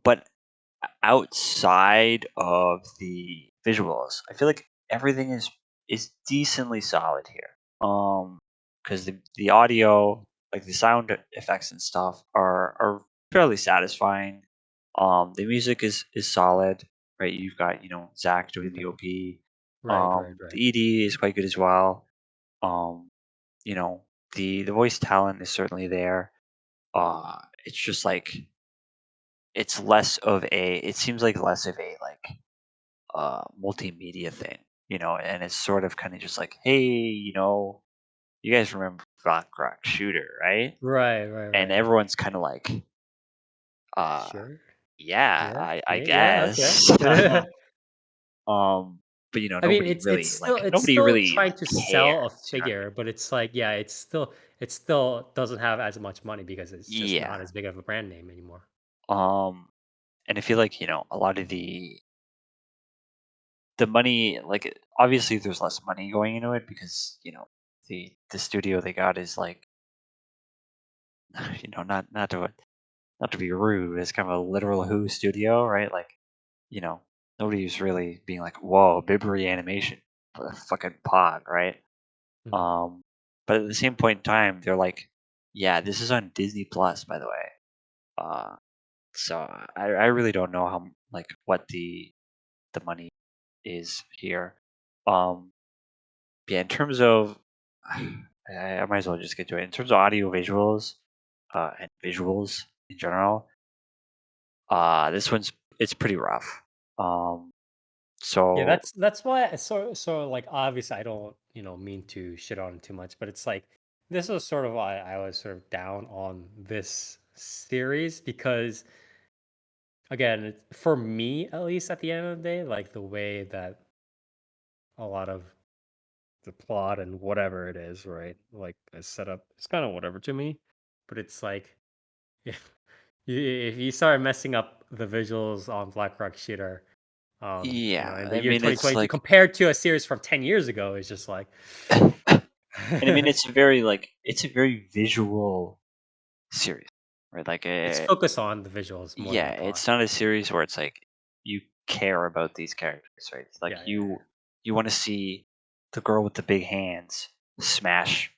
but outside of the visuals, I feel like everything is decently solid here. Because the audio, like the sound effects and stuff, are fairly satisfying. The music is solid, right? You've got Zach doing the Okay. OP. Right, right, right. The ED is quite good as well. Um, you know, the voice talent is certainly there. It's just like it's less of a. It seems like less of a like multimedia thing, and it's sort of kind of just like, hey, you guys remember Rock Rock Shooter, right? Right, right, And right. everyone's kind of like, uh, Sure. yeah, Yeah. I Yeah. guess. Okay. But I mean, nobody really it's nobody still really trying like to sell a cares. You know what I mean? figure, but it's like, yeah, it still doesn't have as much money because it's just Yeah. not as big of a brand name anymore. And I feel like a lot of the money, like obviously there's less money going into it because the studio they got is like not to be rude, it's kind of a literal Who studio, right? Like, you know, nobody's really being like, whoa, Bibbery animation, fucking pod, right? Mhm. Um, But at the same point in time, they're like, yeah, this is on Disney Plus, by the way. So I really don't know how like what the money is here. Yeah, in terms of I might as well just get to it. In terms of audio visuals, and visuals in general, this one's it's pretty rough. Yeah, So that's why so like obviously I don't, mean to shit on it too much, but it's like this is sort of why I was sort of down on this series because again, for me at least at the end of the day, like the way that a lot of the plot and whatever it is, right? Like is set up, it's kind of whatever to me. But it's like if you start messing up the visuals on Black Rock Shooter, yeah, in the I year mean it's 2022 like, compared to a series from 10 years ago, it's just like and I mean it's a very visual series, right? Like it's focused on the visuals more than yeah, the plot. it's not a series where it's like you care about these characters, right? It's like Yeah, yeah, you want to see the girl with the big hands smash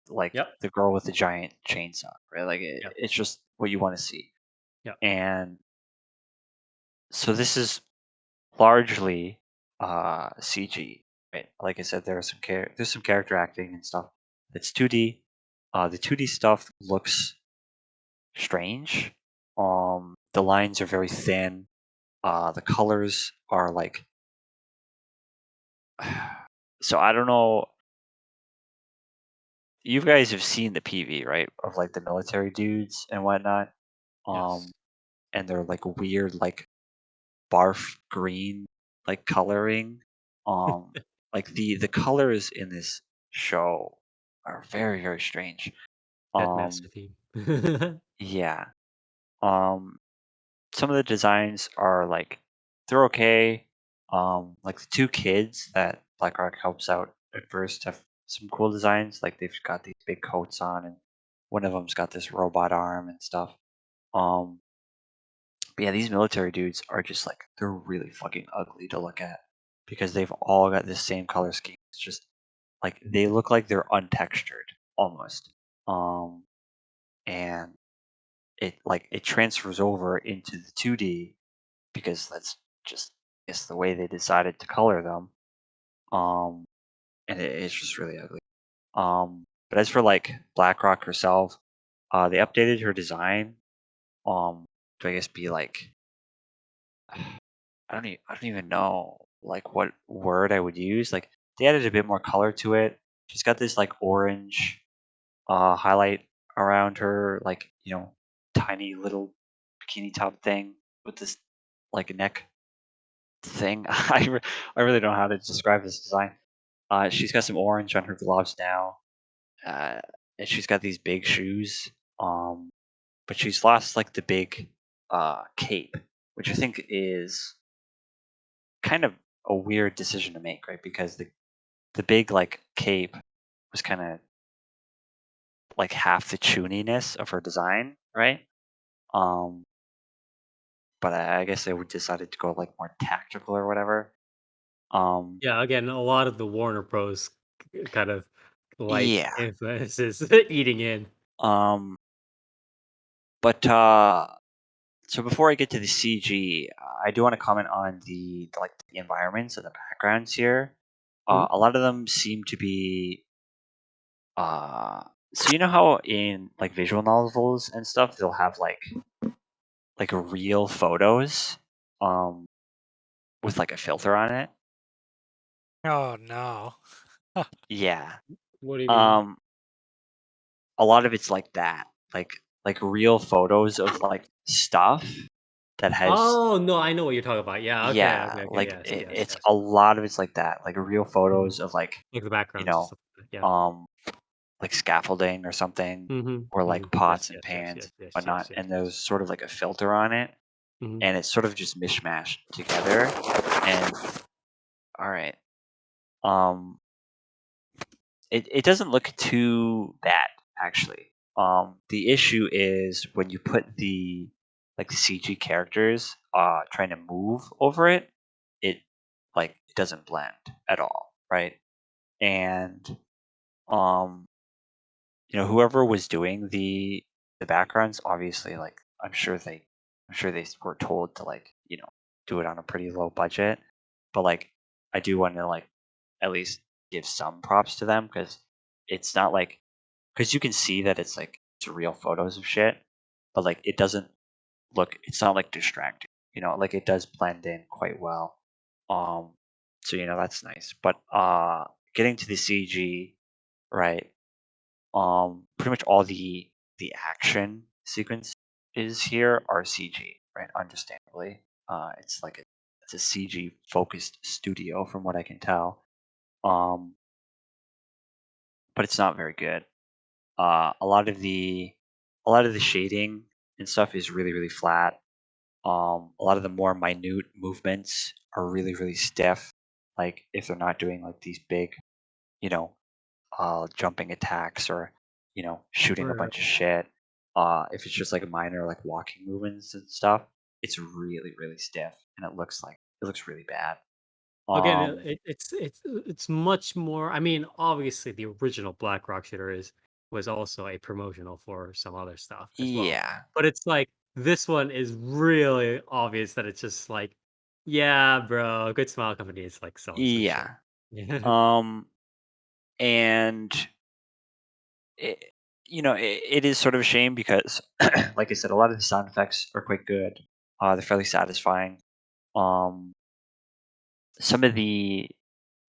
like yeah. Yep, the girl with the giant chainsaw, right? Like yep, it's just what you want to see. yep. And so this is largely CG, right? Like I said, there's some character acting and stuff. It's 2D. The 2D stuff looks strange. The lines are very thin. The colors are like, so I don't know. You guys have seen the PV, right? Of like the military dudes and whatnot. Um, Yes. and they're like weird, like barf green, like coloring. Um, like the colors in this show are very very strange. Headmaster Um, theme. yeah. Um, some of the designs are like they're okay. Like the two kids that BlackRock helps out at first have some cool designs. Like they've got these big coats on, and one of them's got this robot arm and stuff. Um, but yeah, these military dudes are just like they're really fucking ugly to look at because they've all got this same color scheme. It's just like they look like they're untextured almost. Um, and it transfers over into the 2D because that's just I guess the way they decided to color them. Um, and it's just really ugly. But as for like BlackRock herself, they updated her design. To I guess be like I don't even know like what word I would use. Like they added a bit more color to it. She's got this like orange highlight around her, like tiny little bikini top thing with this like neck thing. I really don't know how to describe this design. She's got some orange on her gloves now, uh, and she's got these big shoes. Um, but she's lost like the big cape, which I think is kind of a weird decision to make, right? Because the big like cape was kind of like half the chuniness of her design, right? Um, but I guess they would decided to go like more tactical or whatever. Um, Yeah, again, a lot of the Warner Bros. Kind of like yeah. influences eating in. Um, but so before I get to the CG, I do want to comment on the like the environments and the backgrounds here. Mhm. A lot of them seem to be uh so you know how in like visual novels and stuff they'll have like real photos um with like a filter on it. Oh no. Yeah. What do you mean? Um a lot of it's like that. Like real photos of like stuff that has Oh no, I know what you're talking about. Yeah, okay, yeah, okay, okay. like Yes, yes, it's yes. a lot of it's like that. Like real Mhm. photos of like, Like the you backgrounds and know, stuff like that. Yeah. um like scaffolding or something, Mhm. or like Mhm. pots Yes, and yes, yes, pans, yes, yes, yes, whatnot, yes, and yes. there's sort of like a filter on it, Mhm. and it's sort of just mishmashed together. And all right, um, it doesn't look too bad actually. The issue is when you put the like the CG characters trying to move over it, it like it doesn't blend at all, right? And whoever was doing the backgrounds, obviously, like I'm sure they were told to like do it on a pretty low budget, but like I do want to like at least give some props to them because it's not like because you can see that it's real photos of shit, but like it doesn't look it's not like distracting, like it does blend in quite well. Um, so that's nice. But getting to the CG, right? Pretty much all the action sequences here are CG, right? Understandably, it's a CG focused studio from what I can tell. But it's not very good. A lot of the shading and stuff is really really flat. A lot of the more minute movements are really really stiff. Like if they're not doing like these big, you know, jumping attacks or shooting a Right. bunch of shit. If it's just like minor like walking movements and stuff, it's really really stiff and it looks really bad. Again, Um, it's much more. I mean, obviously, the original Black Rock shooter was also a promotional for some other stuff as well. yeah, But it's like this one is really obvious that it's just like, yeah, bro, Good Smile Company is like selling some shit. yeah. Yeah. Um, and it, it is sort of a shame because, like I said, a lot of the sound effects are quite good. They're fairly satisfying. Um, some of the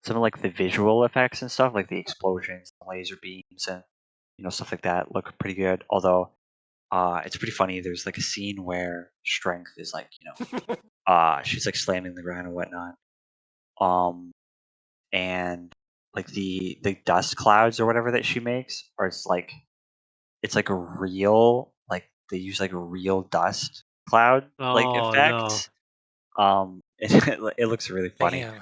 some of like the visual effects and stuff, like the explosions, the laser beams, and stuff like that, look pretty good. Although, it's pretty funny. There's like a scene where Strength is like, she's like slamming the ground and whatnot. Um, and like the dust clouds or whatever that she makes, or it's like a real like they use like a real dust cloud like Oh no, effect. It looks really funny. Damn.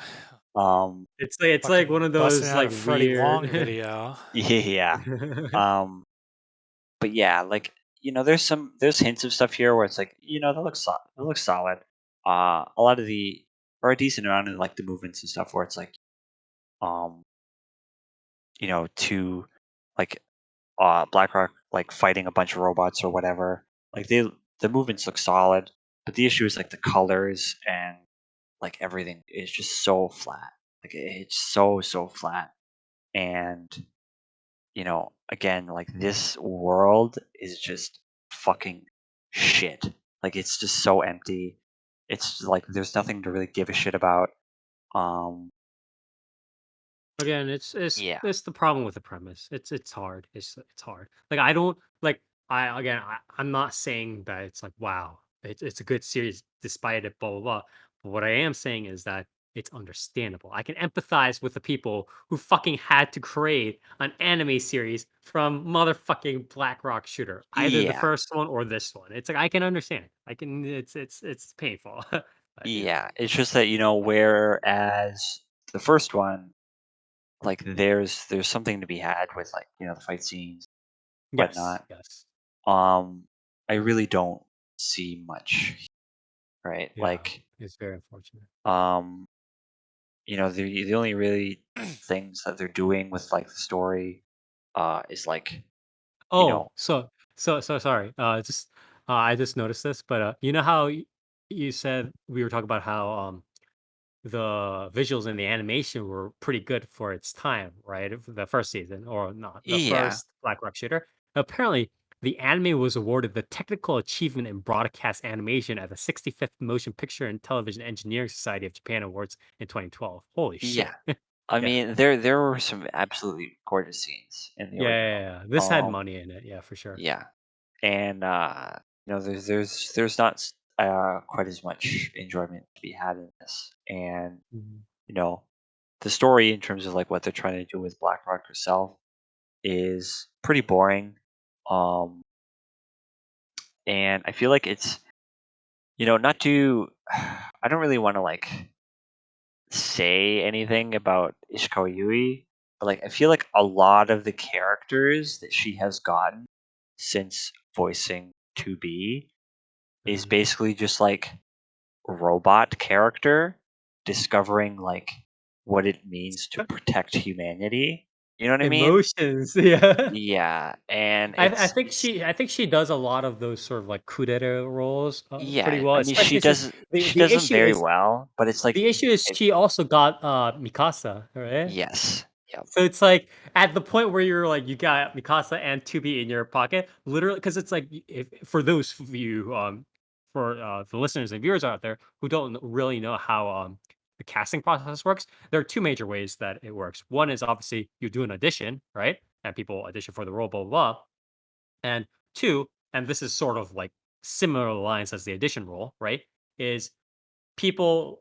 Um, it's like one Fucking of busting those out like a Freddie Long weird. video. yeah. Um, but yeah, like there's hints of stuff here where it's like that looks solid. A lot of the or a decent amount of like the movements and stuff where it's like um to like BlackRock like fighting a bunch of robots or whatever. Like the movements look solid, but the issue is like the colors and like everything is just so flat. Like it's so flat, and again, like this world is just fucking shit. Like it's just so empty. It's like there's nothing to really give a shit about. Um, Again, yeah, it's the problem with the premise. It's hard. It's hard. Like I don't like I'm not saying that it's like wow, it's a good series despite it, blah blah blah. But what I am saying is that it's understandable. I can empathize with the people who fucking had to create an anime series from motherfucking Black Rock Shooter, either the yeah, first one or this one. It's like I can understand. I can. It's painful, but yeah. It's just that whereas the first one, like there's something to be had with like the fight scenes, yes, whatnot. yes, Um, I really don't see much, right? yeah. It's very unfortunate. Um, the only really things that they're doing with like the story, is like you Oh, know, so sorry. I just noticed this, but you know how you said we were talking about how the visuals and the animation were pretty good for its time, right? The first season, or not, the yeah, first Black Rock Shooter. Apparently, the anime was awarded the Technical Achievement in Broadcast Animation at the 65th Motion Picture and Television Engineering Society of Japan Awards in 2012. Holy yeah. shit! I Yeah. mean, there were some absolutely gorgeous scenes in the Yeah, yeah, original. yeah, yeah. This had money in it, yeah, for sure. Yeah, and there's not quite as much enjoyment to be had in this, and Mhm. you know the story in terms of like what they're trying to do with BlackRock herself is pretty boring. Um, and I feel like it's not to I don't really want to like say anything about Ishikawa Yui, but like I feel like a lot of the characters that she has gotten since voicing 2B is Mhm. basically just like robot character discovering like what it means to protect humanity. You know what I mean? Emotions, yeah. Yeah, and I it's think it's she does a lot of those sort of like coup d'etat roles pretty yeah. well. I mean, Especially since she does them very well, but it's like the issue is it, she also got Mikasa, right? yes, yep, So it's like at the point where you're like you got Mikasa and Tubi in your pocket, literally, because it's like if for those of you for the listeners and viewers out there who don't really know how the casting process works, there are two major ways that it works. One is obviously you do an audition, right? And people audition for the role, blah blah blah. And two, and this is sort of like similar lines as the audition role, right? Is people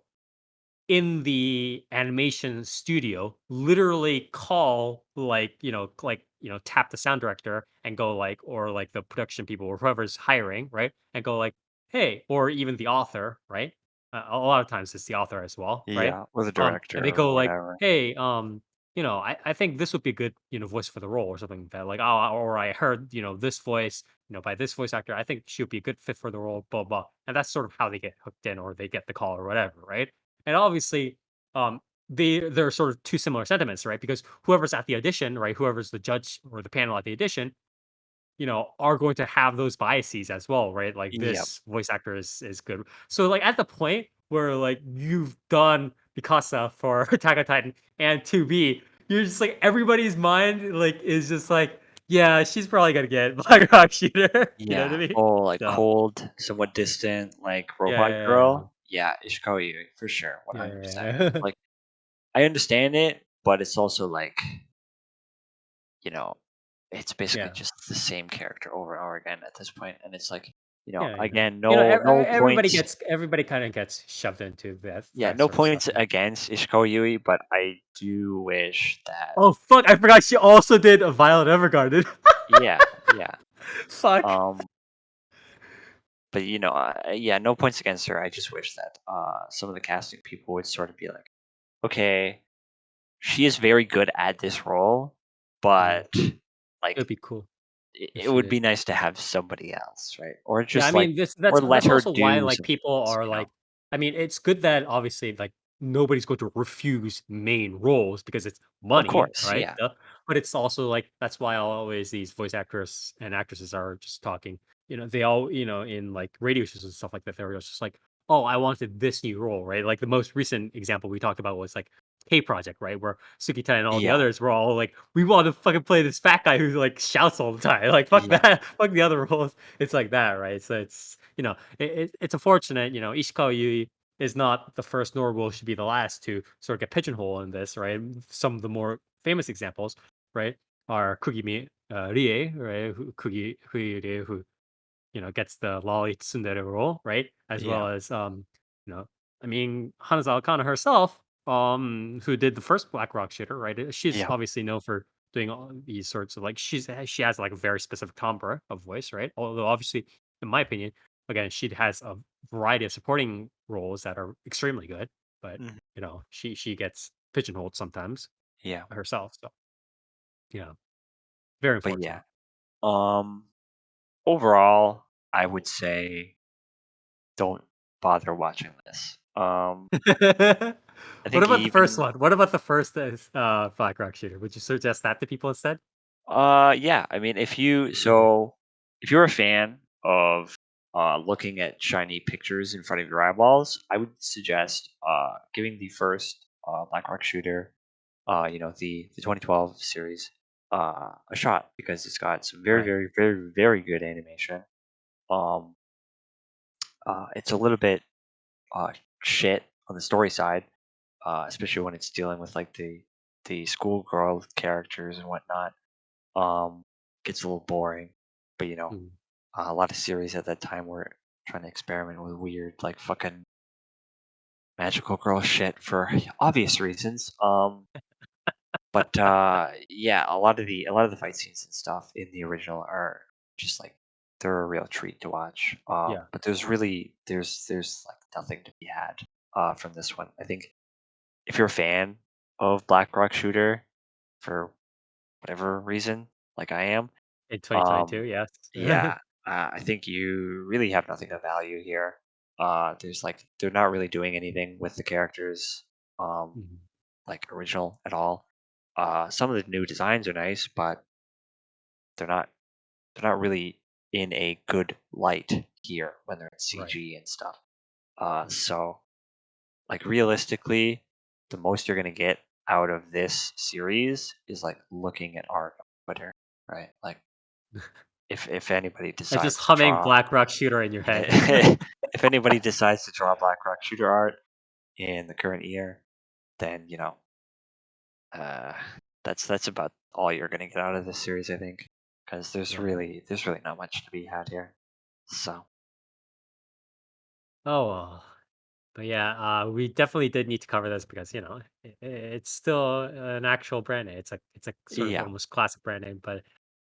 in the animation studio literally call tap the sound director and go like or like the production people or whoever's hiring, right, and go like, hey, or even the author, right, a lot of times it's the author as well, right, yeah, or the and director they or go like, whatever. hey, I think this would be a good voice for the role or something like that, like, oh, or I heard this voice by this voice actor, I think she would be a good fit for the role, blah blah, and that's sort of how they get hooked in or they get the call or whatever, right. And obviously, um, there are sort of two similar sentiments, right? Because whoever's at the audition, right, whoever's the judge or the panel at the audition, are going to have those biases as well, right? Like Yep. this voice actor is good. So like at the point where like you've done Mikasa for Attack on Titan and 2B, you're just like everybody's mind like is just like, yeah, she's probably gonna get Black Rock Shooter. You know what I Yeah. mean? Oh, like So cold, somewhat distant, like yeah, robot yeah, girl. Yeah, Ishikawa Yui, for sure, yeah, 100%. yeah, yeah. Like I understand it, but it's also like, you know, it's basically Yeah. just the same character over and over again at this point, and it's like, Yeah, again, no everybody points. gets everybody kind of gets shoved into Yeah, that no sort of stuff. points against Ishikawa Yui, but I do wish that. Oh fuck! I forgot she also did a Violet Evergarden. Yeah, yeah. Fuck. Um, but yeah, no points against her. I just wish that some of the casting people would sort of be like, okay, she is very good at this role, Mm. but It would like be cool if it she would did. be nice to have somebody else, right? Or Yeah, I just like, mean this or that's let that's her also why do like something people else, are you know? like, I mean it's good that obviously like nobody's going to refuse main roles because it's Of money, course, right? yeah, Duh. But it's also like that's why always these voice actors and actresses are just talking. They all in like radio shows and stuff like that. They're just like, oh, I wanted this new role, right? Like the most recent example we talked about was like K Project, right? Where Sukita and all the yeah, others were all like, we want to fucking play this fat guy who like shouts all the time. Like fuck yeah, that, fuck the other roles. It's like that, right? So it's it's unfortunate. Ishikawa Yui is not the first, nor will she be the last to sort of get pigeonholed in this, right? Some of the more famous examples, right, are Kugimi Rie, right, Rie, who gets the Lolly Tsundere role, right? As yeah, well as you know, I mean Hanazawa Kana herself, who did the first Black Rock shooter, right? She's yeah, obviously known for doing all these sorts of like she has like a very specific timbre of voice, right? Although obviously, in my opinion, again, she has a variety of supporting roles that are extremely good, but mhm, she gets pigeonholed sometimes yeah. herself. So yeah, very But yeah, unfortunate. um, overall, I would say don't bother watching this. I What think about the first even one? What about the first Black Rock shooter? Would you suggest that to people instead? yeah, I mean Okay. if you're a fan of looking at shiny pictures in front of your eyeballs, I would suggest giving the first Black Rock shooter, the 2012 series, a shot because it's got some very Right. very very very good animation. Um, it's a little bit uh, shit on the story side, especially when it's dealing with like the schoolgirl characters and whatnot. Um, gets a little boring, but Mm. a lot of series at that time were trying to experiment with weird, like fucking magical girl shit for obvious reasons. But yeah, a lot of the fight scenes and stuff in the original are just like they're a real treat to watch. Yeah. But there's like nothing to be had from this one. I think if you're a fan of Black Rock Shooter for whatever reason, like I am, In 2022, um, yes. yeah, I think you really have nothing of value here. There's like they're not really doing anything with the characters, um, Mhm. like original at all. Some of the new designs are nice, but they're not really in a good light here when they're in Right. CG and stuff. So like realistically, the most you're gonna get out of this series is like looking at art on Twitter, right? Like if anybody It's just decides to humming draw, Black Rock Shooter in your head. if anybody decides to draw Black Rock Shooter art in the current year, then uh, that's about all you're gonna get out of this series, I think, because there's Right. really not much to be had here. So Oh well. But yeah, we definitely did need to cover this because it's still an actual brand name. It's a sort of yeah, almost classic brand name. But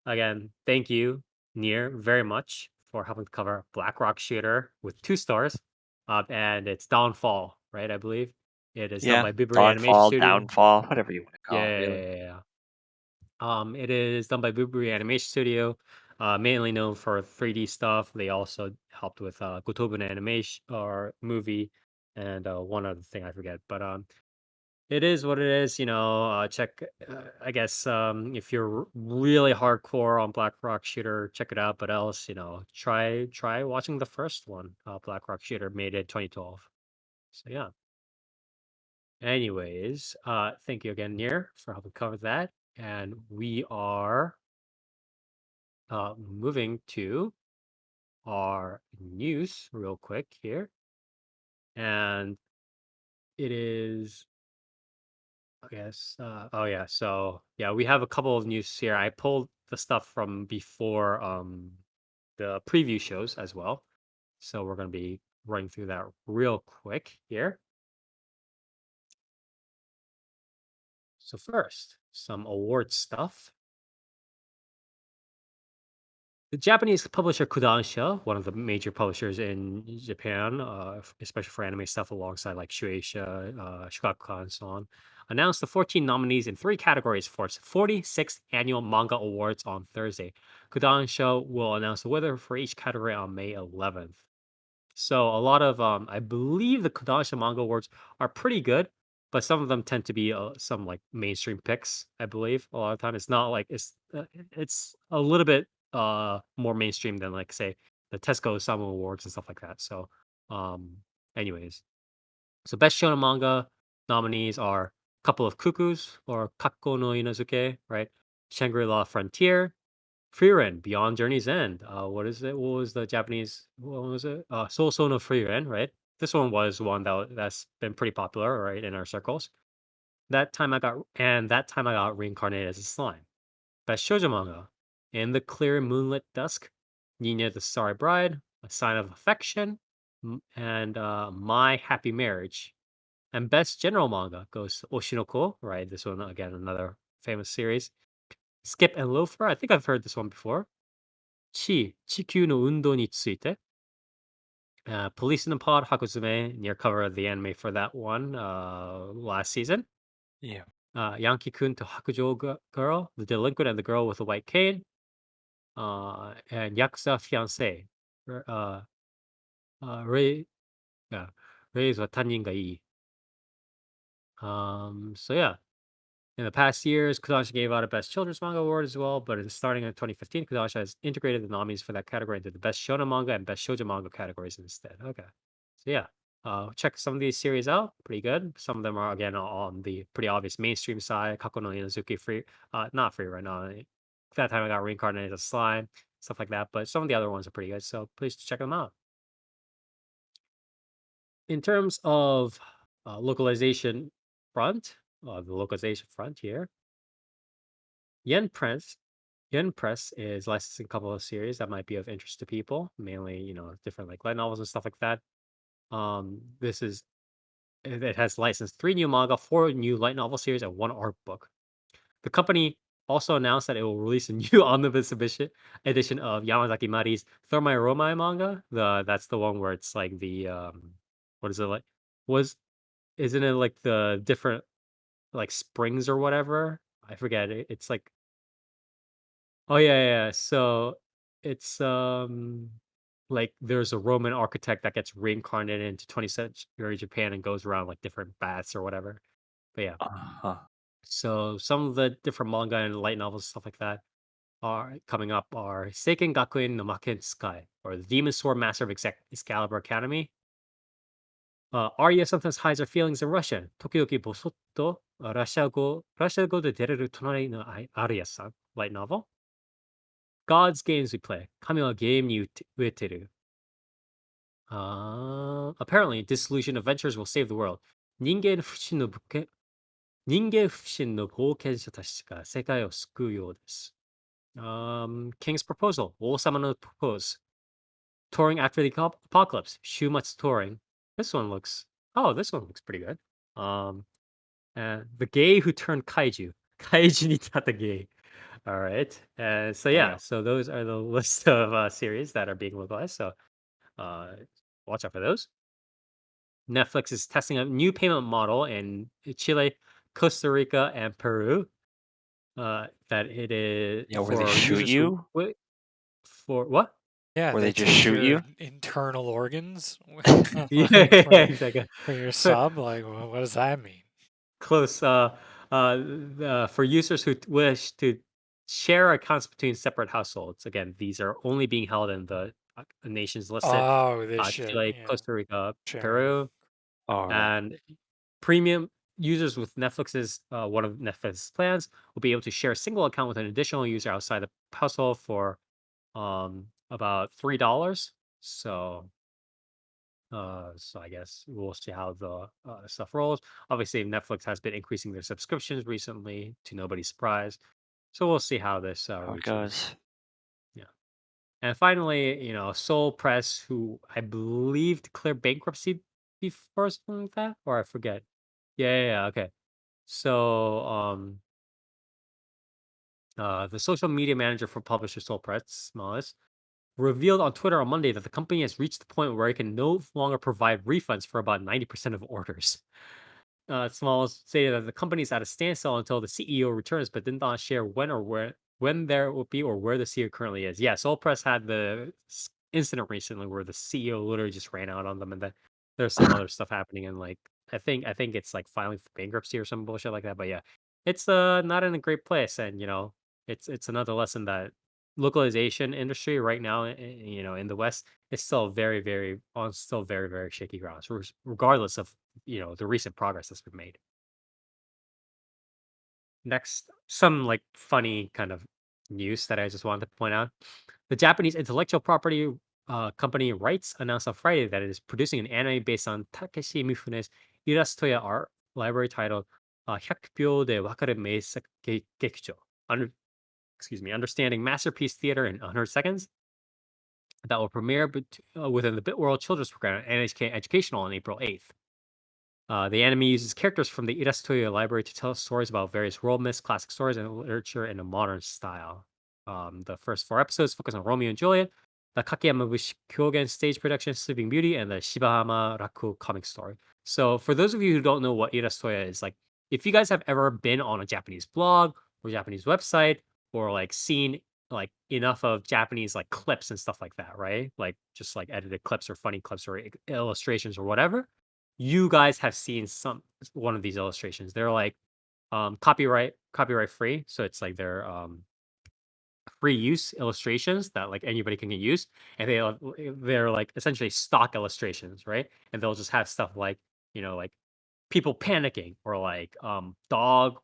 again, thank you, Nier, very much for helping to cover Black Rock Shooter with 2 stars, and it's Downfall, right? I believe it is done yeah, by Blueberry Animation Dawnfall, Studio. Downfall, whatever you want to call it, Yeah, yeah, really. yeah, yeah. It is done by Blueberry Animation Studio, mainly known for 3D stuff. They also helped with Gotobun animation or movie, and one other thing I forget. But it is what it is. Check. I guess if you're really hardcore on Black Rock Shooter, check it out. But else, try watching the first one, Black Rock Shooter, made in 2012. So yeah. Anyways, thank you again, Nier, for helping cover that. And we are moving to our news real quick here. And it is, I guess, oh yeah. So yeah, we have a couple of news here. I pulled the stuff from before the preview shows as well. So we're going to be running through that real quick here. So first, some award stuff. The Japanese publisher Kodansha, one of the major publishers in Japan, especially for anime stuff, alongside like Shueisha, Shogakukan, and so on, announced the 14 nominees in 3 categories for its 46th annual manga awards on Thursday. Kodansha will announce the winner for each category on May 11th. So a lot of I believe the Kodansha manga awards are pretty good, but some of them tend to be some like mainstream picks. I believe a lot of time it's not like it's a little bit more mainstream than like say the Tesco Osamu awards and stuff like that. So um anyways, so best shonen manga nominees are Couple of Cuckoos or Kakko no Inazuke, right? Shangri-La Frontier, Frieren, Beyond Journey's End. What is it? What was the Japanese? What was it? Soul no Frieren, right? This one was one that's been pretty popular, right, in our circles. That time I got reincarnated as a slime. Best shoujo manga: In the Clear Moonlit Dusk, Nina the Starry Bride, A Sign of Affection, and My Happy Marriage. And best general manga goes to Oshinoko, right? This one again, another famous series. Skip and Loafer. I think I've heard this one before. 地球の運動について. Police in the Pod, Hakuzume, near cover of the anime for that one last season. Yeah. Yankee-kun to Hakujo Girl, The Delinquent and the Girl with the White Cane. And Yakuza Fiancé. Rei, yeah, Rei's wa Tannin ga ii. So yeah. In the past years, Kodansha gave out a Best Children's Manga Award as well, but starting in 2015, Kodansha has integrated the nominees for that category into the Best Shonen Manga and Best Shoujo Manga categories instead. Okay. So yeah, check some of these series out. Pretty good. Some of them are, again, on the pretty obvious mainstream side. Kako no Inazuki free, not free right now. That time I got reincarnated as slime, stuff like that. But some of the other ones are pretty good, so please check them out. In terms of localization the localization front here, Yen Press is licensing a couple of series that might be of interest to people, mainly, different like light novels and stuff like that. It has licensed 3 new manga, 4 new light novel series, and 1 art book. The company also announced that it will release a new omnibus edition of Yamazaki Mari's Thermae Romae manga. That's the one where it's like the what is it like? Was Isn't it like the different like springs or whatever? I forget. It's like, oh yeah, yeah, yeah. So it's like there's a Roman architect that gets reincarnated into 20th century Japan and goes around like different baths or whatever. But yeah. Uh-huh. So some of the different manga and light novels, stuff like that, are coming up are Seiken Gakuin no Maken Sky, or the Demon Sword Master of Excalibur Academy. Arya sometimes hides her feelings in Russian. Tokidoki bosotto, Russia go de dereru tonari no Arya-san, light novel. God's games we play. Kami wa game ni ueteru. Apparently, disillusioned adventurers will save the world. 人間不信の冒険者たちが世界を救うようです. King's Proposal, 王様の Propose. Touring after the apocalypse, 週末 touring. This one looks pretty good. The gay who turned kaiju. Kaiju ni tata gay. All right. So yeah, Damn. so those are the list of series that are being localized. So watch out for those. Netflix is testing a new payment model in Chile, Costa Rica, and Peru. That it is Yeah, where they for shoot users who you? for what? Yeah, Where they they just take shoot your you? internal organs Yeah, like exactly. for your sub. Like, what does that mean? Close. For users who wish to share accounts between separate households. Again, these are only being held in the nations listed: Oh, this shit. Chile, Yeah, Costa Rica, sharing. Peru, All right. and premium users with Netflix's one of Netflix's plans will be able to share a single account with an additional user outside the household for about $3. So I guess we'll see how the stuff rolls. Obviously, Netflix has been increasing their subscriptions recently, to nobody's surprise. So we'll see how this How it reaches. goes. Yeah. And finally, Soul Press, who I believe declared bankruptcy before something like that, or I forget. Yeah. Okay. So the social media manager for publisher Soul Press, Smallis, revealed on Twitter on Monday that the company has reached the point where it can no longer provide refunds for about 90% of orders. Smalls stated that the company is at a standstill until the CEO returns, but did not share when there will be or where the CEO currently is. Yeah, Soul Press had the incident recently where the CEO literally just ran out on them, and then there's some other stuff happening, and like I think it's like filing for bankruptcy or some bullshit like that. But yeah, it's not in a great place, and it's another lesson that localization industry right now, in the West is still still very very shaky grounds, regardless of the recent progress that's been made. Next, some like funny kind of news that I just wanted to point out. The Japanese intellectual property company Rights announced on Friday that it is producing an anime based on Takeshi Mifune's Irastoya art library titled 100 de wakaru meisaka gekijo. Understanding masterpiece theater in 100 seconds, that will premiere within the Bitworld Children's Program at NHK Educational on April 8th. The anime uses characters from the Irastoya library to tell stories about various world myths, classic stories, and literature in a modern style. The first 4 episodes focus on Romeo and Juliet, the Kakeyama Bushi Kyogen stage production, Sleeping Beauty, and the Shibahama Raku comic story. So, for those of you who don't know what Irastoya is, like, if you guys have ever been on a Japanese blog or Japanese website, or like seen like enough of Japanese like clips and stuff like that, right? Like just like edited clips or funny clips or illustrations or whatever, you guys have seen one of these illustrations. They're like copyright free, so it's like they're free use illustrations that like anybody can use, and they're like essentially stock illustrations, right? And they'll just have stuff like like people panicking, or like dog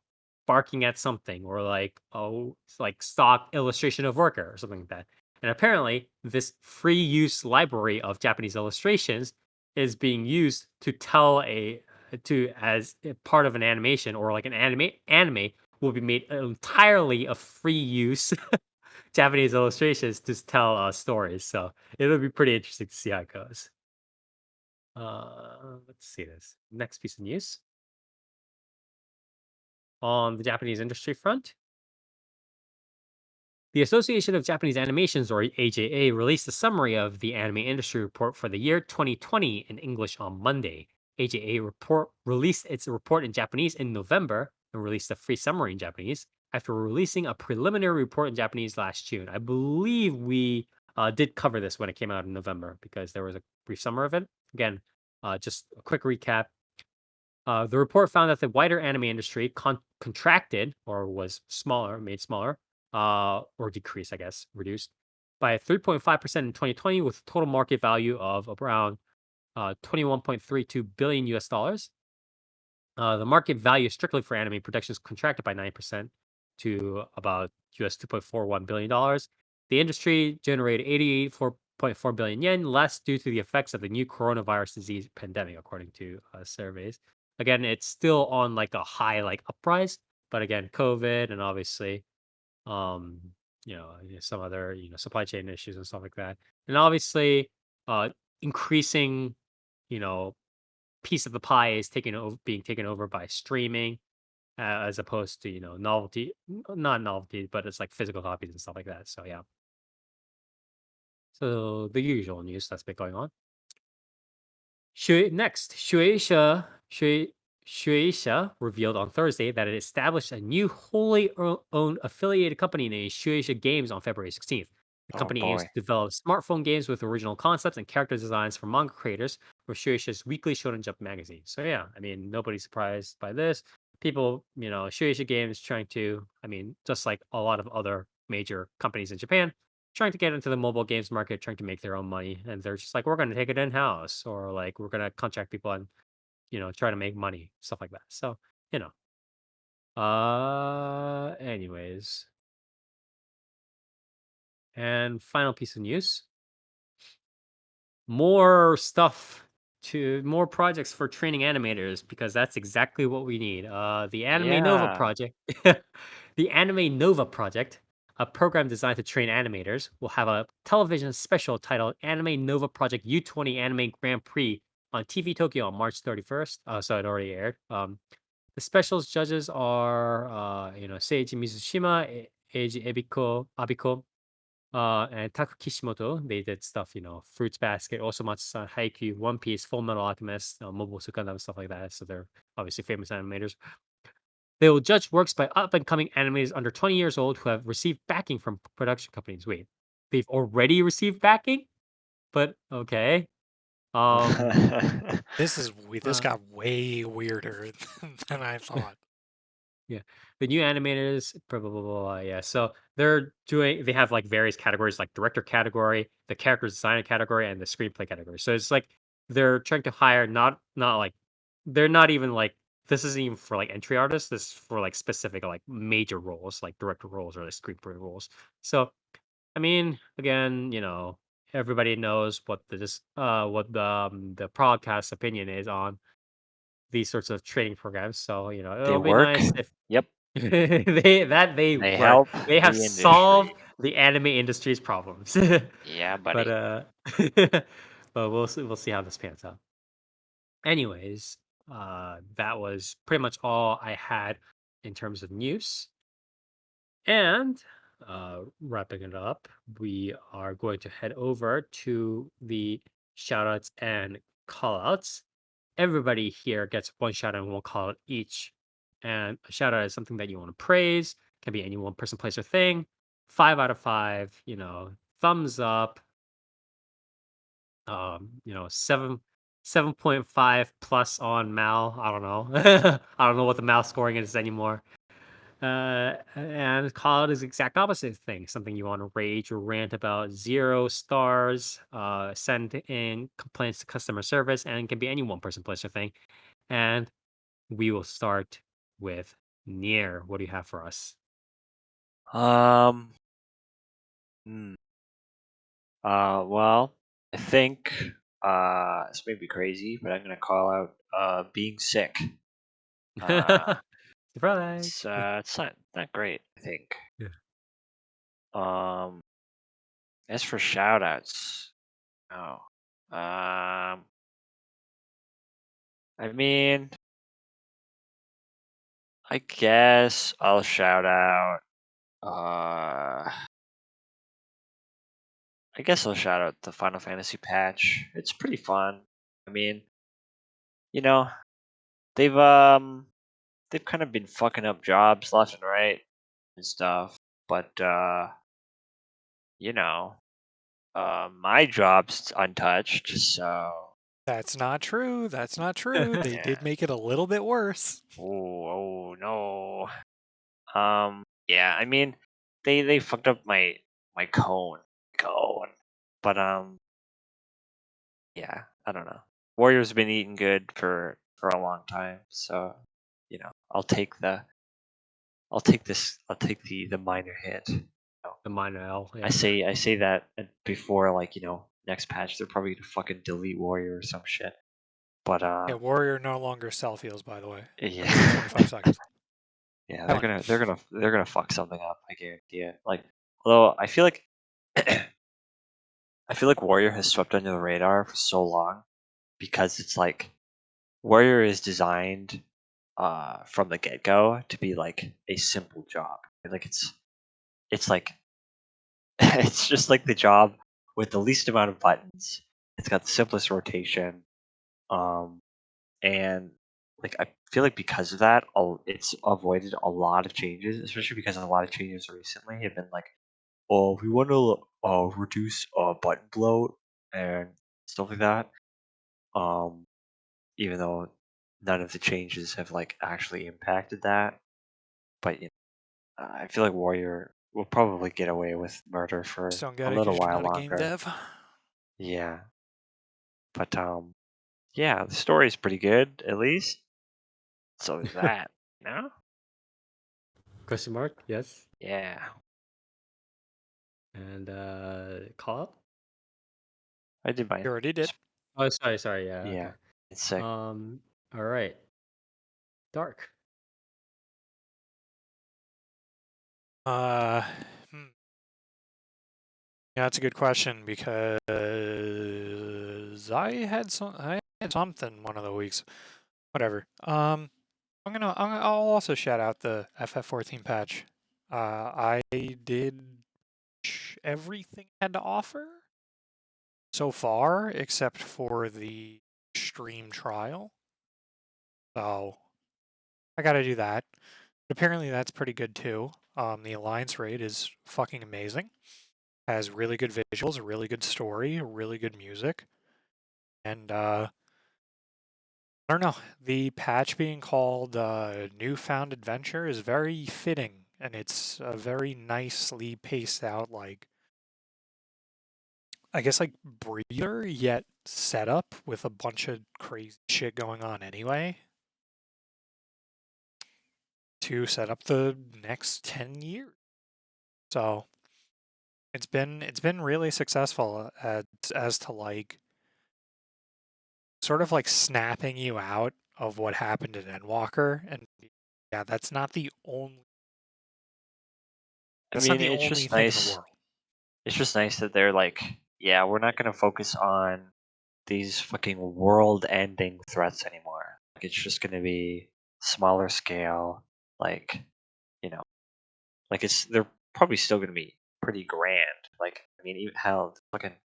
barking at something, or like it's like stock illustration of worker or something like that. And apparently this free use library of Japanese illustrations is being used to tell as a part of an animation, or like an anime will be made entirely of free use Japanese illustrations to tell stories. So it'll be pretty interesting to see how it goes. Let's see this next piece of news. On the Japanese industry front, the Association of Japanese Animations, or AJA, released a summary of the anime industry report for the year 2020 in English on Monday. AJA released its report in Japanese in November and released a free summary in Japanese after releasing a preliminary report in Japanese last June. I believe we did cover this when it came out in November, because there was a brief summary of it. Again, just a quick recap. The report found that the wider anime industry contracted or was smaller, made smaller, or decreased, I guess, reduced by 3.5% in 2020, with total market value of around 21.32 billion US dollars. The market value strictly for anime productions contracted by 9% to about US $2.41 billion. The industry generated 84.4 billion yen, less due to the effects of the new coronavirus disease pandemic, according to surveys. Again, it's still on like a high like uprise, but again, COVID and obviously, um, some other supply chain issues and stuff like that, and obviously, increasing, you know, piece of the pie is being taken over by streaming, as opposed to novelty, not novelty, but it's like physical copies and stuff like that. So yeah, so the usual news that's been going on. Next, Shueisha revealed on Thursday that it established a new wholly owned affiliated company named Shueisha Games on February 16th. The Oh company aims boy. to develop smartphone games with original concepts and character designs for manga creators for Shueisha's weekly Shonen Jump magazine. So yeah, I mean, nobody's surprised by this. People, Shueisha Games trying to, I mean, just like a lot of other major companies in Japan, trying to get into the mobile games market, trying to make their own money, and they're just like, we're going to take it in house, or like we're going to contract people and try to make money, stuff like that. So you know, anyways, and final piece of news: more projects for training animators, because that's exactly what we need. The Anime Nova Yeah. project, the Anime Nova project, a program designed to train animators, will have a television special titled Anime Nova Project U20 Anime Grand Prix on TV Tokyo on March 31st. So it already aired. The specials judges are, Seiji Mizushima, Eiji Abiko, and Taku Kishimoto. They did stuff, Fruits Basket, Osomatsu-san, Haikyuu, One Piece, Full Metal Alchemist, Mobile Suit Gundam, stuff like that. So they're obviously famous animators. They will judge works by up and coming animators under 20 years old who have received backing from production companies. Wait, they've already received backing? But okay. Um, This uh, got way weirder than I thought. Yeah, the new animators, blah blah blah blah. Yeah, so they have like various categories, like director category, the character designer category, and the screenplay category. So it's like they're trying to hire not like they're not even like this isn't even for like entry artists. This is for like specific like major roles, like director roles or like screenplay roles. So I mean, again, everybody knows what the podcast opinion is on these sorts of training programs. So They it'll be work. nice if Yep. they They work. help They have the industry. solved the anime industry's problems. Yeah, But buddy. but we'll see how this pans out. Anyways, that was pretty much all I had in terms of news. And wrapping it up, we are going to head over to the shoutouts and callouts. Everybody here gets one shout out and one call out each. And a shout out is something that you want to praise, can be any one person, place, or thing. 5 out of 5, thumbs up. 7.5 plus on Mal. I don't know. I don't know what the Mal scoring is anymore. And call it is exact opposite thing. Something you want to rage or rant about. 0 stars. Send in complaints to customer service, and can be any one person, place, or thing. And we will start with Nier. What do you have for us? Um. hmm, Well, I think this may be crazy, but I'm gonna call out being sick. Uh, Surprise. it's not great, I think. Yeah. Um, as for shoutouts, oh, I mean, I guess I'll shout out. Uh, I guess I'll shout out the Final Fantasy patch. It's pretty fun. I mean, you know, they've they've kind of been fucking up jobs left and right and stuff, but you know, my job's untouched, so That's not true. That's not true. They Yeah. did make it a little bit worse. Oh no. Yeah, I mean, they fucked up my cone, but yeah, I don't know. Warriors have been eating good for a long time, so I'll take the minor hit. The minor L. I Yeah. say that before, like, next patch they're probably gonna fucking delete Warrior or some shit. But Yeah, Warrior no longer self heals, by the way. yeah, Every 25 seconds. yeah, Telling you. they're gonna fuck something up. I guarantee it. Like, although I feel like I feel like Warrior has swept under the radar for so long because it's like Warrior is designed from the get go to be like a simple job. Like it's like it's just like the job with the least amount of buttons. It's got the simplest rotation. Um, and like I feel like because of that, it's avoided a lot of changes, especially because a lot of changes recently have been like, oh, we want to reduce button bloat and stuff like that. Um, Even though none of the changes have like actually impacted that, but I feel like Warrior will probably get away with murder Just for don't a get it little because you're while not a game longer. dev. Yeah, but yeah, the story's pretty good at least. So is that, no? Question mark? Yes. Yeah, And call up? I did mine. You already did. Oh, sorry. Yeah. Yeah, Okay. it's sick. All right. Dark. Uh, Yeah, that's a good question because I had something one of the weeks. Whatever. I'll also shout out the FF14 patch. I did everything it had to offer so far except for the stream trial. So I got to do that. But apparently that's pretty good too. The alliance raid is fucking amazing. Has really good visuals, a really good story, really good music. And I don't know, the patch being called Newfound Adventure is very fitting, and it's a very nicely paced out, like, I guess, like, breather, yet setup with a bunch of crazy shit going on anyway to set up the next 10 years. So it's been really successful as to like sort of like snapping you out of what happened in Endwalker, and yeah, that's not the only I that's not mean, the it's only just thing in the nice. world. It's just nice that they're like, yeah, we're not gonna focus on these fucking world-ending threats anymore. Like, it's just gonna be smaller scale. Like, you know, like they're probably still gonna be pretty grand. Like, I mean, even how the fucking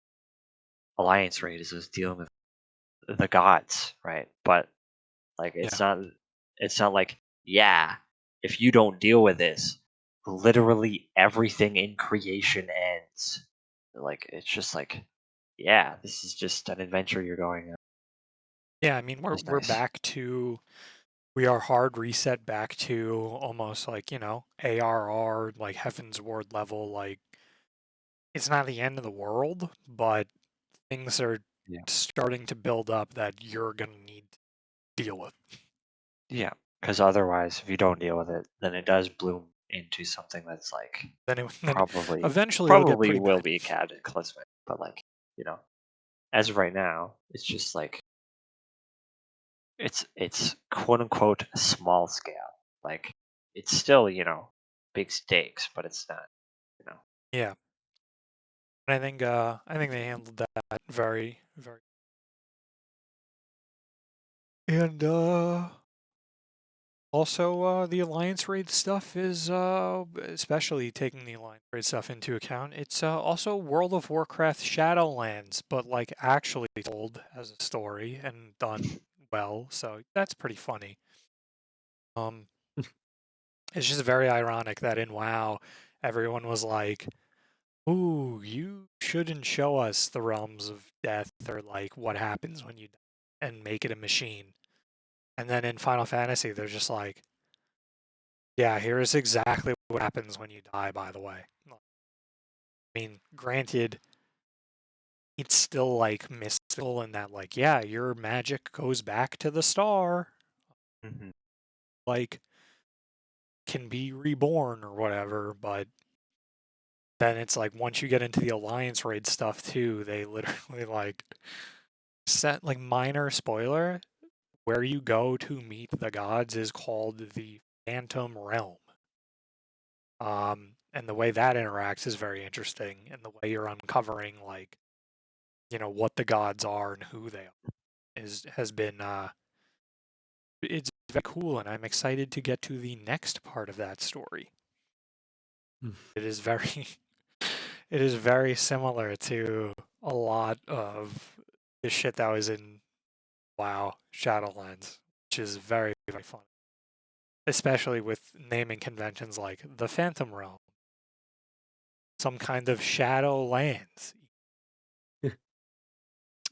alliance raid is just dealing with the gods, right? But like, Yeah. it's not like, yeah, if you don't deal with this, literally everything in creation ends. Like, it's just like, yeah, this is just an adventure you're going on. Yeah, I mean It's we're nice. back to we are hard reset back to almost like, ARR, like Heaven's Ward level, like it's not the end of the world, but things are Yeah. starting to build up that you're gonna need to deal with. Yeah, because otherwise, if you don't deal with it, then it does bloom into something that's like Then probably eventually it'll get probably pretty will bad. be cataclysmic. But like, as of right now, it's just like it's quote unquote small scale. Like, it's still, big stakes, but it's not, you know. Yeah. And I think they handled that very, very. And also the Alliance raid stuff is especially taking the Alliance raid stuff into account. It's also World of Warcraft Shadowlands, but like actually told as a story and done well. So that's pretty funny. It's just very ironic that in WoW, everyone was like, "Ooh, you shouldn't show us the realms of death or like what happens when you die." and make it a machine. And then in Final Fantasy, they're just like, yeah, here's exactly what happens when you die, by the way. I mean, granted, it's still like mystical in that, like, yeah, your magic goes back to the star, Mm-hmm. like, can be reborn or whatever, but then it's like once you get into the Alliance raid stuff too, they literally like set like minor spoiler where you go to meet the gods is called the Phantom Realm. And the way that interacts is very interesting, and the way you're uncovering like, you know, what the gods are and who they are has been it's very cool, and I'm excited to get to the next part of that story. It is very it is very similar to a lot of the shit that was in WoW Shadowlands, which is very, very fun. Especially with naming conventions like the Phantom Realm, some kind of Shadowlands.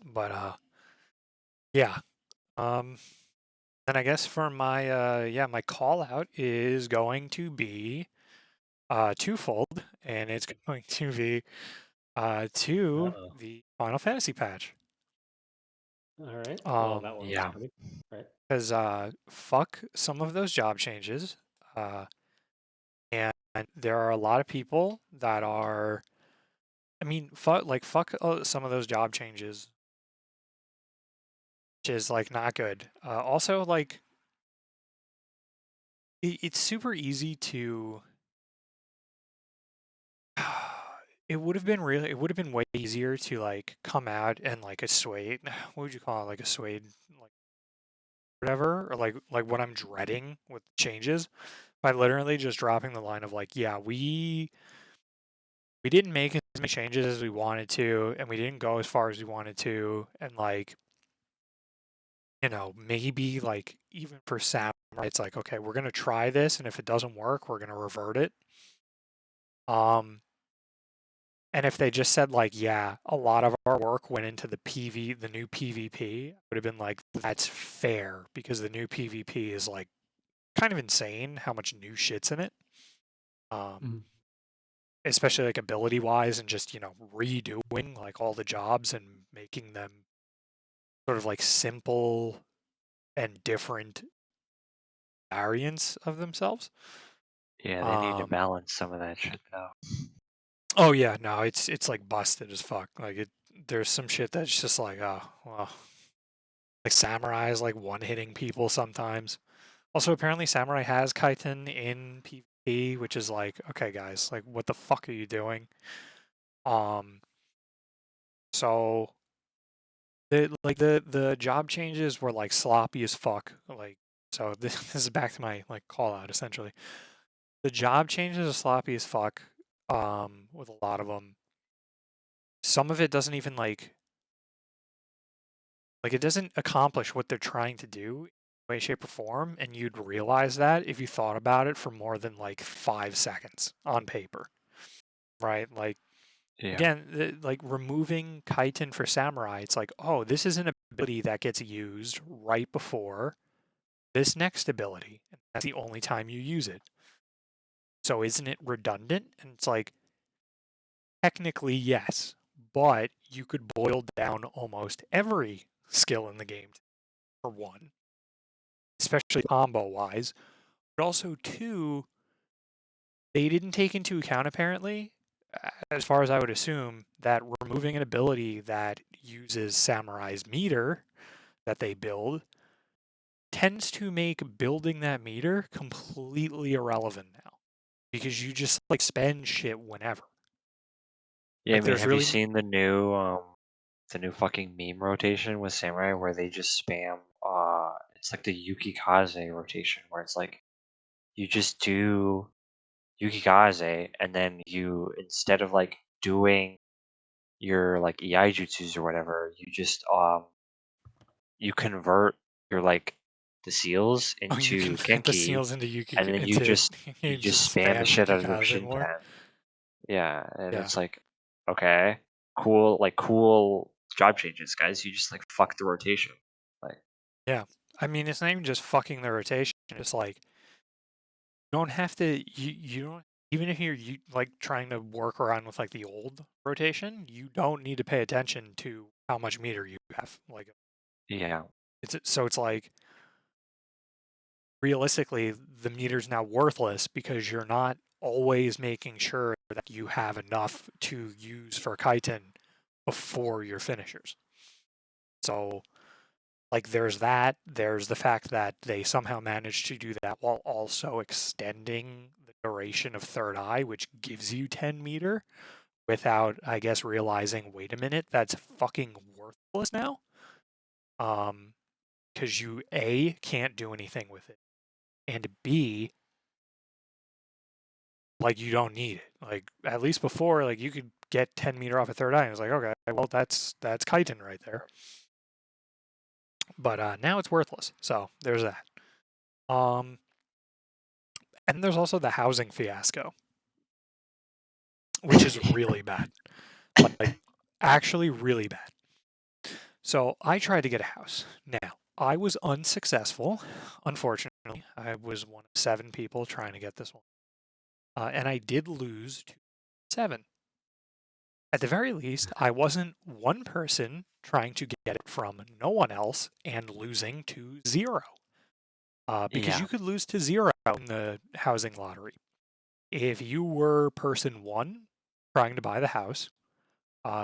But yeah. And I guess for my my call out is going to be twofold, and it's going to be to Uh-oh. the Final Fantasy patch. All right. Well, that one's Yeah. coming. Right. Because fuck some of those job changes. And there are a lot of people that are, I mean, fuck some of those job changes, which is like not good. Also, like, it's super easy to. It would have been way easier to like come out and like assuade. What would you call it? Like assuade, like whatever, or like what I'm dreading with changes by literally just dropping the line of like, yeah, we didn't make as many changes as we wanted to, and we didn't go as far as we wanted to, and like, you know, maybe like even for Samurai, it's like, okay, we're gonna try this, and if it doesn't work, we're gonna revert it. And if they just said like, yeah, a lot of our work went into the new PvP, I would have been like, that's fair because the new PvP is like kind of insane how much new shit's in it. Especially like ability wise and just, you know, redoing like all the jobs and making them sort of like simple and different variants of themselves. Yeah, they need to balance some of that shit though. Oh yeah, no, it's like busted as fuck. Like there's some shit that's just like, oh well, like Samurai is like one hitting people sometimes. Also, apparently Samurai has Kaiten in PvP, which is like, okay, guys, like what the fuck are you doing? So the job changes were like sloppy as fuck. Like, so this is back to my like call out essentially. The job changes are sloppy as fuck. With a lot of them, some of it doesn't even like it doesn't accomplish what they're trying to do in way, shape, or form, and you'd realize that if you thought about it for more than like 5 seconds on paper, right? Like Yeah. again, like removing Kaiten for Samurai, it's like, oh, this is an ability that gets used right before this next ability, and that's the only time you use it. So isn't it redundant? And it's like, technically, yes, but you could boil down almost every skill in the game for one, especially combo wise. But also, two, they didn't take into account, apparently, as far as I would assume, that removing an ability that uses Samurai's meter that they build tends to make building that meter completely irrelevant now because you just like spend shit whenever. Yeah, I Like mean, there's have you really seen the new fucking meme rotation with Samurai where they just spam it's like the Yukikaze rotation where it's like you just do Yukikaze and then you instead of like doing your like EI jutsus or whatever, you just you convert your like the seals oh, you into convert the Genki seals into and then you just you you just just spam the spam shit out of the Yukikaze more. Shinten. Yeah, and Yeah. it's like, okay, cool, like cool job changes, guys. You just like fuck the rotation. I mean, it's not even just fucking the rotation. It's like you don't have to. You don't even if you're like trying to work around with like the old rotation. You don't need to pay attention to how much meter you have. Like Yeah. it's like realistically the meter's now worthless because you're not always making sure that you have enough to use for chitin before your finishers. So like there's that, there's the fact that they somehow managed to do that while also extending the duration of third eye, which gives you 10 meter without, I guess, realizing, wait a minute, that's fucking worthless now. Because you A, can't do anything with it, and B, like you don't need it. Like at least before, like you could get 10 meter off a third eye. And it's like, okay, well that's chitin right there. But now it's worthless. So there's that. And there's also the housing fiasco, which is really bad. Like actually really bad. So I tried to get a house. Now, I was unsuccessful, unfortunately. I was one of 7 people trying to get this one. And I did lose to 7. At the very least, I wasn't one person trying to get it from no one else and losing to 0. Because Yeah. you could lose to 0 in the housing lottery. If you were person 1 trying to buy the house,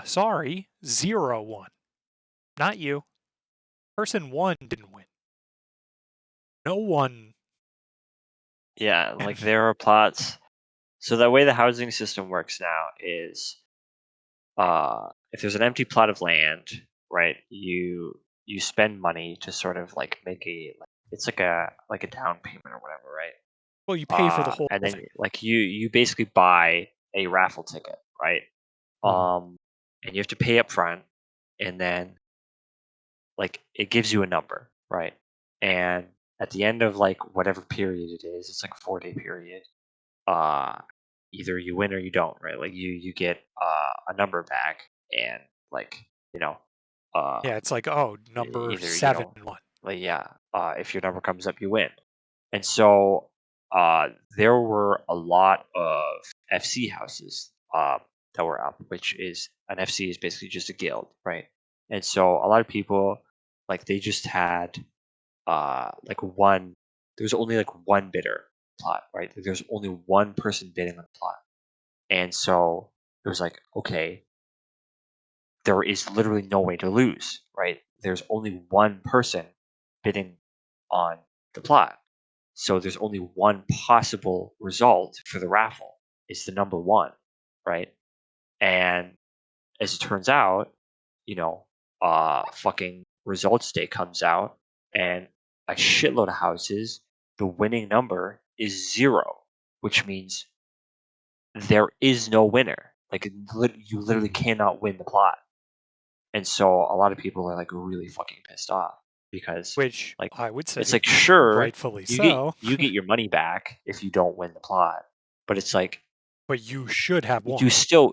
sorry, 0 won. Not you. Person 1 didn't win. No one. Yeah, like there are plots. So the way the housing system works now is, if there's an empty plot of land, right? You spend money to sort of like make it's like a down payment or whatever, right? Well, you pay for the whole And then thing. like you basically buy a raffle ticket, right? And you have to pay up front, and then like it gives you a number, right? And at the end of like whatever period it is, it's like a 4-day period. Uh, Either you win or you don't, right? Like you get a number back, and like you know, uh, Yeah, it's like, oh, number either 7 won. like yeah, if your number comes up, you win. And so there were a lot of FC houses that were up, which is an FC is basically just a guild, right? And so a lot of people like they just had like one. There's only like one bidder plot, right? There's only one person bidding on the plot, and so it was like, okay, there is literally no way to lose, right? There's only one person bidding on the plot. So there's only one possible result for the raffle. It's the number 1, right? And as it turns out, fucking results day comes out, and a shitload of houses, the winning number is 0, which means there is no winner. Like you literally cannot win the plot. And so a lot of people are like really fucking pissed off because Which like I would it's say, like sure rightfully you get so, you get your money back if you don't win the plot, but it's like but you should have won. you still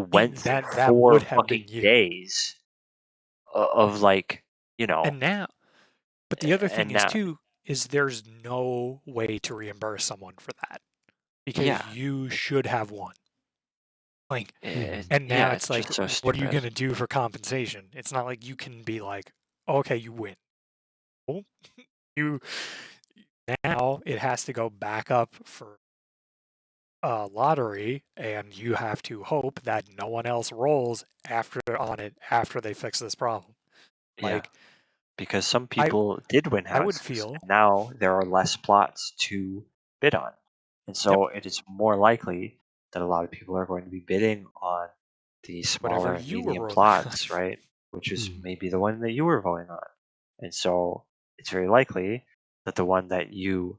went through That would 4 have been fucking you. days of like And now, but the other thing and is now too, is there's no way to reimburse someone for that because yeah you should have won. Like, and now yeah it's it's like, just so what are you stupid. going to do for compensation? It's not like you can be like, okay, you win. Well, you now it has to go back up for a lottery, and you have to hope that no one else rolls after they fix this problem. Yeah, Like, because some I people did win I would houses, feel, and now there are less plots to bid on. And yep, so it is more likely that a lot of people are going to be bidding on the whatever smaller and you were medium rolling on. plots, right? Which is maybe the one that you were voting on. And so it's very likely that the one that you,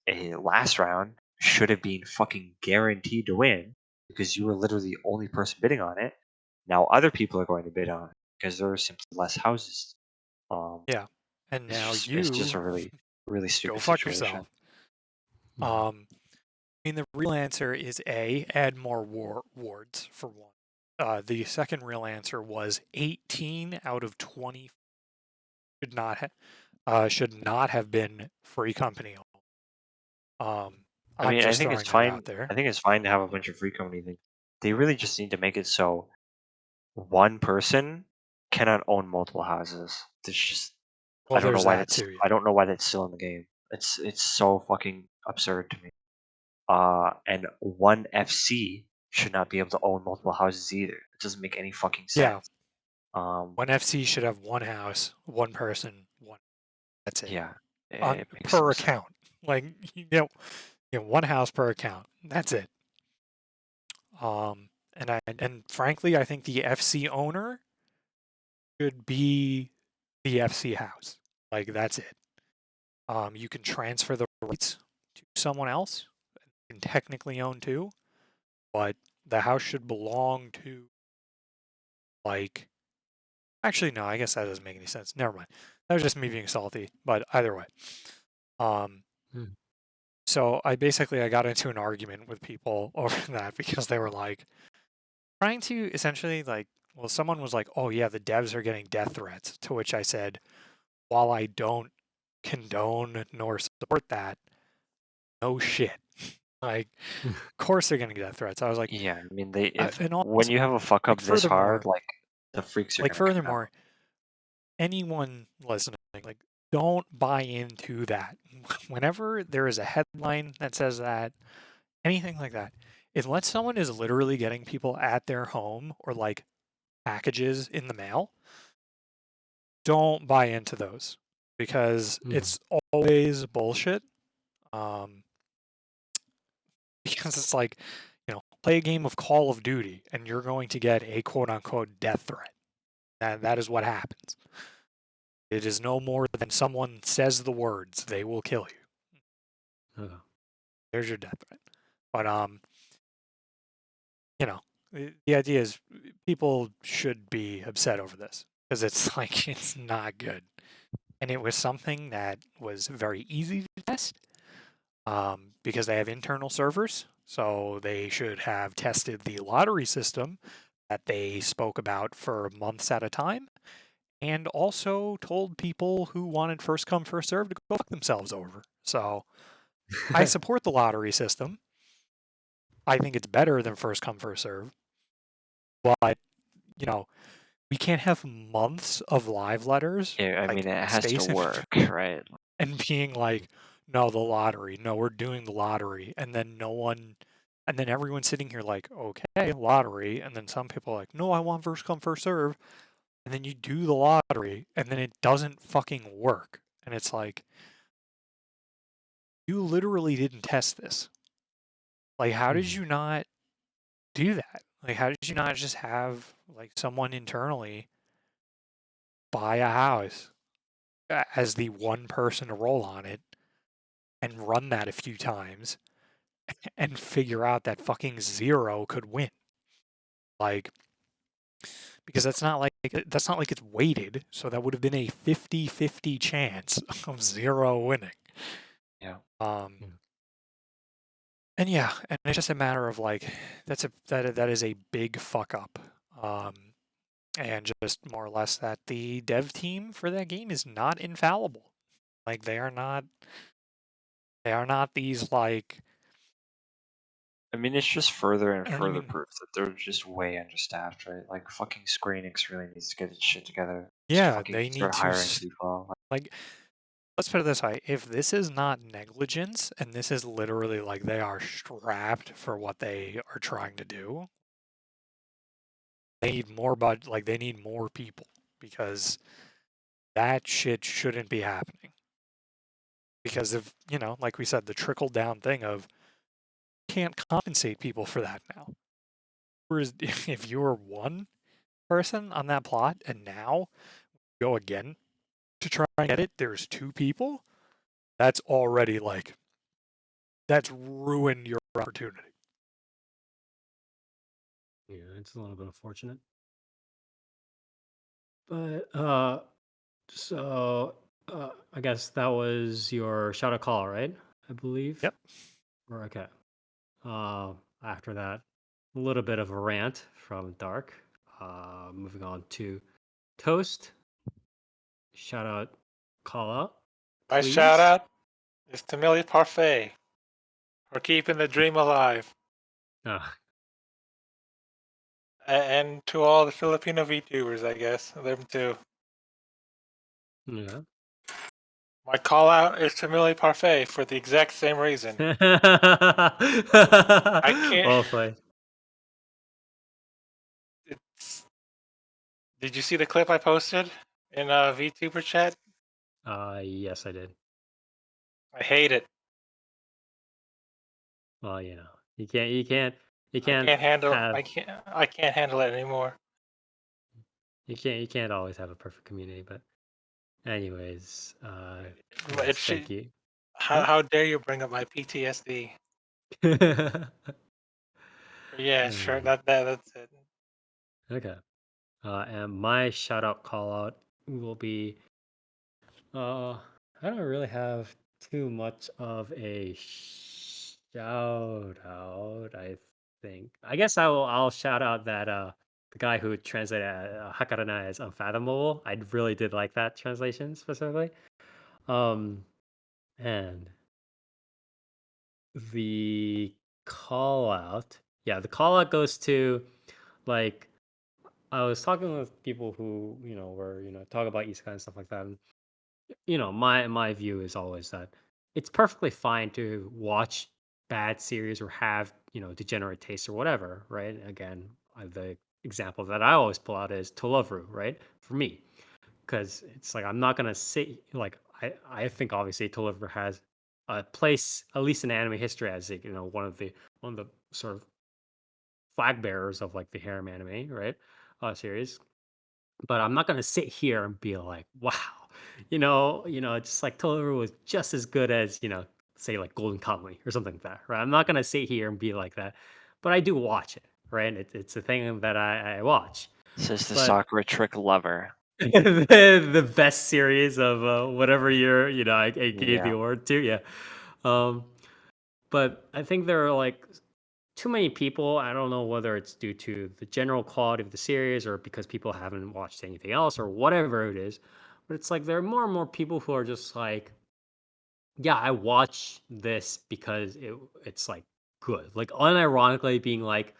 last round, should have been fucking guaranteed to win because you were literally the only person bidding on it. Now other people are going to bid on it because there are simply less houses. Um, Yeah, and now it's just you a really really go stupid fuck situation. yourself. I mean, the real answer is A, add more wards for one. The second real answer was 18 out of 20 should not have. should not have been free company. I I'm mean, I just think it's throwing that out fine. there. I think it's fine to have a bunch of free company things. They really just need to make it so one person cannot own multiple houses. There's just I Well, don't know there's why that that's too. I don't know why that's still in the game. It's so fucking absurd to me. And one FC should not be able to own multiple houses either. It doesn't make any fucking Yeah, sense. Um, one FC should have one house, one person, one. That's it. yeah, On it makes per no sense. account. Like one house per account. That's it. And frankly, I think the FC owner should be the FC house. Like that's it. You can transfer the rights to someone else and technically own too, but the house should belong to like. Actually, no. I guess that doesn't make any sense. Never mind. That was just me being salty. But either way, um, Hmm. so I got into an argument with people over that because they were like trying to essentially like. Well, someone was like, "Oh yeah, the devs are getting death threats," to which I said, "While I don't condone nor support that, no shit. Like, of course they're getting death threats." I was like, Yeah, I mean, if and when also, you have a fuck like, up this hard, furthermore, like the freaks are gonna come out. anyone listening, like, don't buy into that. Whenever there is a headline that says that, anything like that, unless someone is literally getting people at their home or like packages in the mail, don't buy into those because it's always bullshit. Um, because it's like, play a game of Call of Duty and you're going to get a quote unquote death threat. That is what happens. It is no more than someone says the words, they will kill you. Okay. There's your death threat. But the idea is people should be upset over this because it's like it's not good. And it was something that was very easy to test because they have internal servers. So they should have tested the lottery system that they spoke about for months at a time and also told people who wanted first come, first serve to go fuck themselves over. So I support the lottery system. I think it's better than first come, first serve. But, we can't have months of live letters, Yeah, I mean, like it has to space work, right? and being like, no, the lottery, no, we're doing the lottery. And then and then everyone's sitting here like, okay, lottery. And then some people are like, no, I want first come, first serve. And then you do the lottery and then it doesn't fucking work. And it's like, you literally didn't test this. Like, how did you not do that? Like, how did you not just have like someone internally buy a house as the one person to roll on it and run that a few times and figure out that fucking zero could win? Like, because that's not like it's weighted, so that would have been a 50-50 chance of zero winning. Yeah. And yeah, and it's just a matter of like that is a big fuck up. And just more or less that the dev team for that game is not infallible. Like they are not these like I mean, it's just further and I don't further even proof that they're just way understaffed, right? Like fucking Square Enix really needs to get its shit together. Just yeah, fucking they need start to hiring people. like let's put it this way, if this is not negligence and this is literally like they are strapped for what they are trying to do, they need more like they need more people because that shit shouldn't be happening. Because of, like we said, the trickle down thing of can't compensate people for that now. Whereas if you were one person on that plot and now go again to try and get it, there's two people, that's already like, that's ruined your opportunity. Yeah, it's a little bit unfortunate. But so I guess that was your shout out call, right? I believe. Yep. Or okay. After that, a little bit of a rant from Dark. Moving on to Toast. Shout out call out, My please? shout out is to Millie Parfait for keeping the dream alive, Ah, and to all the Filipino VTubers, I guess them too. yeah. My call out is to Millie Parfait for the exact same reason. I can't. Well played. It's, did you see the clip I posted in VTuber chat? Yes, I did. I hate it. Well, you can't I can't handle. have I can't handle it anymore. you can't always have a perfect community, but anyways, It yes, should. thank you. How dare you bring up my PTSD? Yeah, sure. Uh, That's it. okay. And my shout out call out will be I don't really have too much of a shout out, I think. I guess I'll shout out that the guy who translated Hakarenai as unfathomable. I really did like that translation specifically. Um and the call out, yeah, the call out goes to like I was talking with people who, were, talk about isekai and stuff like that. And, my view is always that it's perfectly fine to watch bad series or have, degenerate tastes or whatever, right? Again, the example that I always pull out is To Love Ru, right? For me, because it's like I'm not gonna say like I think obviously To Love Ru has a place at least in anime history as like, one of the sort of flag bearers of like the harem anime, right? Series. But I'm not gonna sit here and be like, wow, it's just like Totoro was just as good as, say like Golden Kamuy or something like that, right? I'm not gonna sit here and be like that, but I do watch it, right? It's a thing that I watch. Says the But Sakura trick lover. the best series of whatever year, I gave the Yeah. award to, yeah. Um, but I think there are like too many people. I don't know whether it's due to the general quality of the series or because people haven't watched anything else or whatever it is. But it's like there are more and more people who are just like, yeah, I watch this because it's like good. Like unironically being like,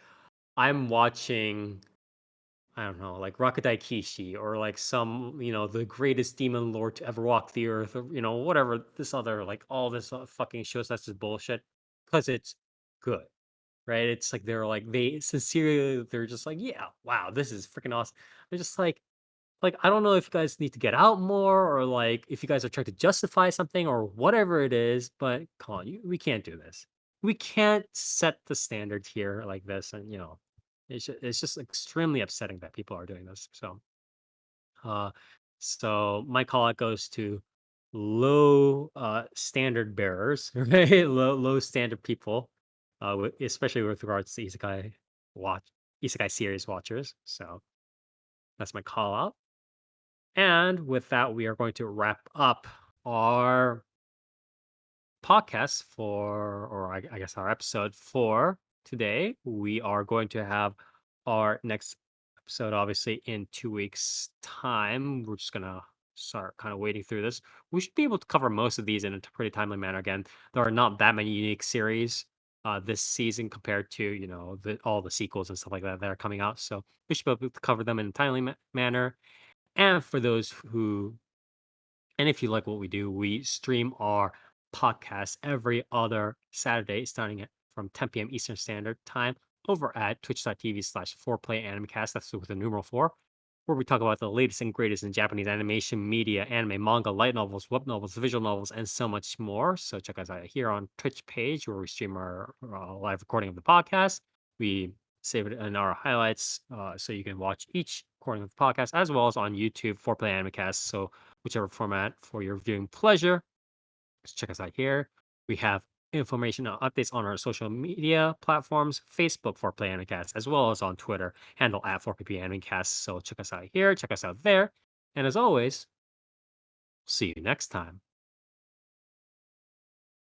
I'm watching, I don't know, like Rakudai Kishi or like some, the greatest demon lord to ever walk the earth or, whatever this other, like all this fucking shows that's just bullshit because it's good, right? It's like they sincerely they're just like, yeah, wow, this is freaking awesome. They're just like I don't know if you guys need to get out more or like if you guys are trying to justify something or whatever it is, but come on, we can't do this. We can't set the standard here like this, and it's just extremely upsetting that people are doing this. Uh, so my call out goes to low standard bearers, right? Low standard people, especially with regards to isekai series watchers. So that's my call out. And with that, we are going to wrap up our podcast I guess our episode for today. We are going to have our next episode, obviously, in 2 weeks' time. We're just going to start kind of wading through this. We should be able to cover most of these in a pretty timely manner. Again, there are not that many unique series this season compared to, all the sequels and stuff like that are coming out. So we should be able to cover them in a timely manner. And for those who and if you like what we do, we stream our podcast every other Saturday starting at from 10 p.m. Eastern Standard Time over at twitch.tv/4PlayAnimecast. That's with the numeral 4, where we talk about the latest and greatest in Japanese animation, media, anime, manga, light novels, web novels, visual novels, and so much more. So check us out here on Twitch page where we stream our live recording of the podcast. We save it in our highlights so you can watch each recording of the podcast as well as on YouTube, 4PlayAnimecast. So whichever format for your viewing pleasure. Just check us out here. We have information and updates on our social media platforms, Facebook for Play Animecast, as well as on Twitter, handle at 4PPAnimecast. So check us out here, check us out there. And as always, see you next time.